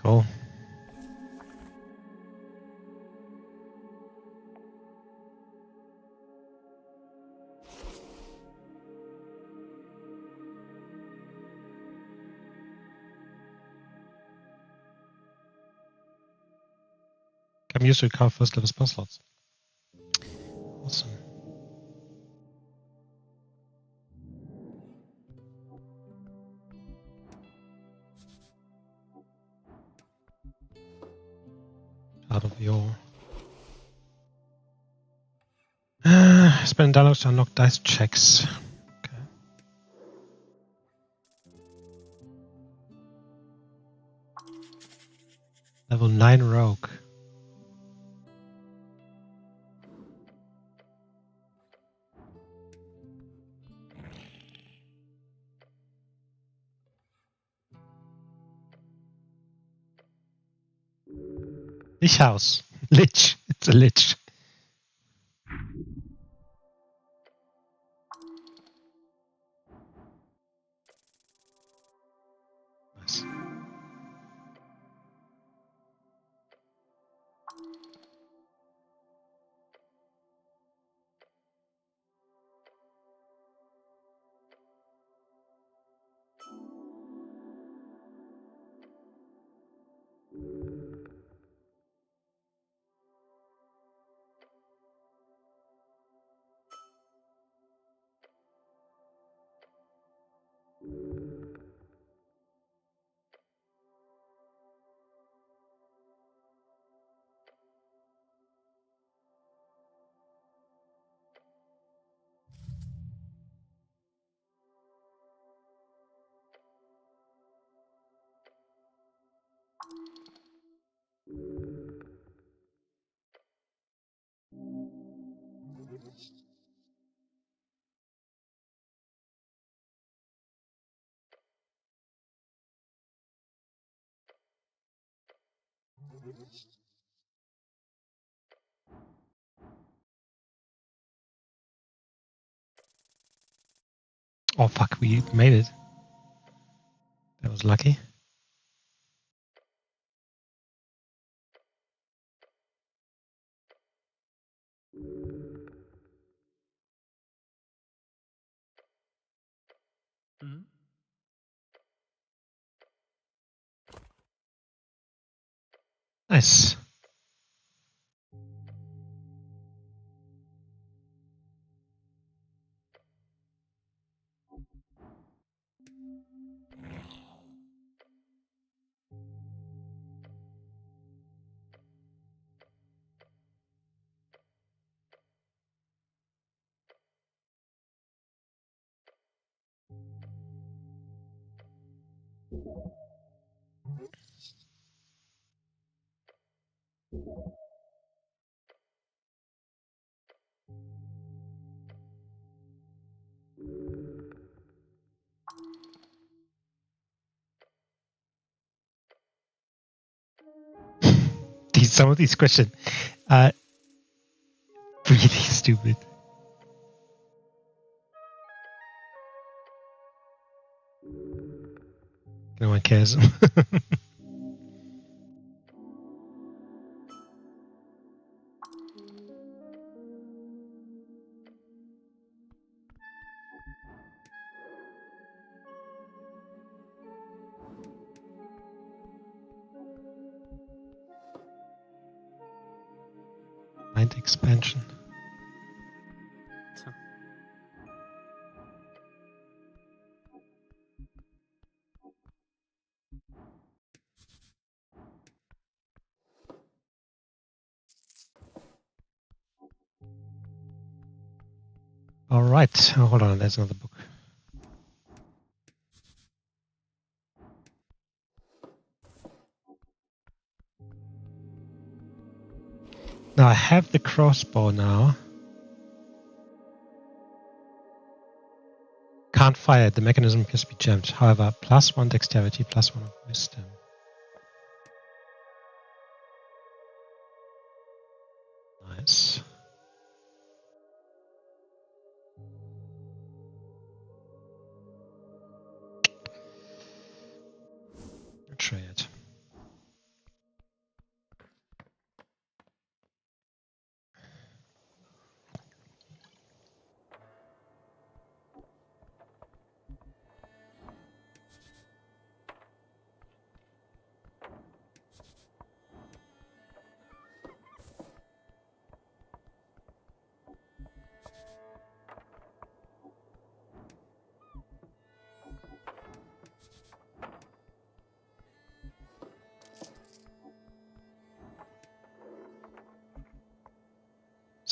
roll. Can use to recover first level spell slots. Awesome. Out of your spend dollars to unlock dice checks. Okay. Level 9 rogue. Lich house. Lich. It's a lich. Nice. Oh fuck, we made it. That was lucky. Mhm. Nice. Some of these questions are really stupid. No one cares. Mind expansion. All right. Oh, hold on. There's another book. Now I have the crossbow now. Can't fire it. The mechanism appears to be jammed. However, +1 dexterity, +1 of wisdom. Nice. Try it.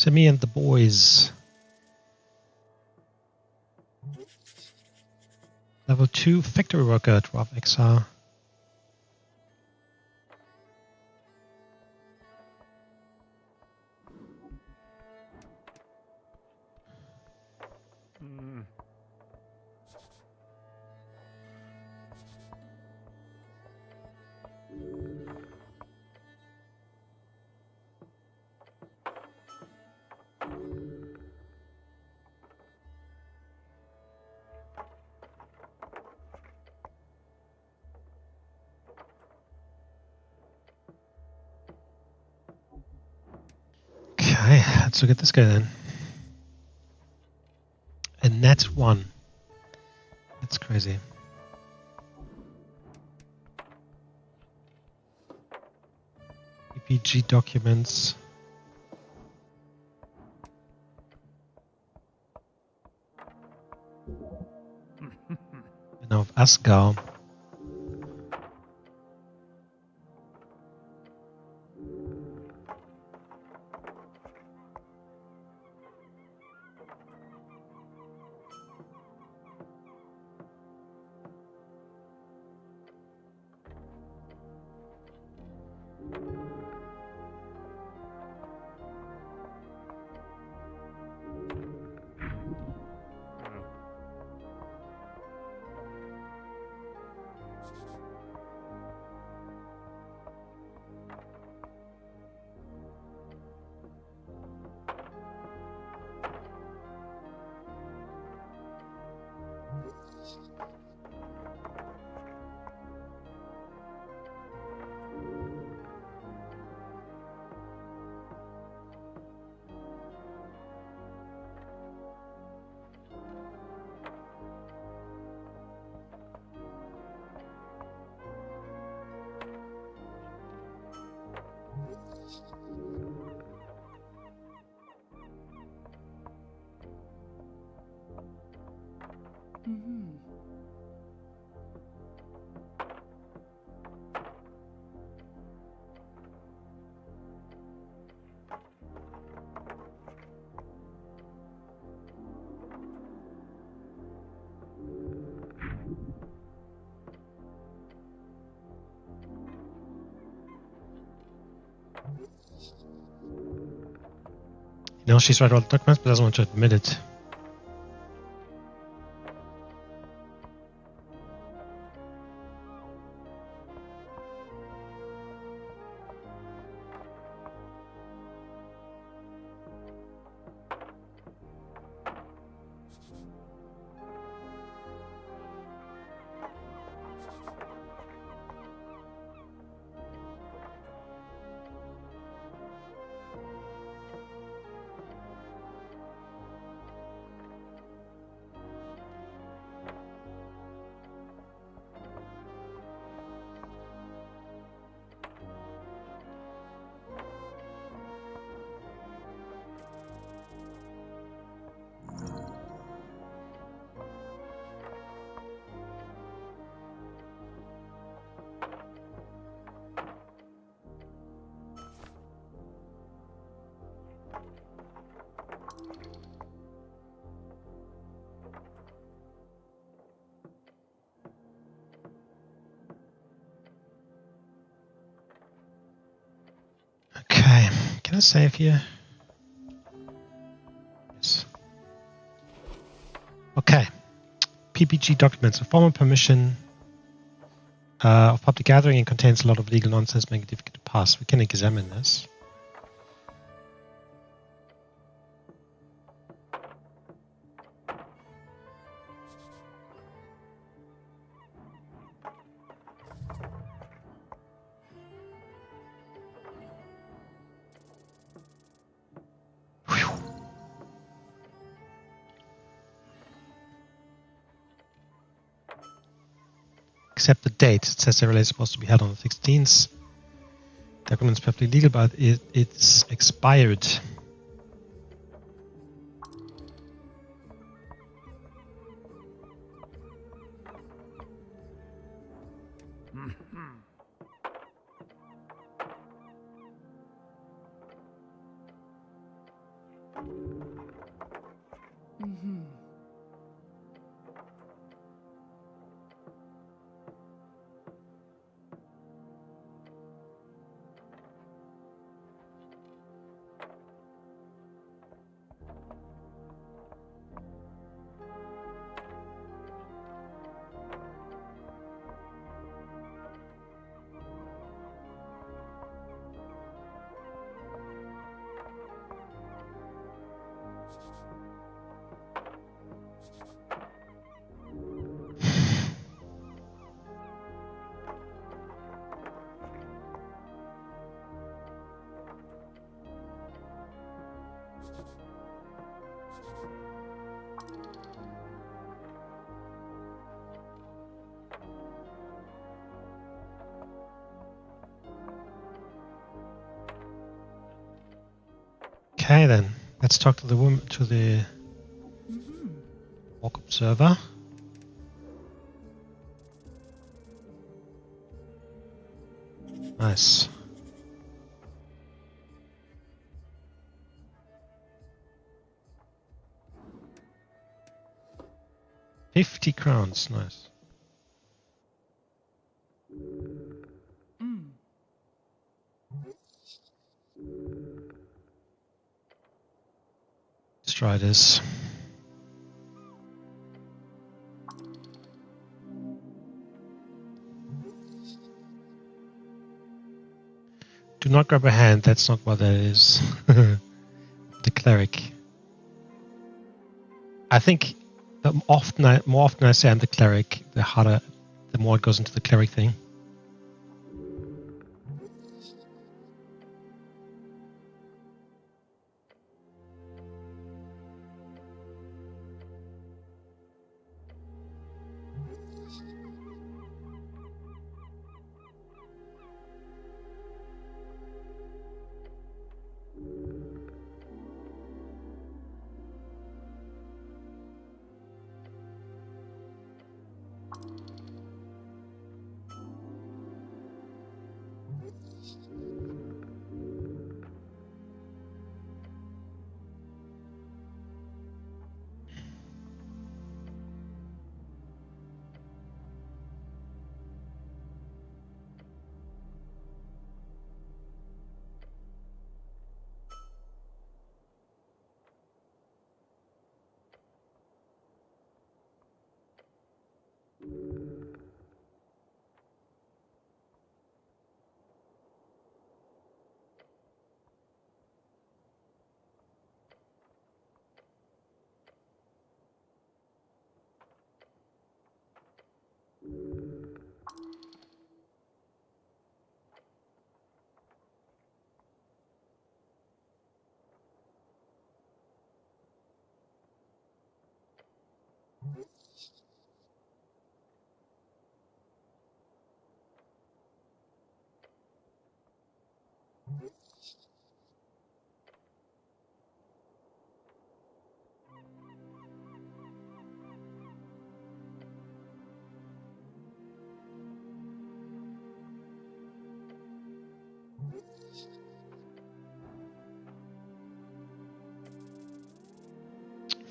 So me and the boys. Level 2 factory worker, 12 XR. Okay, let's look at this guy then. A net 1. That's crazy. EPG documents. Now of Asgard. You know, she's read all the documents but doesn't want to admit it. Okay, can I save here? Yes. Okay. PPG documents. A formal permission of public gathering and contains a lot of legal nonsense, making it difficult to pass. We can examine this. Except the date. It says the relay is supposed to be held on the 16th. The document is perfectly legal, but it's expired. Okay then, let's talk to the woman, to the walk observer. Nice. $50 crowns, nice. Let's try this. Do not grab a hand, that's not what that is. The cleric. I think the more often I say I'm the cleric, the harder, the more it goes into the cleric thing.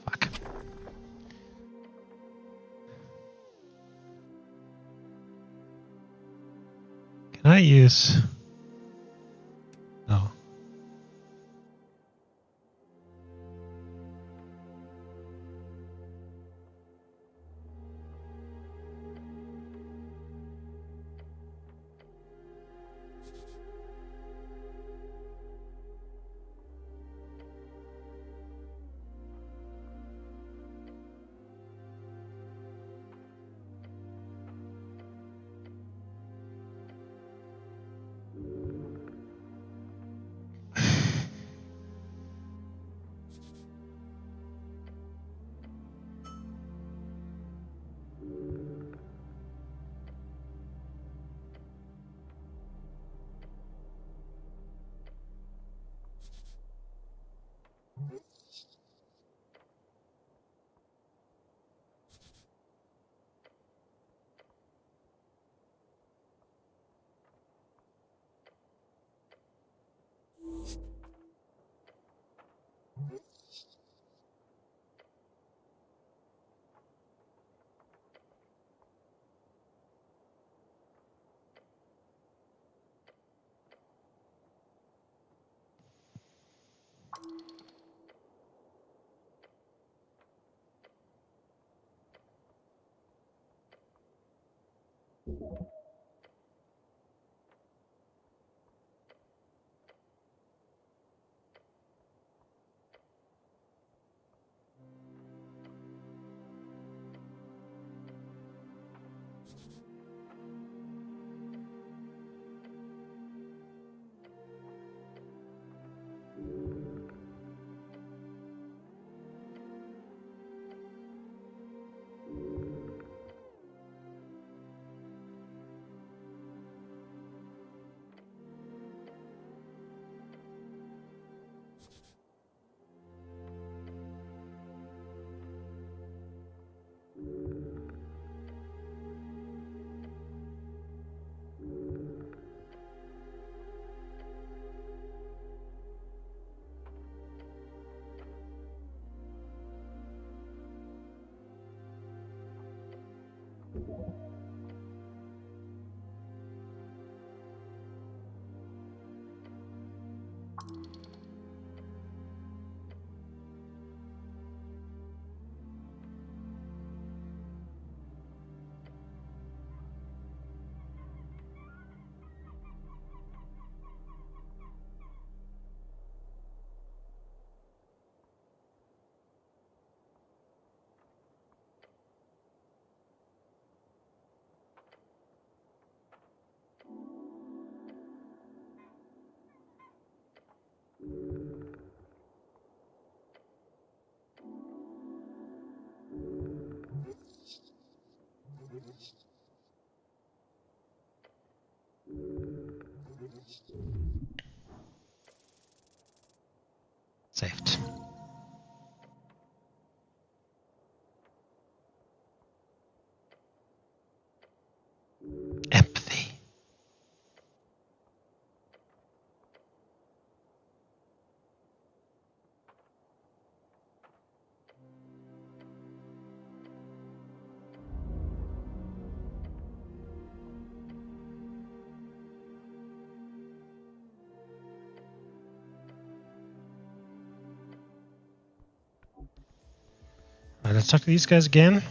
Fuck. Can I use... No. Saved. Empathy. Alright, let's talk to these guys again.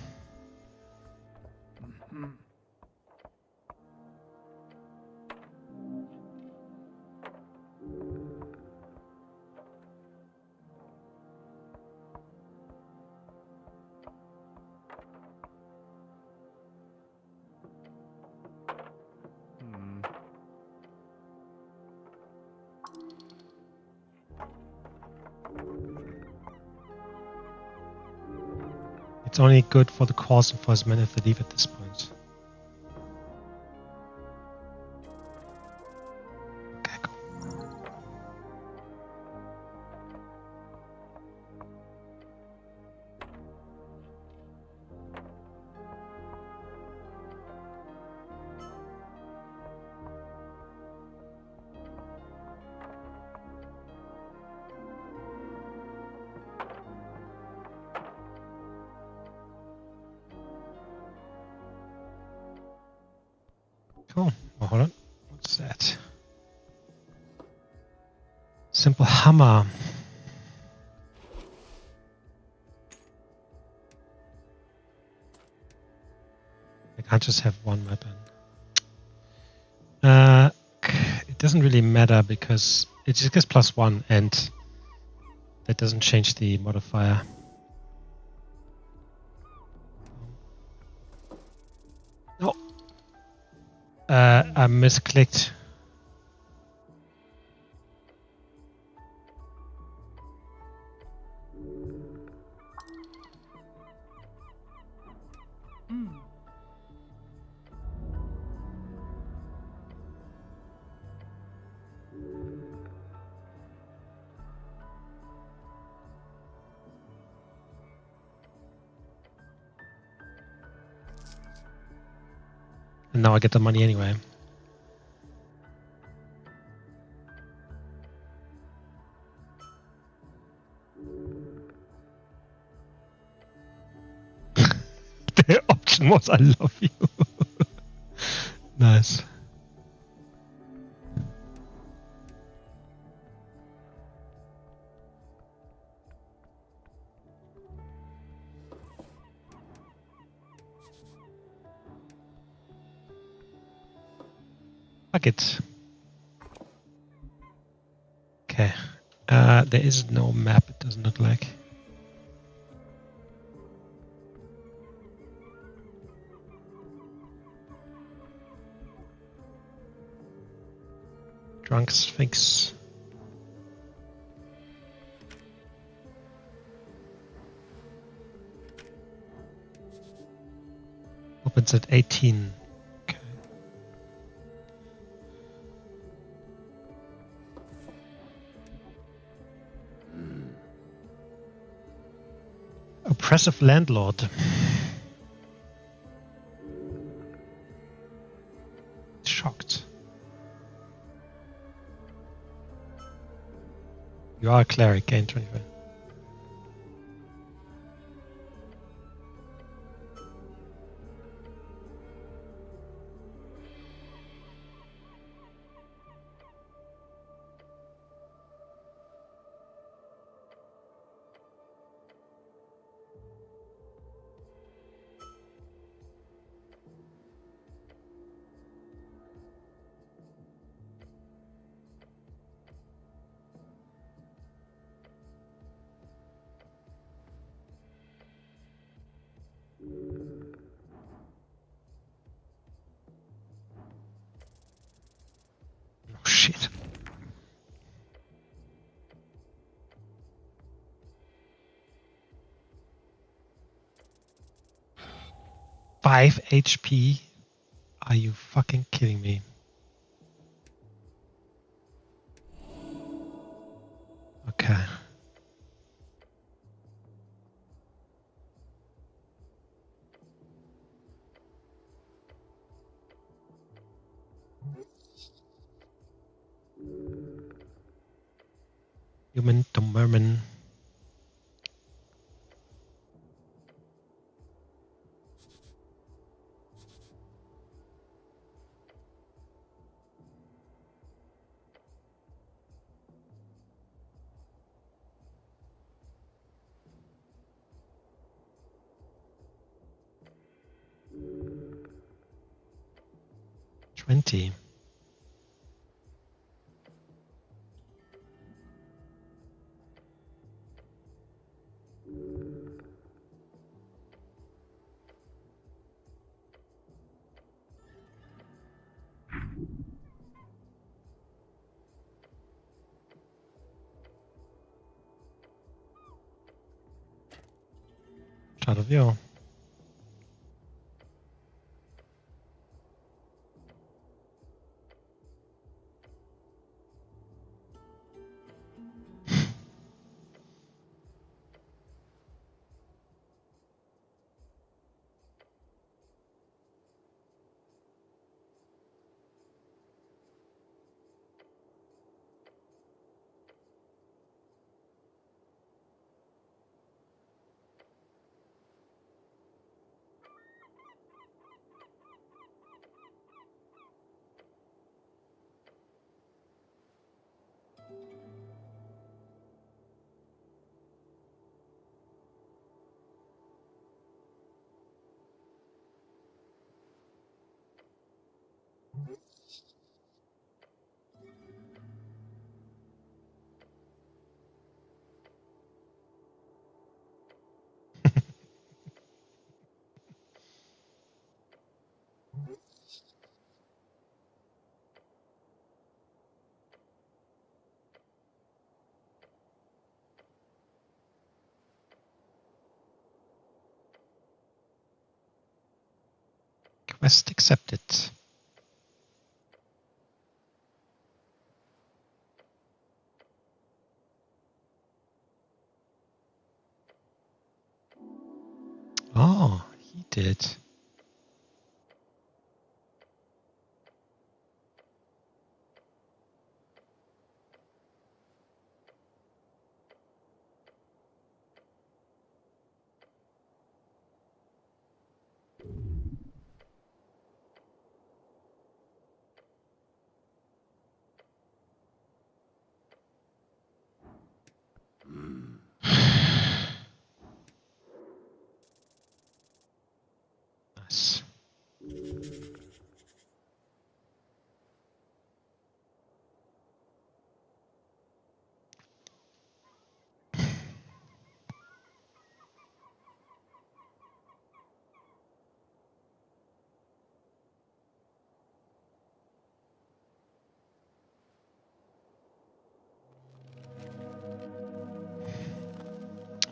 It's only good for the cause enforcement if they leave at this point. Okay, cool. Cool. Well, hold on. What's that? Simple hammer. I can't just have one weapon. It doesn't really matter because it just gets +1 and that doesn't change the modifier. No. I misclicked. And now I get the money anyway. The option was I love you. Nice. Fuck it. Okay. There is no map, it doesn't look like. Drunk Sphinx. Opens at 18. Okay. Oppressive landlord. Shocked. You are a cleric, gain 25. 5 HP? Are you fucking kidding me? Okay. Human to merman. $20. Out of view. Quest accepted. Oh, he did. Nice.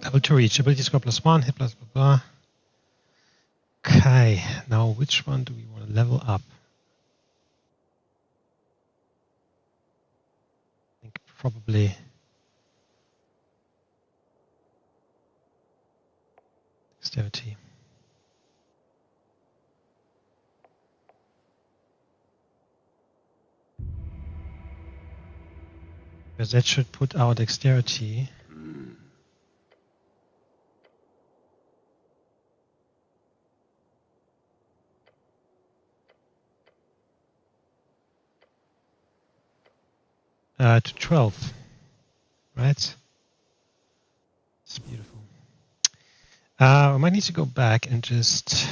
Level 2 reach. Ability score +1. Hit plus blah blah. Okay. Now which one do we want to level up? I think probably dexterity. Because that should put our dexterity. To 12. Right? It's beautiful. I might need to go back and just...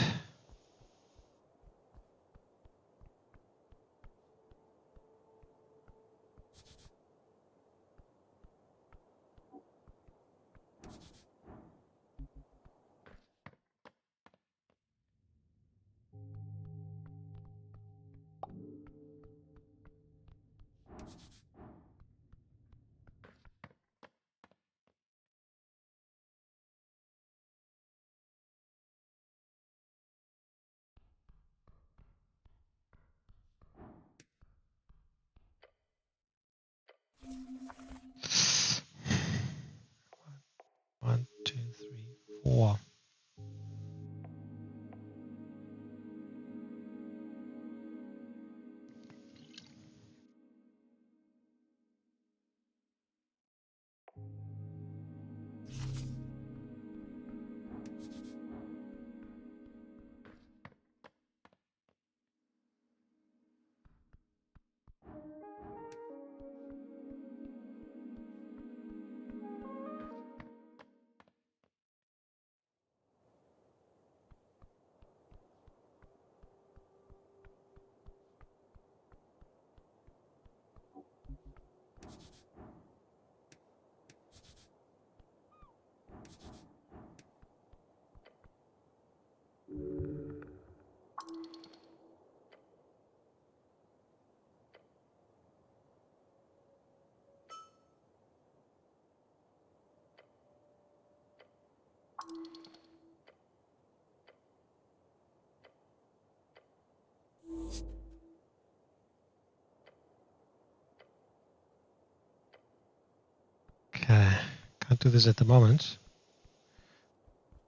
Okay, can't do this at the moment.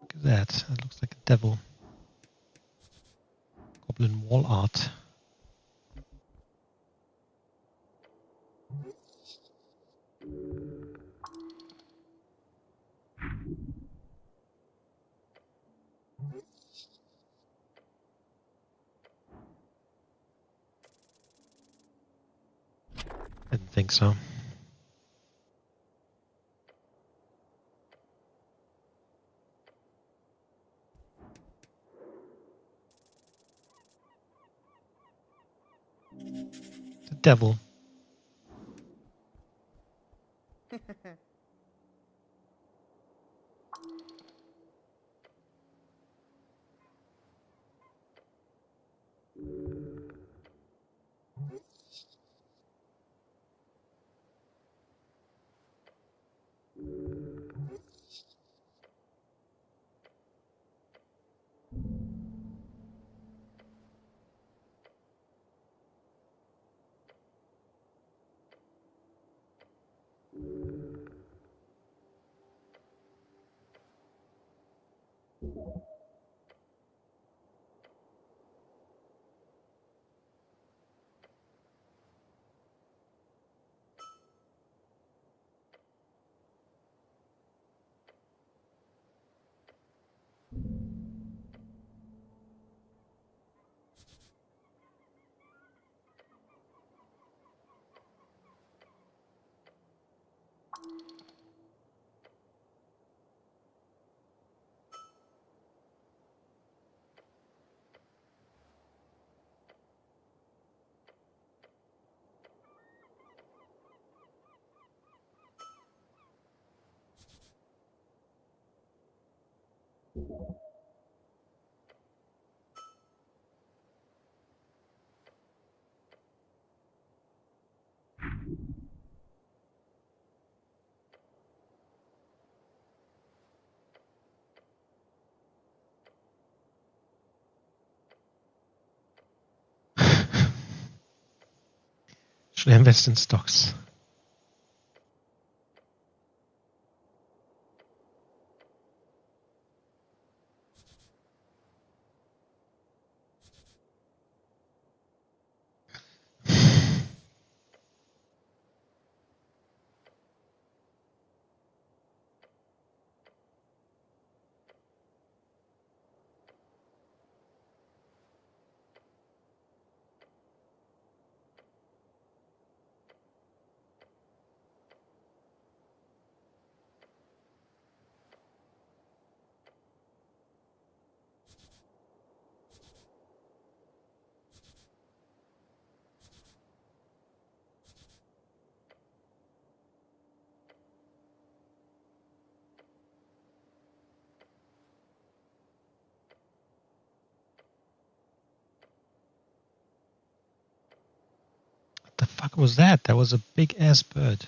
Look at that. That looks like a devil. Goblin wall art. Didn't think so. The devil. Should I invest in stocks? What the fuck was that? That was a big ass bird.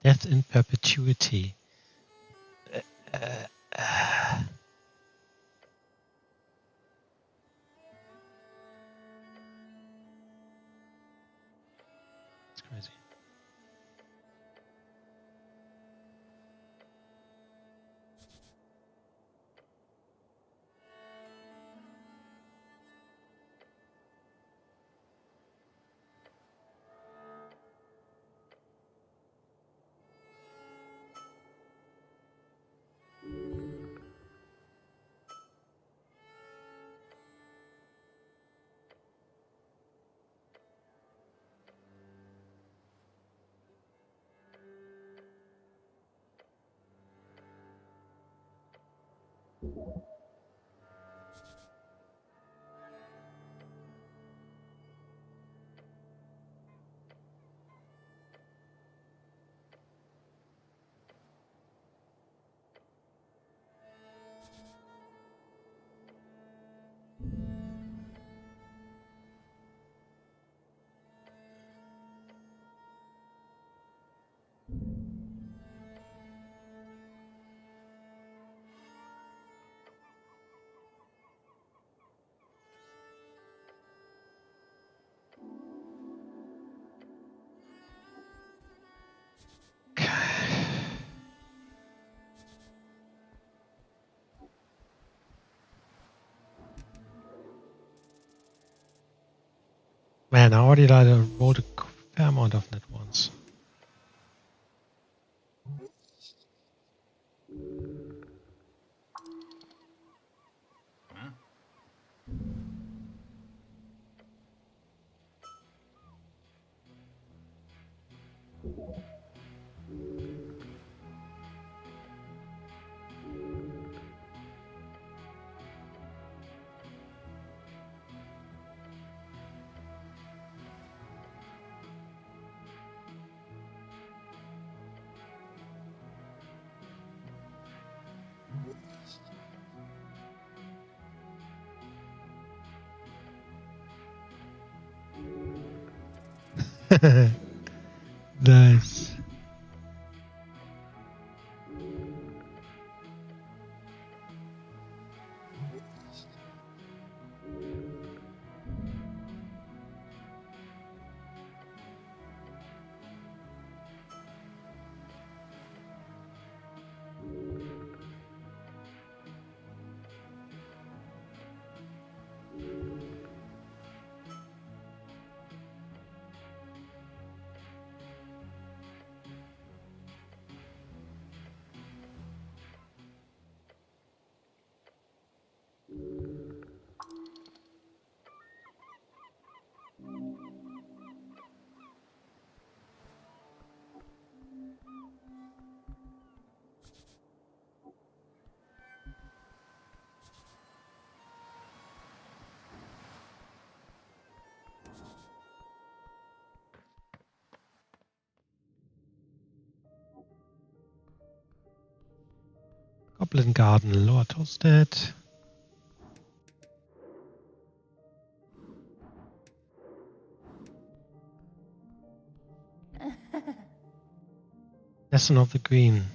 Death in perpetuity. It's crazy. Man, I already rolled a fair amount of net once. Huh? Nice. Goblin Garden, Lower Toasted. Lesson of the Green.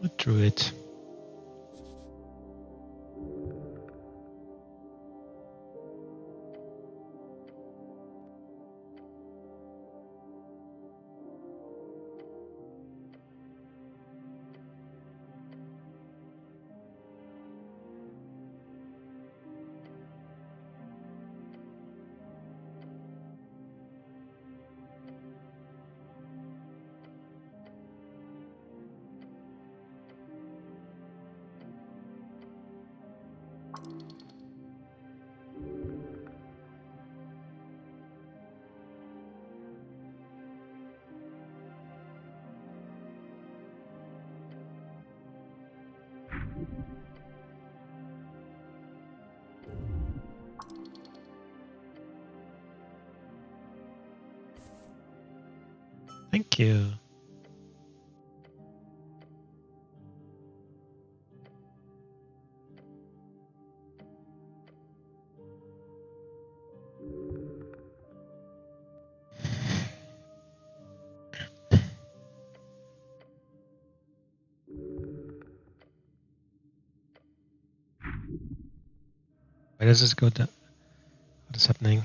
A druid. Thank you. Where does this go? What is happening?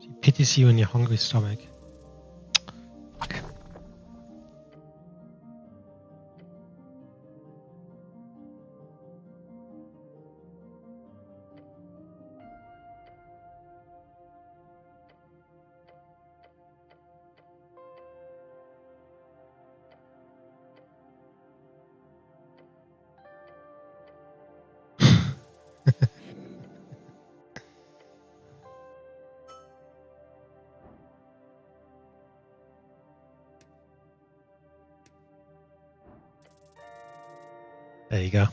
She pities you in your hungry stomach. Fuck. There you go.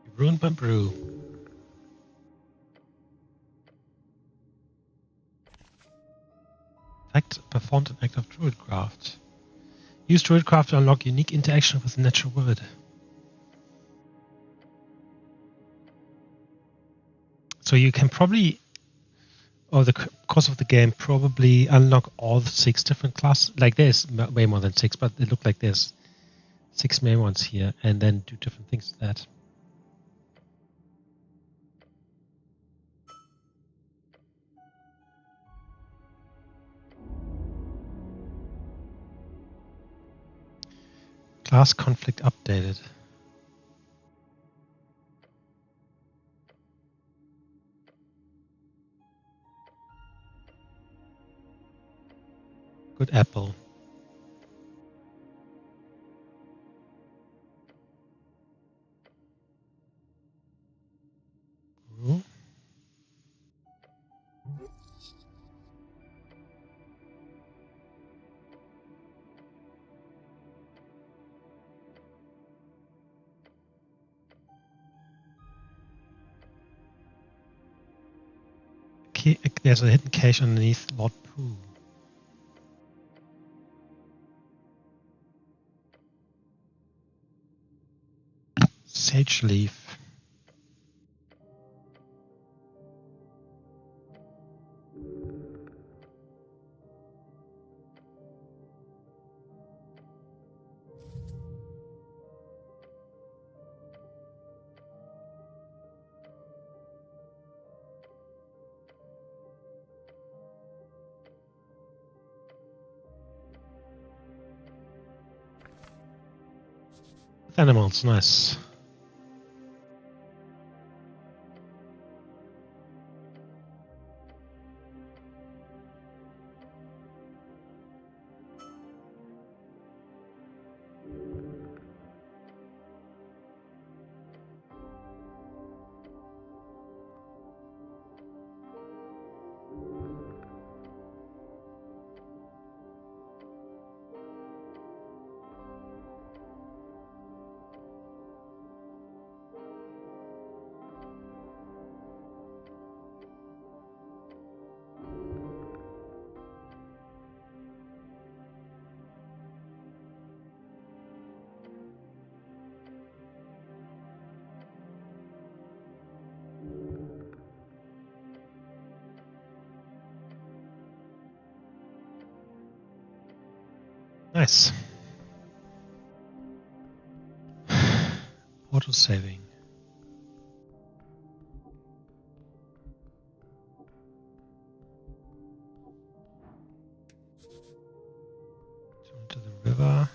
You ruined my brew. Fact performed an act of Druidcraft. Use Druidcraft to unlock unique interaction with the natural world. So you can probably, over the course of the game, probably unlock all the 6 different classes. Like there's way more than 6, but they look like there's 6 main ones here, and then do different things with that. Class conflict updated. Good apple. Ooh. There's a hidden cache underneath Lord Pooh. Sage leaf. With animals, nice. Nice. Auto saving. To the river.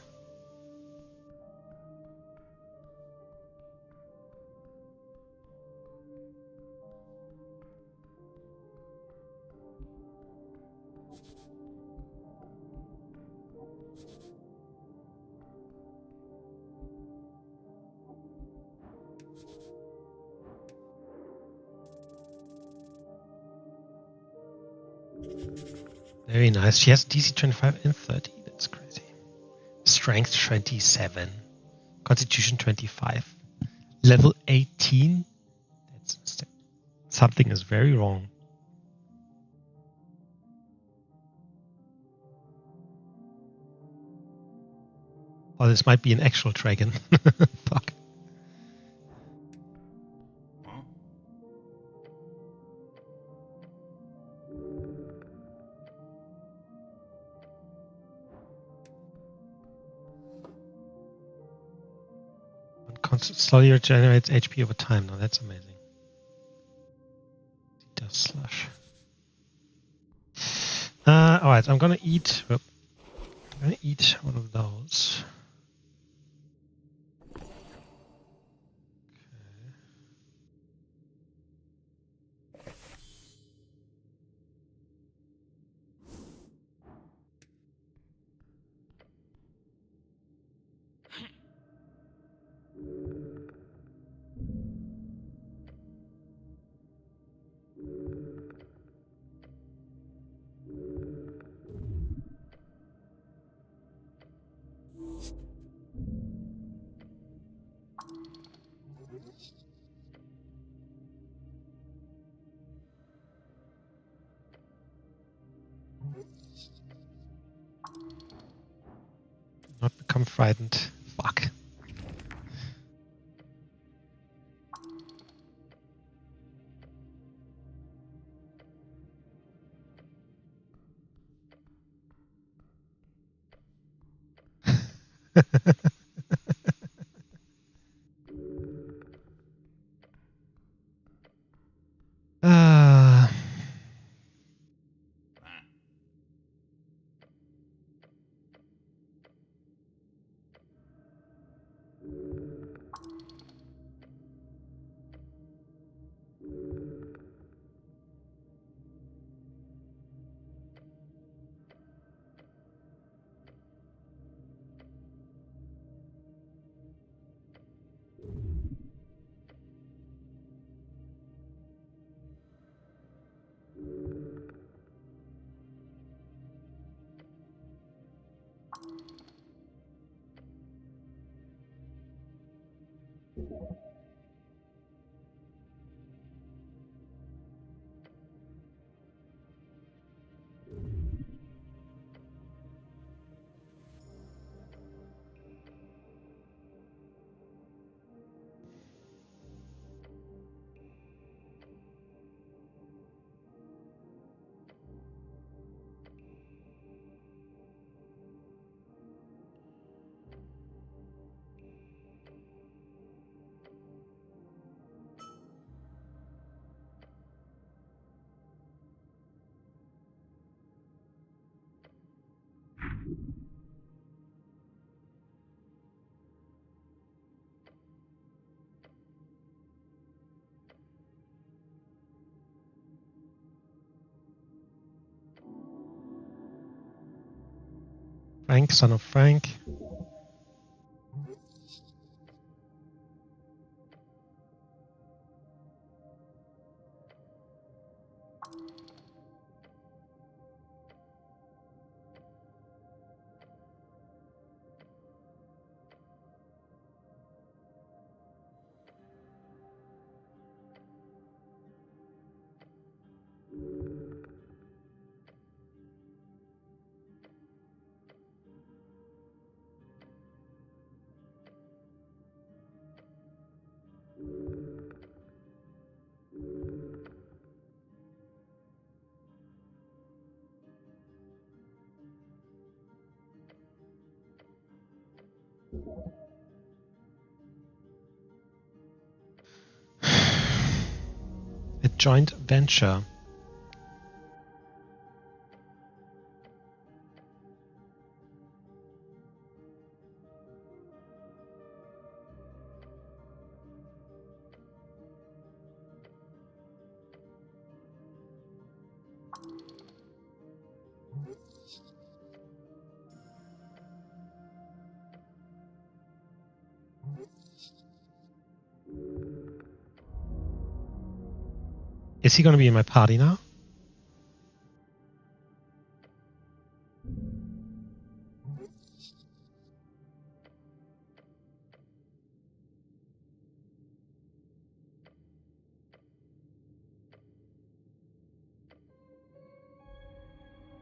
Very nice. She has DC 25 and 30. That's crazy. Strength 27. Constitution 25. Level 18. That's something is very wrong. Oh, this might be an actual dragon. Fuck. Huh? Slowly regenerates HP over time. Now that's amazing. Death slash. Alright, I'm gonna eat. I'm gonna eat one of those. Not become frightened. Fuck. uh, Frank, son of Frank. A joint venture. Is he going to be in my party now?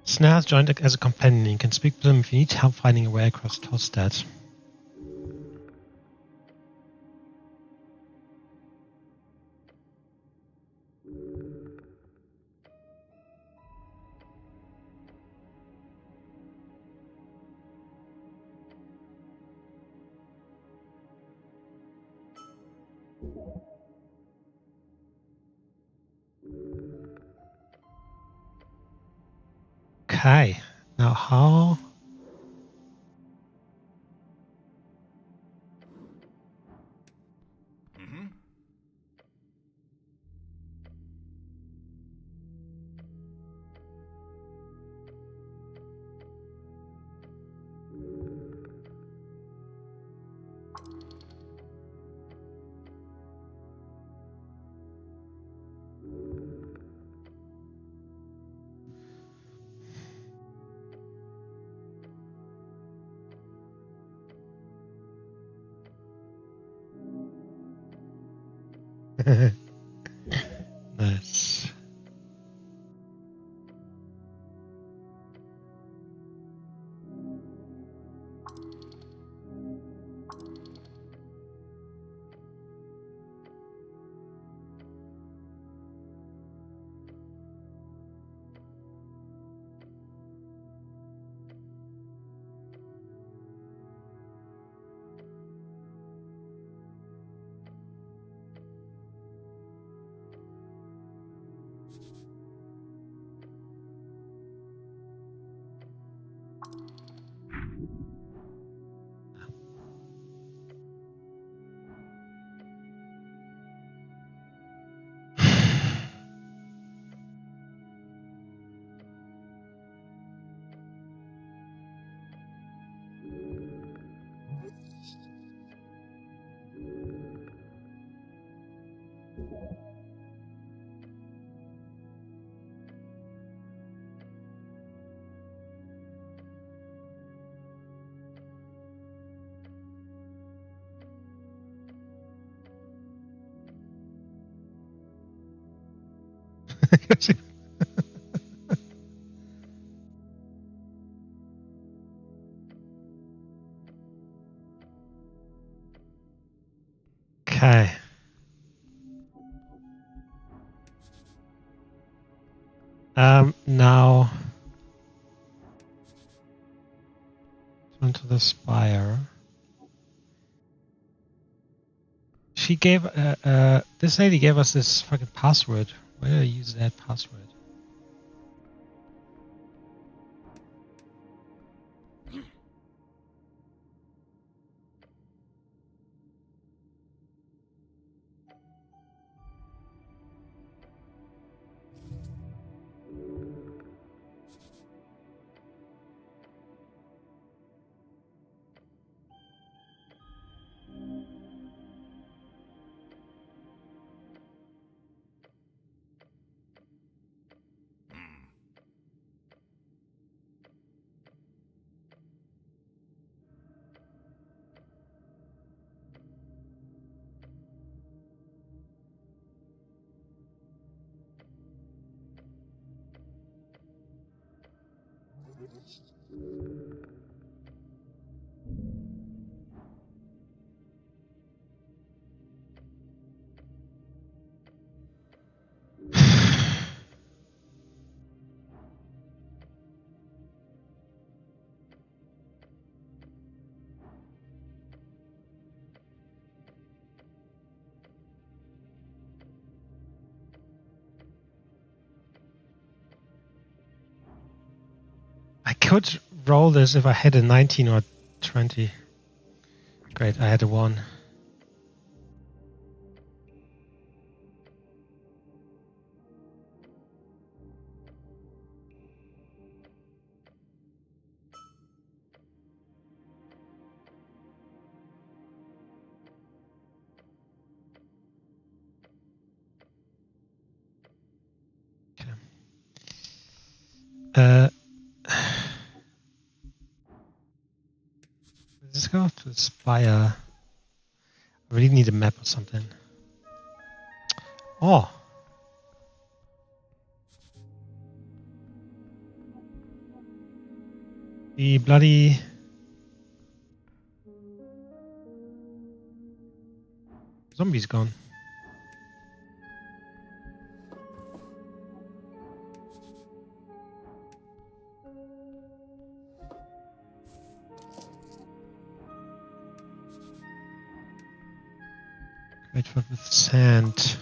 Snare has joined as a companion. You can speak with him if you need help finding a way across Tostad. Okay, now how? Mm-hmm. Nice. Okay. Now onto the spire. She gave this lady gave us this fucking password. Why did I use that password? could roll this if I had a 19 or 20. Great, I had a 1. Let's go to Spire. I really need a map or something. Oh! The bloody... zombie's gone. Wait for with sand.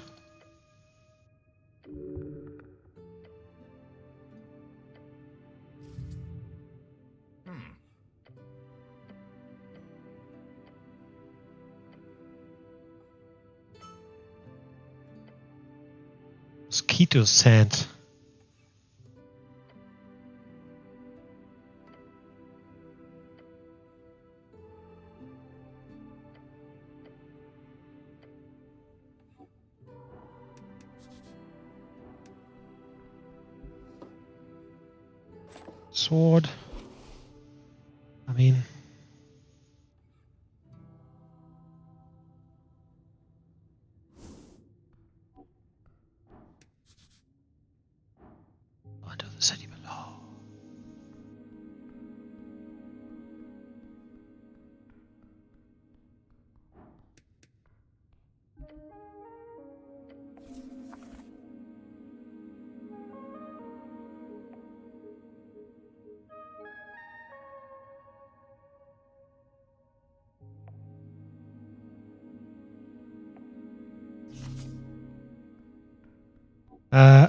Mosquito sand. Sword. I mean... Under the city below.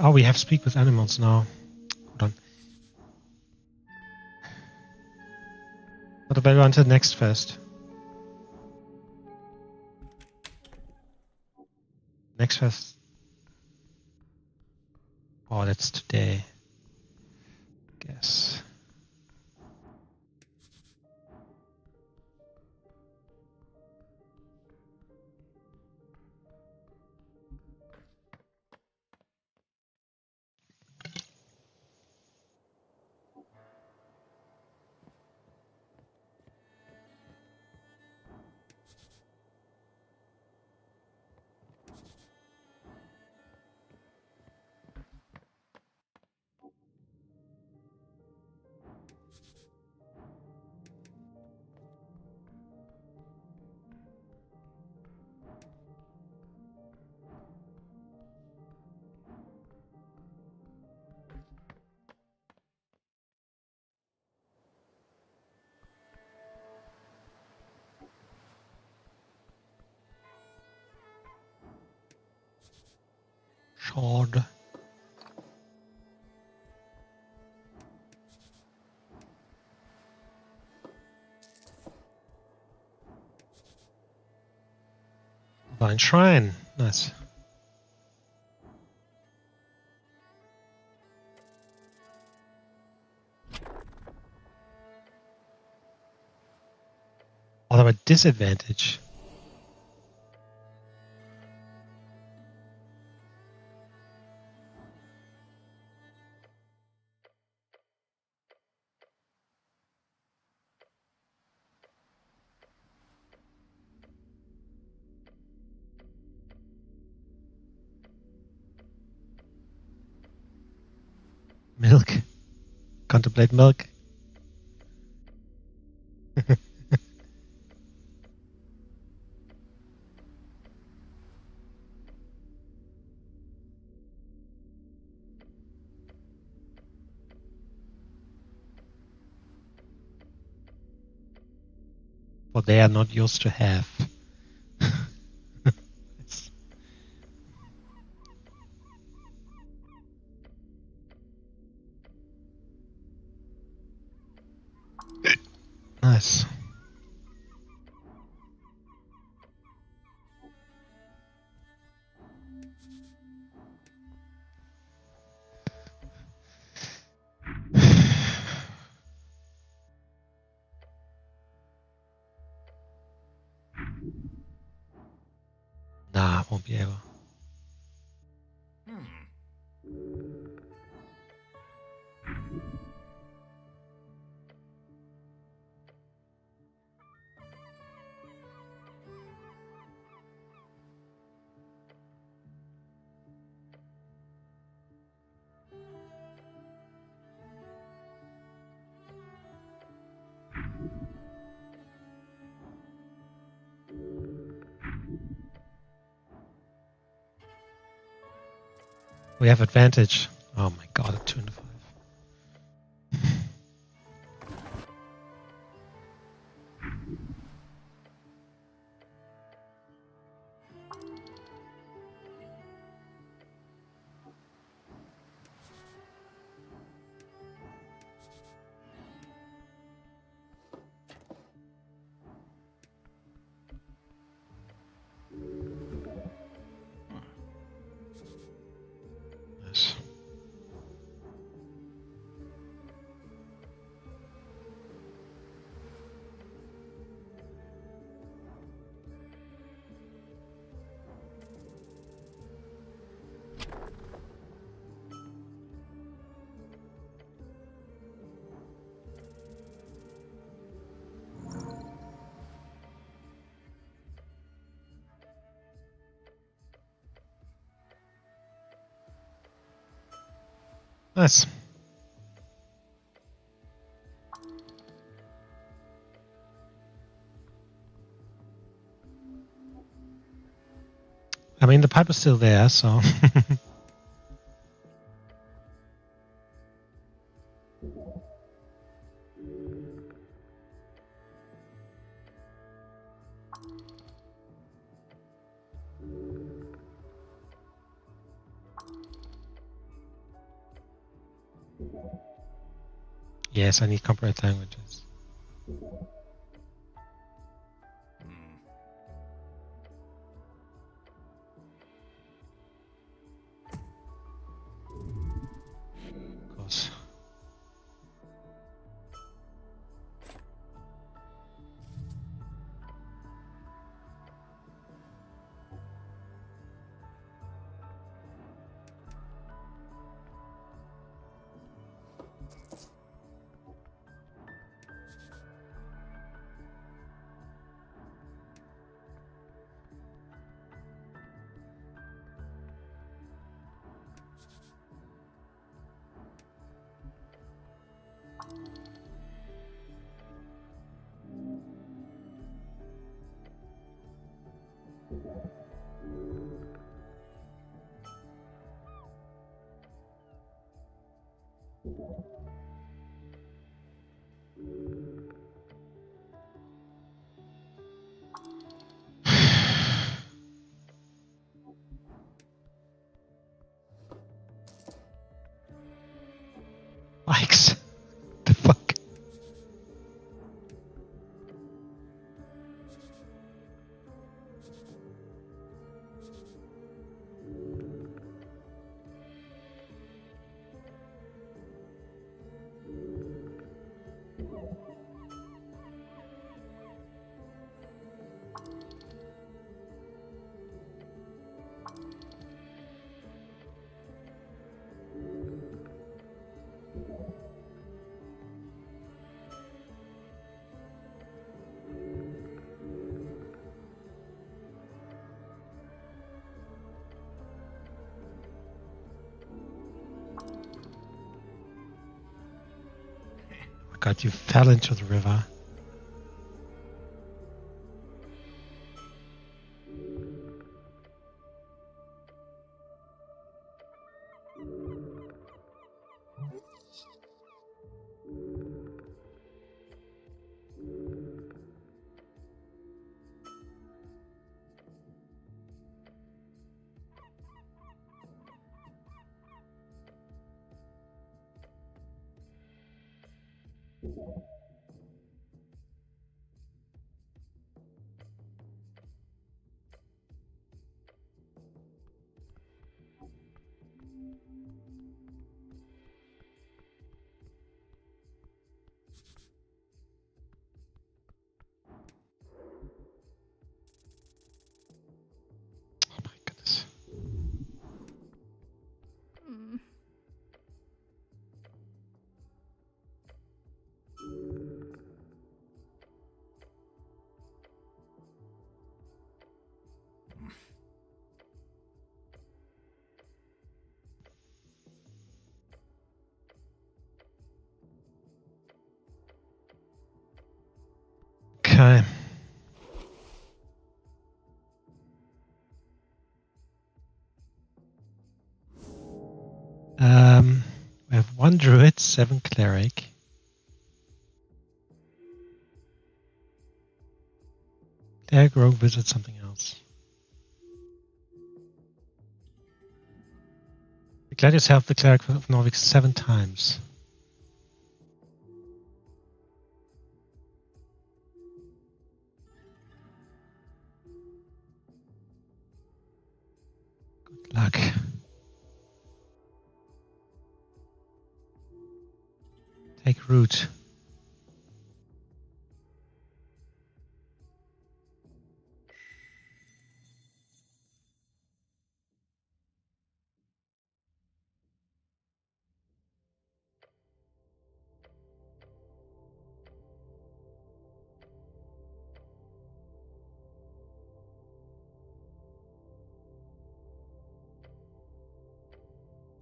Oh, we have speak with animals now. Hold on. What about on to the next fest? Next fest. Oh, that's today. Guess. Schade. Divine Shrine. Nice. Although a disadvantage. Milk. Contemplate milk. What they are not used to have. won't be able. We have advantage. Oh my god, a 2 and a 5. Yes. Nice. I mean, the pipe is still there, so. Yes, I need corporate languages. Of course. Bikes. The fuck? Oh god, you fell into the river. Oh my Okay. We have 1 druid, 7 cleric. Cleric, rogue, wizard, something else. Gladius helped the cleric of Norvik 7 times. Good luck. Take root.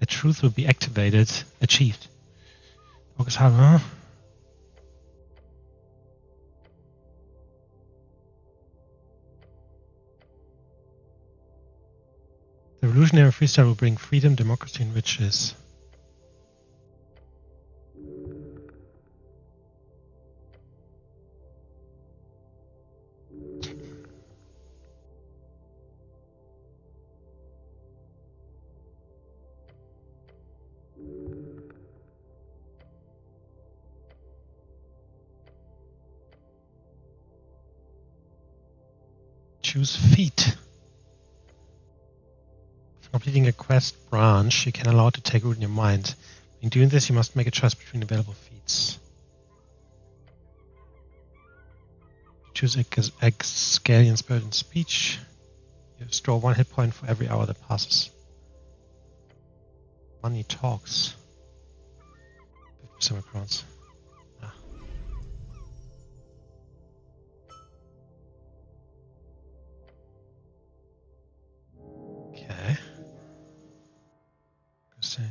The truth will be activated, achieved. Focus hard, huh? The revolutionary freestyle will bring freedom, democracy, and riches. Choose feat. Completing a quest branch, you can allow it to take root in your mind. In doing this, you must make a choice between available feats. Choose Excalion Spirit and Speech. You store 1 hit point for every hour that passes. Money talks. 50% crowns. Ah. Okay. Say.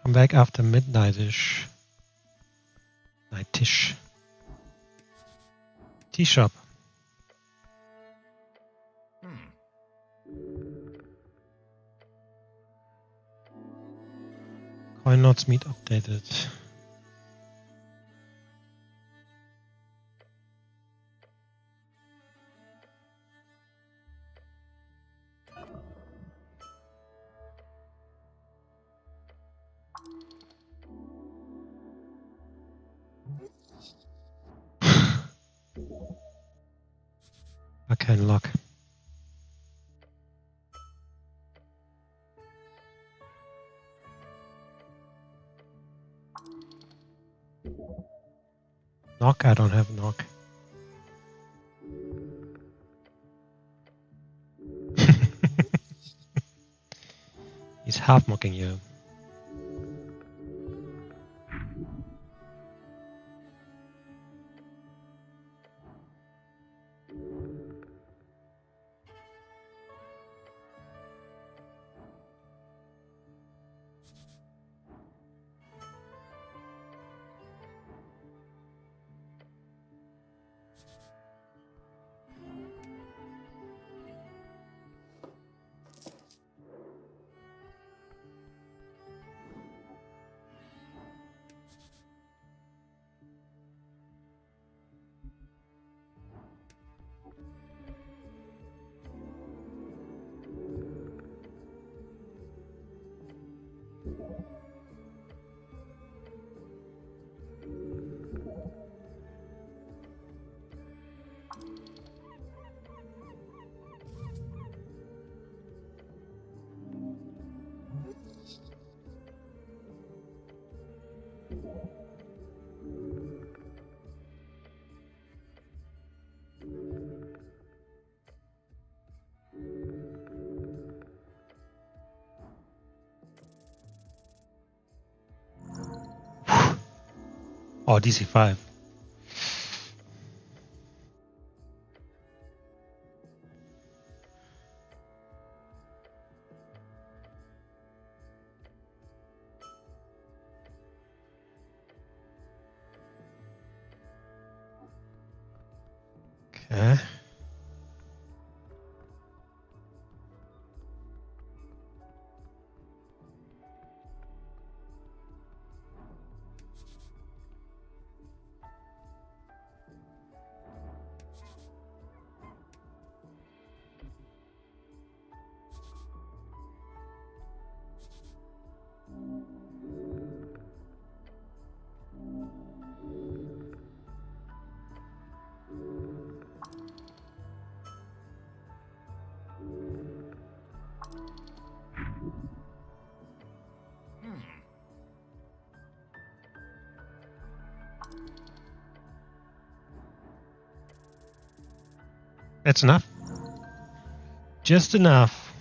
Come back after midnight-ish. Nightish. Tea shop. Coin notes meet updated. Okay, lock. Knock? I don't have knock. He's half mocking you. Oh, DC5. Okay. That's enough. Just enough.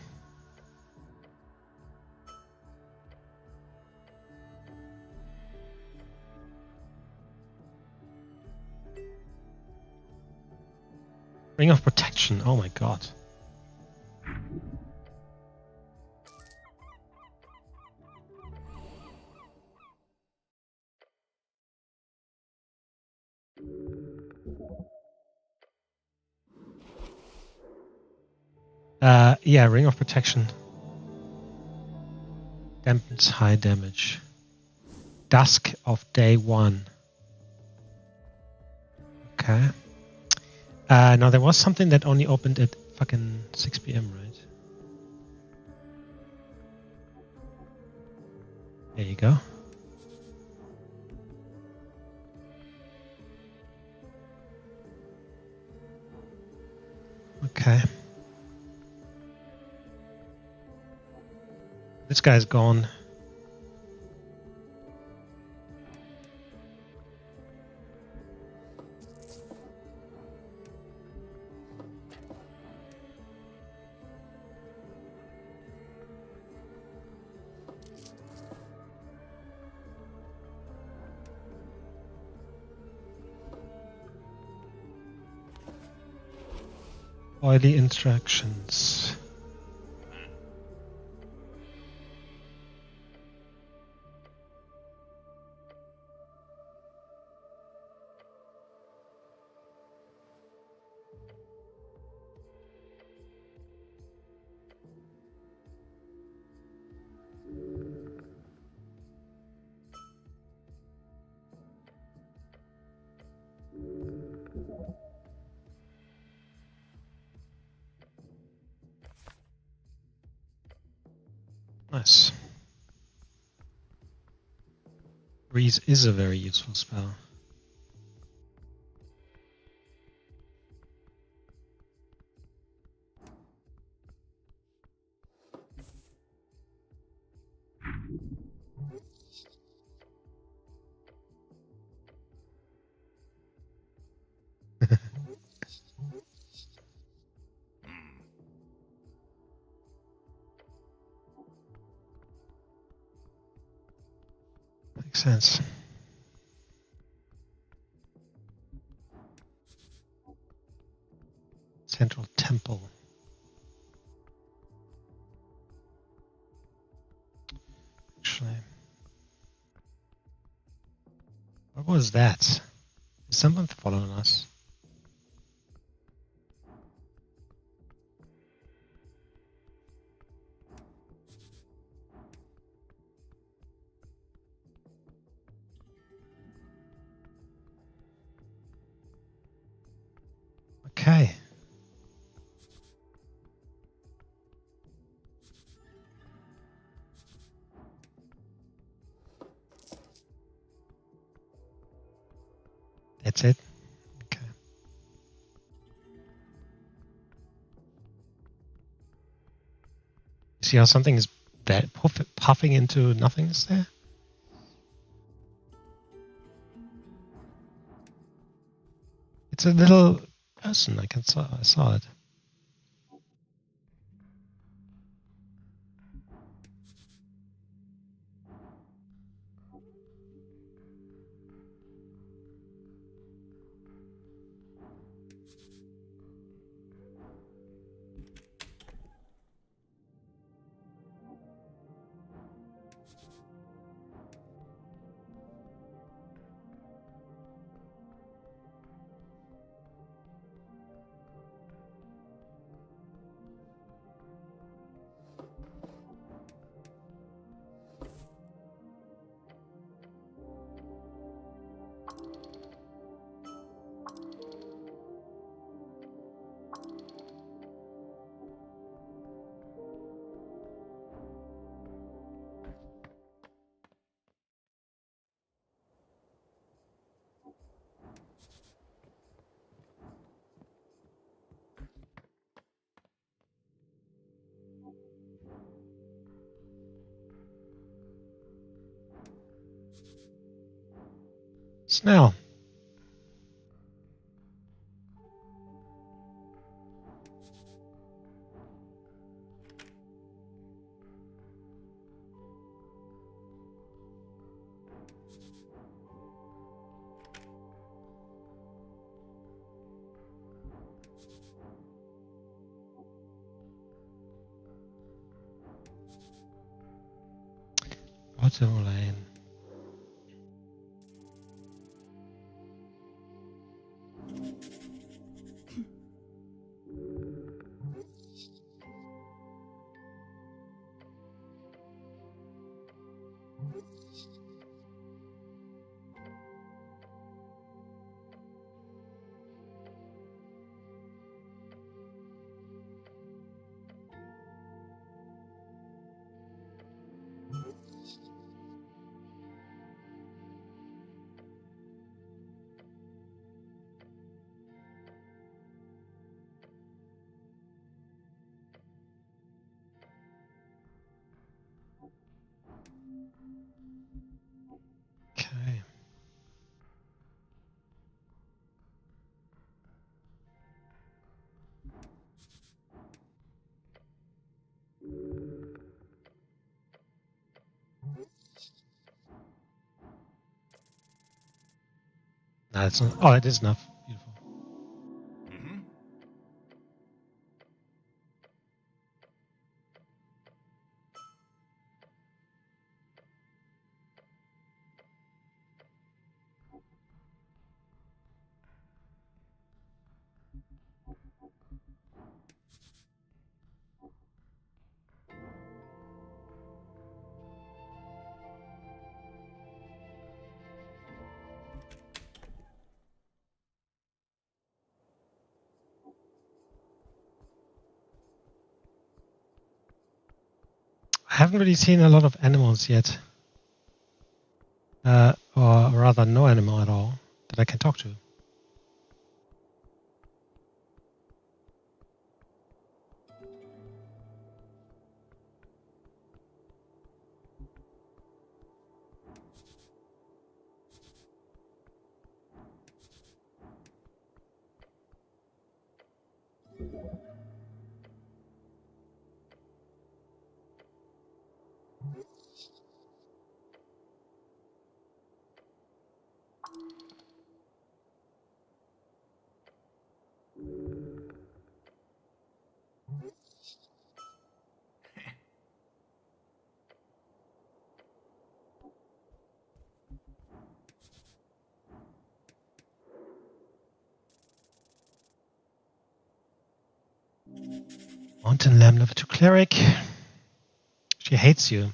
Ring of Protection. Oh my god. Yeah, Ring of Protection. Dampens high damage. Dusk of Day 1. Okay. Now there was something that only opened at fucking 6 p.m., right? There you go. Okay. This guy's gone. Oily instructions. Nice. Breeze is a very useful spell. Makes sense. Central Temple. Actually, what was that? Is someone following us? Okay. That's it? Okay. See how something is puffing into nothingness there? It's a little person. I saw it. Snell. Auto lane. Okay. No, it's not. Oh, it is enough. Beautiful. I haven't really seen a lot of animals yet. Or rather, no animal at all that I can talk to. Mountain Lamb level 2 cleric. She hates you.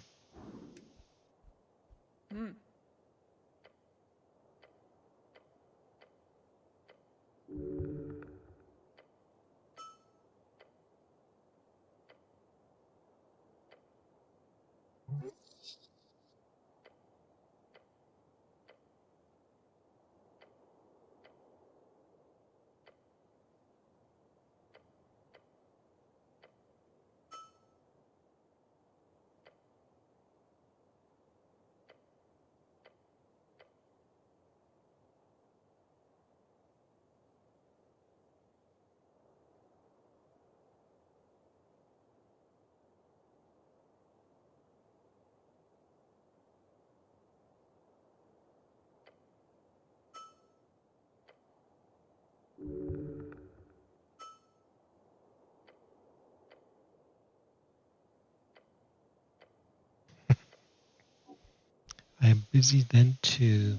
I am busy then too.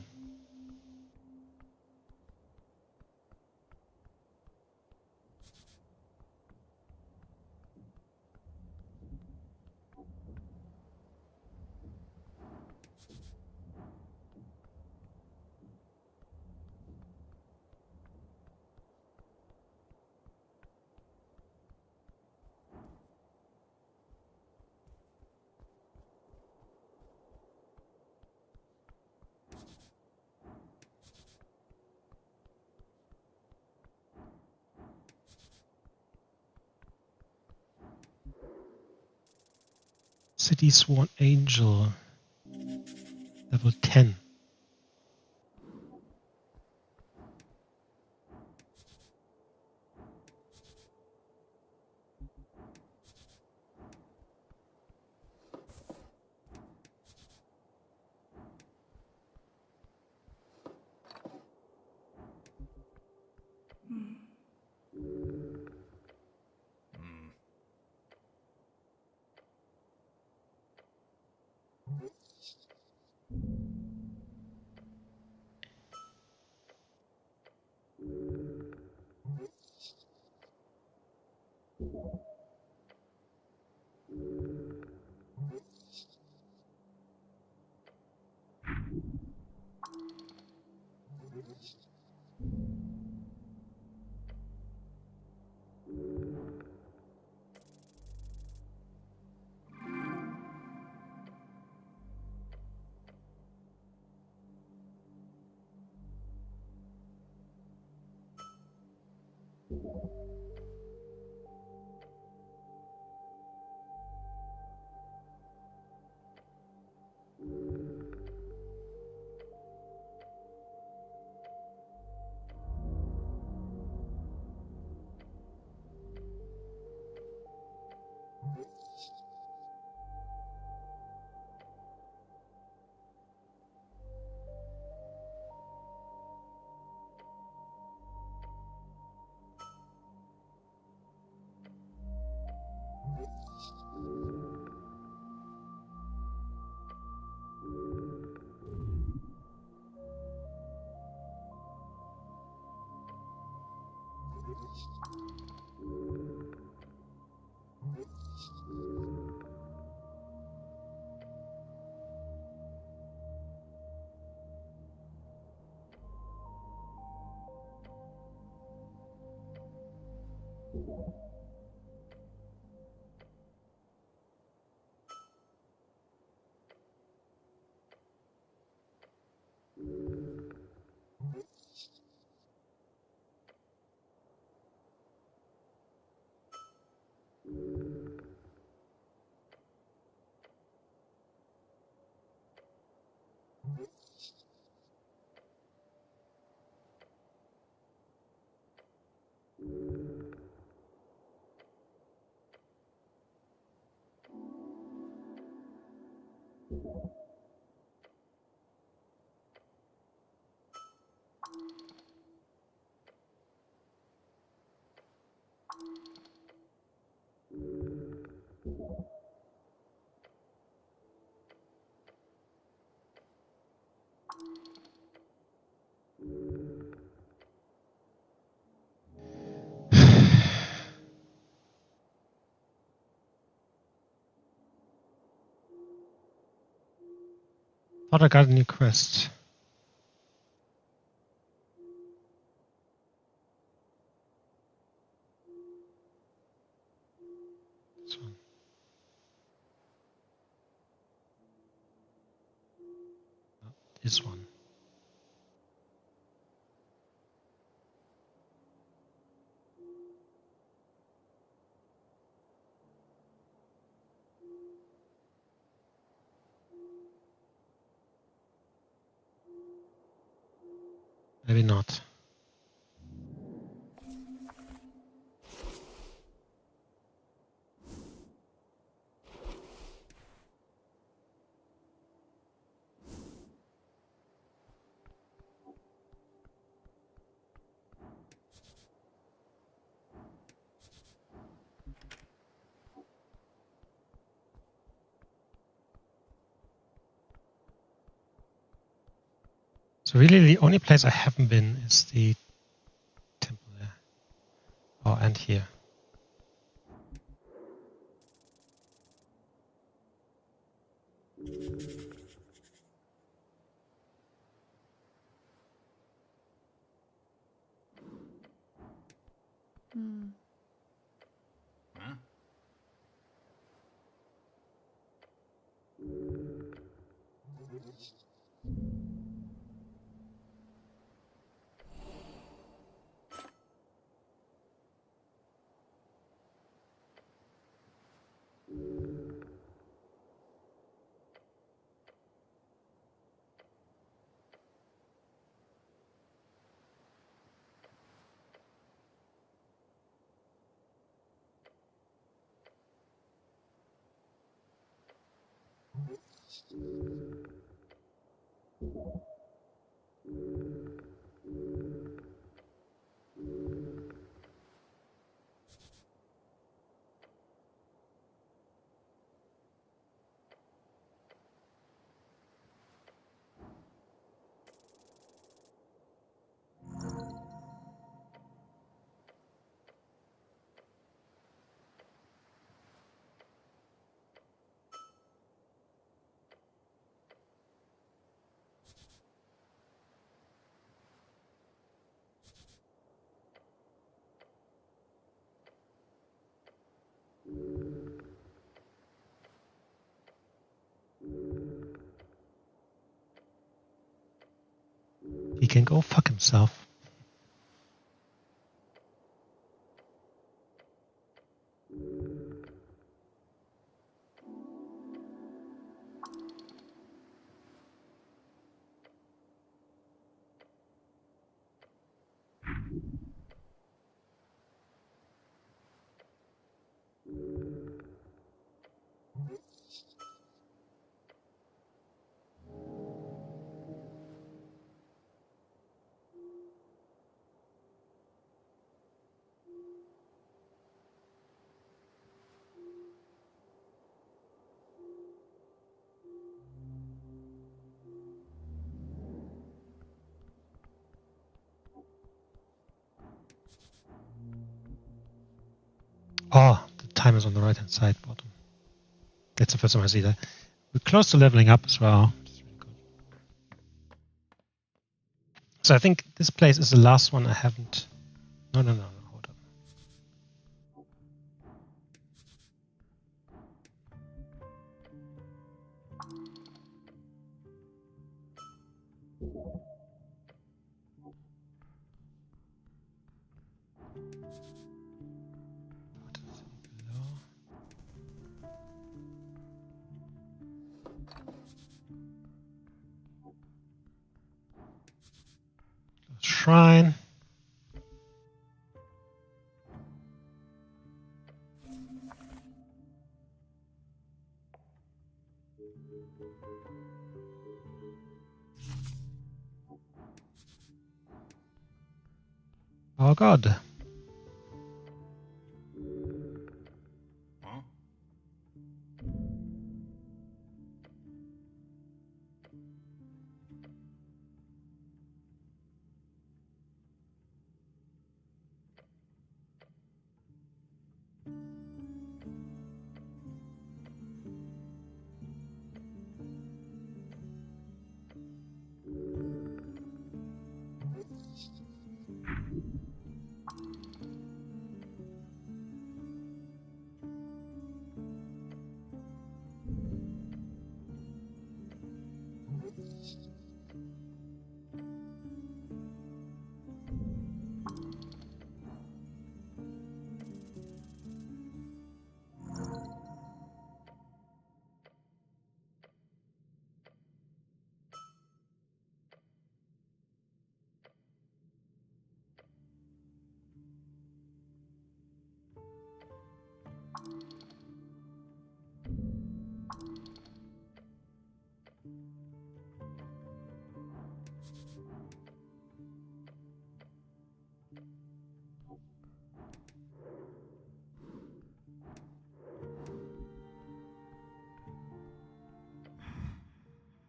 City Sworn Angel, level 10. Thought I got a new quest. This one. No, this one. Maybe not. So really the only place I haven't been is the temple there. Oh, and here. Huh? He can go fuck himself. Oh, the time is on the right-hand side bottom. That's the first time I see that. We're close to leveling up as well. Which is really good. So I think this place is the last one I haven't... No, hold up. Shrine. Oh god. Huh?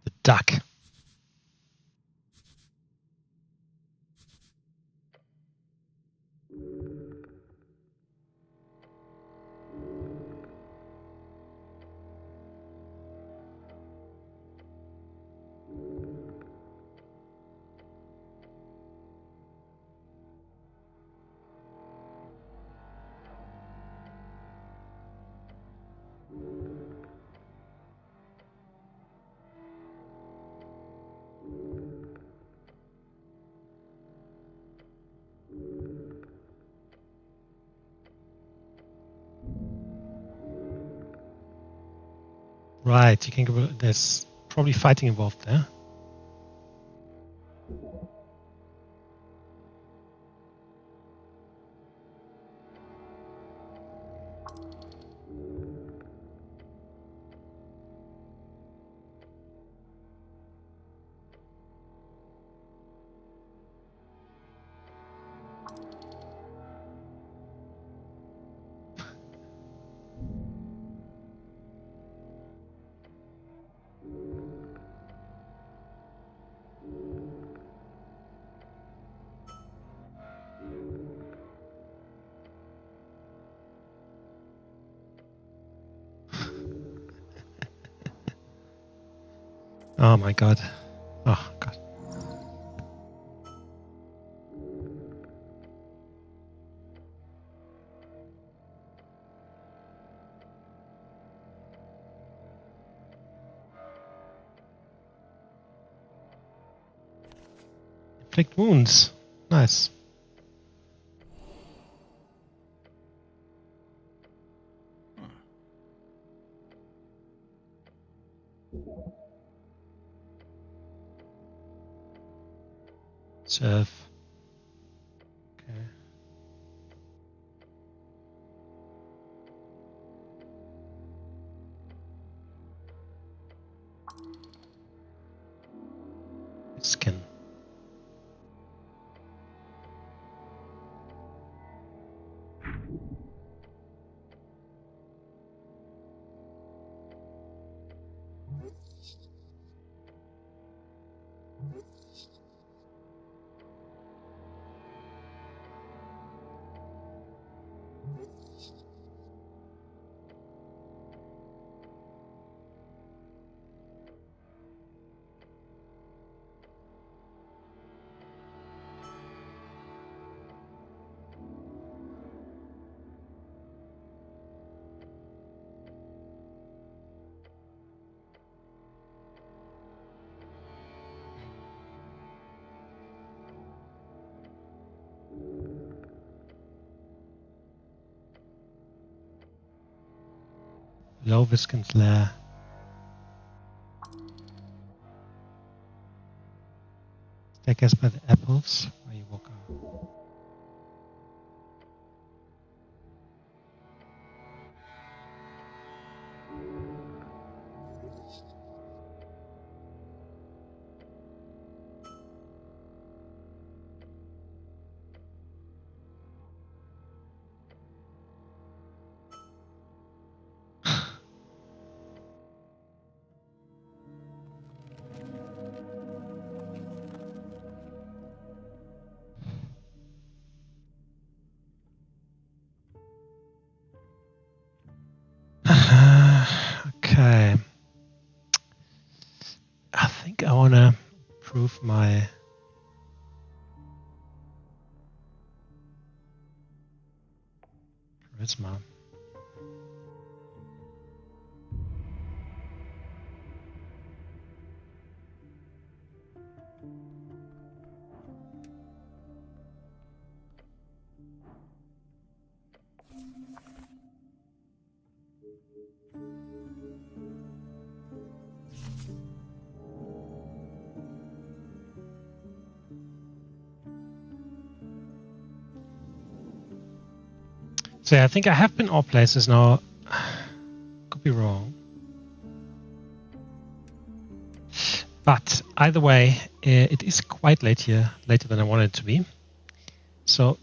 The duck. Right, you can go. There's probably fighting involved there. Oh my god. Oh god. Inflict wounds. Nice. Serve. Okay. Skin. Low Viscant's lair. Staircase by the apples, where you walk out. Okay. I think I want to improve my charisma. So yeah, I think I have been all places now. Could be wrong. But either way, it is quite late here, later than I wanted it to be. So